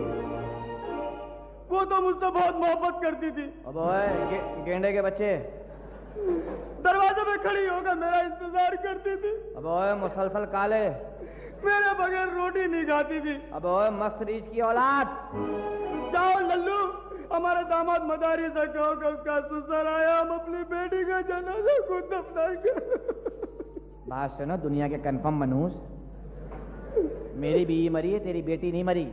वो तो मुझसे बहुत मोहब्बत करती थी। अब ओए गेंडे के बच्चे दरवाजे में खड़ी होकर मेरा इंतजार करती थी। अब ओए मुसलसल काले मेरे बगैर रोटी नहीं खाती थी। अब ओए मस्त रीछ की औलाद। जाओ लल्लू, हमारे दामाद मदारी से कहो कि उसका ससुर आया, हम अपनी बेटी का जनाजा को दफनाएंगे। बात सुनो, दुनिया के कंफर्म मनूस, मेरी बीवी मरी है, तेरी बेटी नहीं मरी।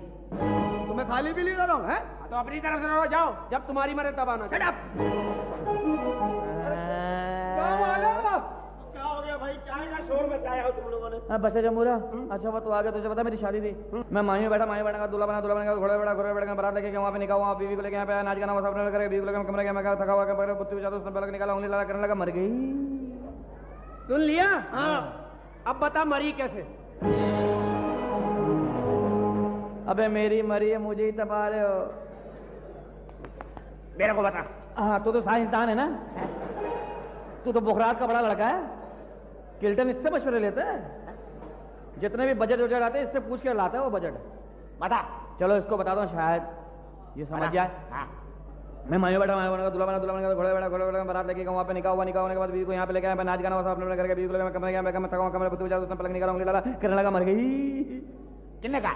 तो मैं खाली भी नहीं रहा हूँ, है? तो अपनी तरफ से रहो, जाओ, जब तुम्हारी मरे तब आना। क्या हो गया भाई? क्या का शोर मचाया हो तुम लोगों ने? हाँ बच्चा जमूरा। अच्छा वो तो आ गया, तुझे पता मेरी शादी थी, मैं माही में बैठा, माही बैठा, दूल्हा बना, घोड़े बैठा, बारात लेके वहाँ पे निकाह, वहाँ बीवी को लेके यहाँ पे नाच गाना सब करे, बीवी को लेकर कमरे में थका हुआ, बुत्ती बजा, उसने पलक निकाला, उंगली लगा, करने लगा, मर गई। सुन लिया? हाँ। अब बता मरी कैसे? अबे मेरी मरी है, मुझे ही तपा रहे हो। मेरे को बता। हाँ तो साइंसदान है ना, तू तो बुखरात का बड़ा लड़का है। किल्टन इससे मशवरे लेता है, जितने भी बजट वजट आते हैं इससे पूछ के लाता है वो बजट। बता। चलो इसको बता दो, शायद ये समझ जाए। हाँ। मैं माही बैठा, दूल्हा बना, घोड़े बैठा, बारात लेके वहाँ पे निकाह होने के बाद बीवी को यहाँ पे लेके आया, नाच गाना अपने करके बीवी को लेकर कमरे में थका, कमरे बुत्ती बजा, उसने पलक निकाला, उंगली डाला, करने लगा, मर गई। किसने कहा?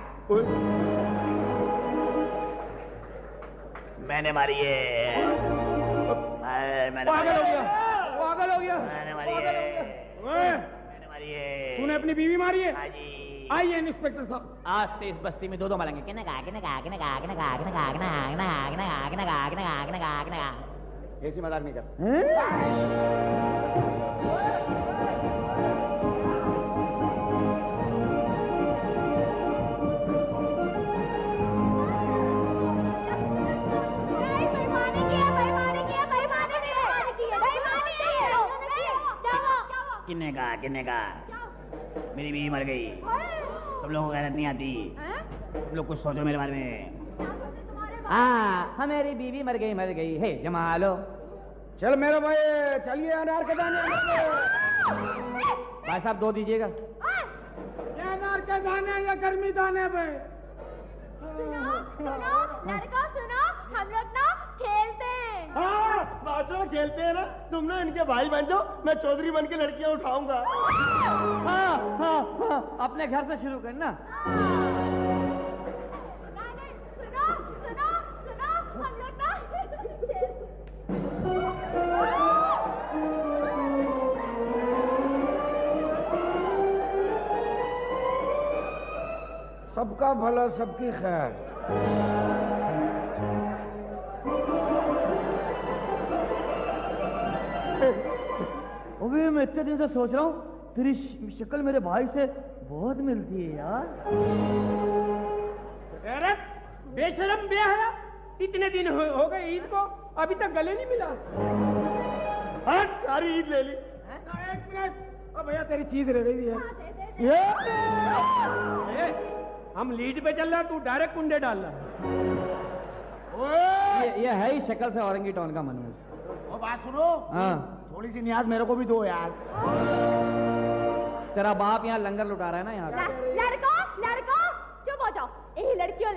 मैंने मारी है। पागल हो गया, पागल हो गया। मैंने मारी है। मैंने मारी है। तूने अपनी बीवी मारी है? हाँ जी। आइए इंस्पेक्टर साहब। आज से इस बस्ती में दो मलेंगे। ऐसी मजाक नहीं कर। किन्ने का मेरी बीवी मर गई। तुम लोगों को गैरत नहीं आती? तुम लोग कुछ सोचो मेरे बारे में। हाँ मेरी बीवी मर गई है, जमा लो। चल मेरे भाई, चलिए अनार के दाने। भाई साहब दो दीजिएगा। ये अनार के दाने या गर्मी दाने पे? सुनो लड़का, सुनो, हम लोग ना खेलते हैं। हाँ बादशाह खेलते हैं ना। तुम ना इनके भाई बन जाओ, मैं चौधरी बन के लड़कियां उठाऊंगा। हाँ, अपने घर से शुरू करना। सुनो, हम लोग ना सबका भला, सबकी खैर। अबे मैं इतने दिन से सोच रहा हूँ, तेरी शक्ल मेरे भाई से बहुत मिलती है यार। अरे बेशरम बेहया, इतने दिन हो गए ईद को, अभी तक गले नहीं मिला। हाँ सारी ईद ले ली। एक मिनट, अब भैया तेरी चीज रह गई है। हम लीड पे चल रहा, तू डायरेक्ट कुंडे डाल रहा। ये है ही शक्ल से औरंगी टॉन का मनोज। वो बात सुनो। हाँ थोड़ी सी न्याज मेरे को भी दो यार। तेरा बाप यहाँ लंगर लुटा रहा है ना यहाँ पे। लड़को चुप हो जाओ। ए लड़कियों,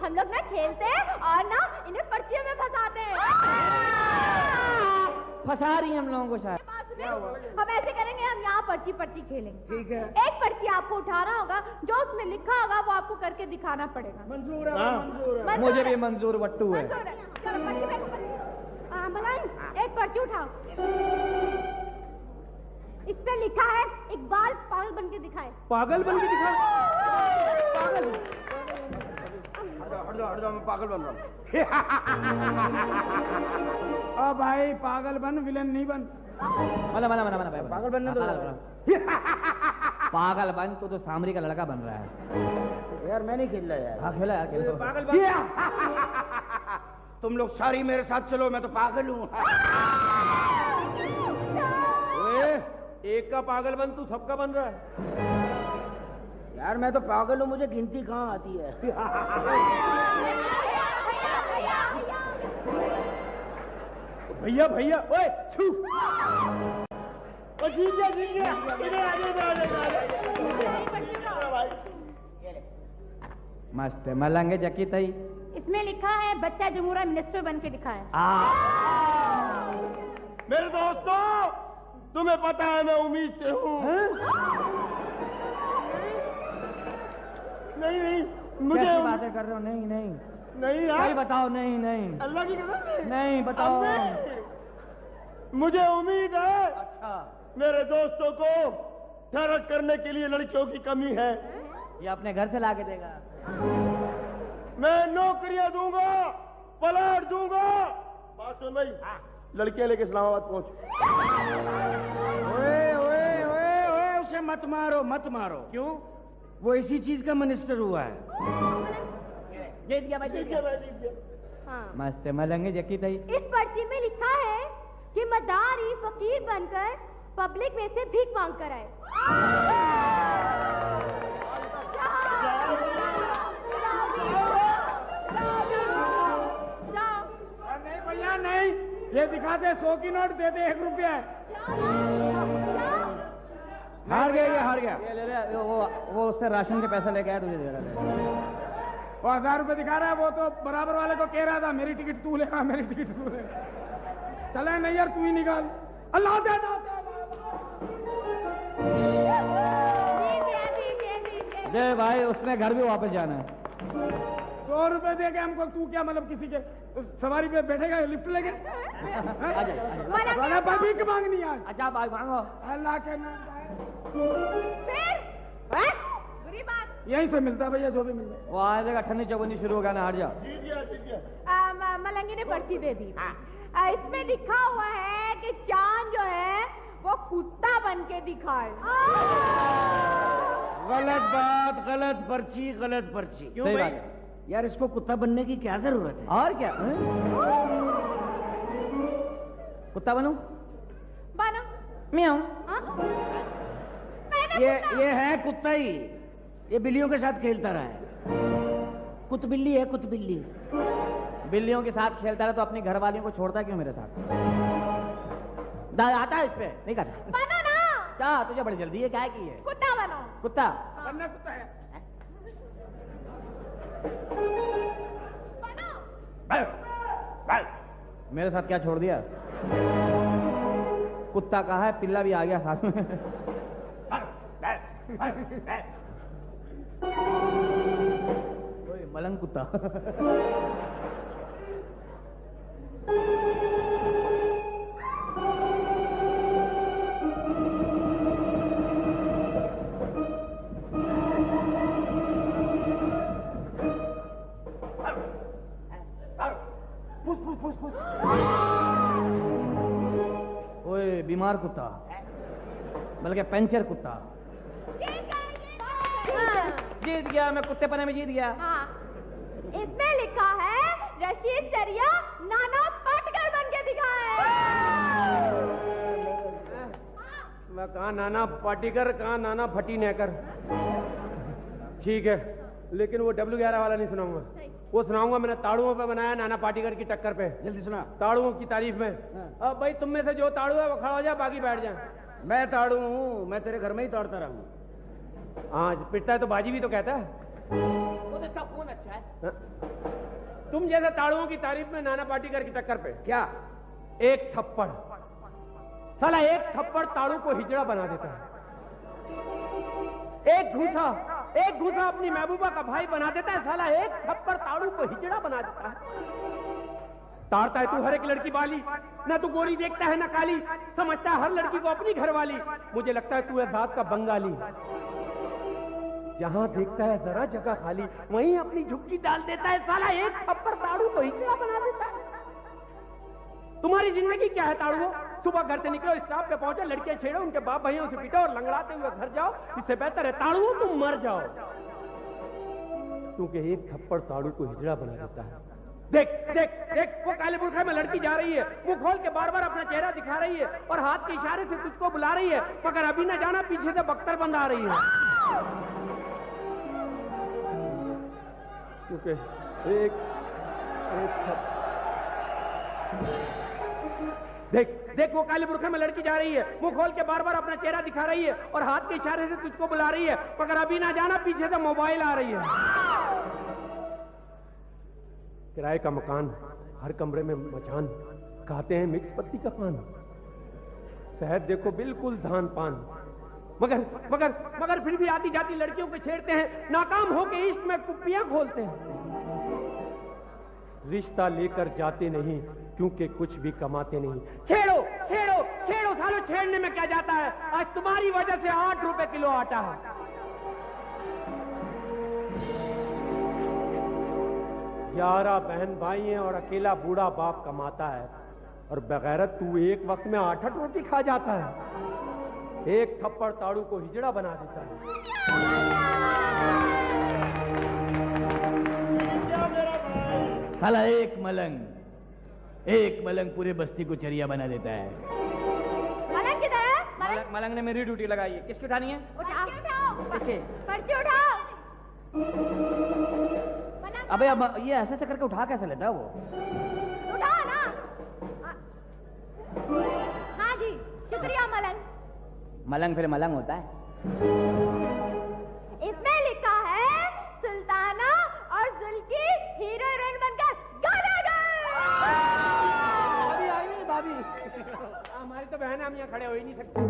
हम लोग ना खेलते हैं और ना इन्हें पर्चियों में फंसाते हैं। फंसा रही है हम लोगों को शायद। हम ऐसे करेंगे, हम यहाँ पर्ची खेलेंगे। ठीक है। एक पर्ची आपको उठाना होगा, जो उसमें लिखा होगा वो आपको करके दिखाना पड़ेगा। मंजूर है, मंजूर है। मुझे भी मंजूर, वट्टू है। चलो पर्ची फेंको। मलाई, एक पर्ची उठाओ। इस पे लिखा है इकबाल पागल बन के दिखाए। पागल बन के दिखाए? पागल। हट जाओ, मैं पागल बन रहा हूँ। भाई पागल बन, विलन नहीं बन। मना पागल बनने दो। पागल बन, तू तो सामरी का लड़का बन रहा है। यार मैं नहीं खेल रहा यार। हाँ खेला खेल। पागल बन। तुम लोग सारी मेरे साथ चलो, मैं तो पागल हूँ। एक का पागल बन, तू सबका बन रहा है। यार मैं तो पागल हूँ, मुझे गिनती कहाँ आती है। भैया भैया, ओए छू। जीत गया। मस्त है, मलंगे जकी तई। इसमें लिखा है बच्चा जमूरा मिनिस्टर बन के दिखाए। मेरे दोस्तों, तुम्हें पता है मैं उम्मीद से हूँ। नहीं मुझे बातें कर रहे हो? नहीं यार बताओ। नहीं अल्लाह की कसम नहीं बताओ। मुझे उम्मीद है। अच्छा, मेरे दोस्तों को ठहरक करने के लिए लड़कियों की कमी है। ये अपने घर से ला के देगा। मैं नौकरियां दूंगा, प्लाट दूंगा। बात सुन भाई, लड़कियां लेके इस्लामाबाद पहुंच। ओए उसे मत मारो। क्यों? वो इसी चीज का मिनिस्टर हुआ है। जीत गया भाई। हाँ। मस्त है, मलंगे जकी तई। इस पर्ची में लिखा है कि मदारी फकीर बनकर पब्लिक में से भीख मांग कर आए। नहीं भैया नहीं, ये दिखाते 100 की नोट, देते 1 रुपया है। हार गया। ये ले ले, वो उससे राशन के पैसे लेके आया, तुझे दे रहा है। वो 1000 रुपये दिखा रहा है, वो तो बराबर वाले को कह रहा था मेरी टिकट तू लेगा, मेरी टिकट तू लेगा। चले नहीं यार, तू ही निकाल। अल्लाह दे। जय भाई, उसने घर भी वापस जाना है। 100 रुपए दे के हमको, तू क्या मतलब किसी के सवारी पे बैठेगा, लिफ्ट लेके? भीख मांगनी आज। अच्छा भाई मांगो। अल्लाह के नाम। बुरी बात। यहीं से मिलता भैया, जो भी मिलता। वो आ जाएगा, ठंडी चौगनी शुरू हो गया ना, हट जा। मलंगी ने पर्ची दे दी। इसमें लिखा हुआ है कि चांद जो है वो कुत्ता बन के दिखाए। गलत पर्ची। क्यों भाई? यार इसको कुत्ता बनने की क्या जरूरत है? और क्या? कुत्ता बनूं? बनो। म्याऊं। ये है कुत्ता ही, ये बिल्लियों के साथ खेलता रहा है। कुतबिल्ली है, कुतबिल्ली। बिल्लियों के साथ खेलता रहा तो अपनी घरवालियों को छोड़ता क्यों मेरे साथ? आता है इस पे? नहीं करता। बनो ना। क्या तुझे बड़ी जल्दी है? क्या की है? कुत्ता बनो। कुत्ता बनना कुत्ता है। मेरे साथ क्या छोड़ दिया? कुत्ता कहा है, पिल्ला भी आ गया साथ में। मलंग कुत्ता। ओए बीमार कुत्ता, बल्कि पंचर कुत्ता। जीत गया मैं, कुत्ते पने में जीत गया। हाँ। इसमें लिखा है रशीद चरिया नाना पाटकर बन के दिखाए। मैं कहा नाना पाटीकर, कहा नाना फटी नेकर। ठीक है, लेकिन वो W11 वाला नहीं सुनाऊंगा। वो सुनाऊंगा मैंने ताड़ुओं पे बनाया नाना पाटीकर की टक्कर पे। जल्दी सुना। ताड़ुओं की तारीफ में। अब भाई तुम में से जो ताड़ू है वो खड़ा हो जाए, बाकी बैठ जाए। मैं ताड़ू हूँ, मैं तेरे घर में ही ताड़ता रहा हूँ। हाँ, पिटता है तो बाजी भी तो कहता है। वो तो इसका खून अच्छा है। तुम जैसे ताड़ुओं की तारीफ में नाना पाटीकर की टक्कर पे क्या? एक थप्पड़, साला एक थप्पड़ ताड़ू को हिजड़ा बना देता है। एक घूसा अपनी महबूबा का भाई बना देता है। साला एक थप्पड़ ताड़ू को हिजड़ा बना देता है। ताड़ता है तू हर एक लड़की वाली, ना तू गोरी देखता है ना काली, समझता है हर लड़की को अपनी घरवाली। मुझे लगता है तू है जात का बंगाली। जहां देखता है जरा जगह खाली, वहीं अपनी झुक्की डाल देता है। साला एक थप्पड़ ताड़ू को हिजड़ा बना देता है। तुम्हारी जिंदगी क्या है ताड़ू? सुबह घर से निकलो, स्टॉप पे पहुंचो, लड़कियां छेड़ो, उनके बाप भाइयों से पिटो और लंगड़ाते हुए घर जाओ। इससे बेहतर है ताड़ू तुम मर जाओ, क्योंकि एक थप्पड़ ताड़ू को हिजड़ा बना देता है। देख देख देख, वो काले बुरखे में लड़की जा रही है, मुंह खोल के बार बार अपना चेहरा दिखा रही है और हाथ के इशारे से तुझको बुला रही है, मगर अभी ना जाना पीछे से बख्तर बंद आ रही है, क्योंकि देख देख, वो काले बुरखे में लड़की जा रही है, मुंह खोल के बार बार अपना चेहरा दिखा रही है और हाथ के इशारे से तुझको बुला रही है, मगर अभी ना जाना पीछे से मोबाइल आ रही है। किराए का मकान, हर कमरे में मचान, खाते हैं मिक्स पत्ती का पान, शहर देखो बिल्कुल धान पान, मगर मगर मगर फिर भी आती जाती लड़कियों को छेड़ते हैं, नाकाम होके इश्क में कुप्पियां खोलते हैं। रिश्ता लेकर जाते नहीं, क्योंकि कुछ भी कमाते नहीं। छेड़ो छेड़ो छेड़ो सालो, छेड़ने में क्या जाता है, आज तुम्हारी वजह से 8 रुपए किलो आटा है। 11 बहन भाई हैं और अकेला बूढ़ा बाप कमाता है, और बगैरत तू एक वक्त में 8-8 रोटी खा जाता है। एक थप्पड़ ताड़ू को हिजड़ा बना देता है। साला एक मलंग पूरे बस्ती को चरिया बना देता है। मलंग किधर है? मलंग ने मेरी ड्यूटी लगाई है। किसकी उठानी है? उठाओ, किसके? पर्ची उठाओ। अबे अब ये ऐसे से करके उठा कैसे लेता है वो? उठाओ ना। हाँ जी, शुक्रिया मलंग। मलंग फिर मलंग होता है। इसमें लिखा है सुल्ताना और जुल्की हीरो हीरोइन बनकर गाना गाए। भाभी आई भाभी, हमारी तो बहन, हम यहाँ खड़े हो ही नहीं सकते।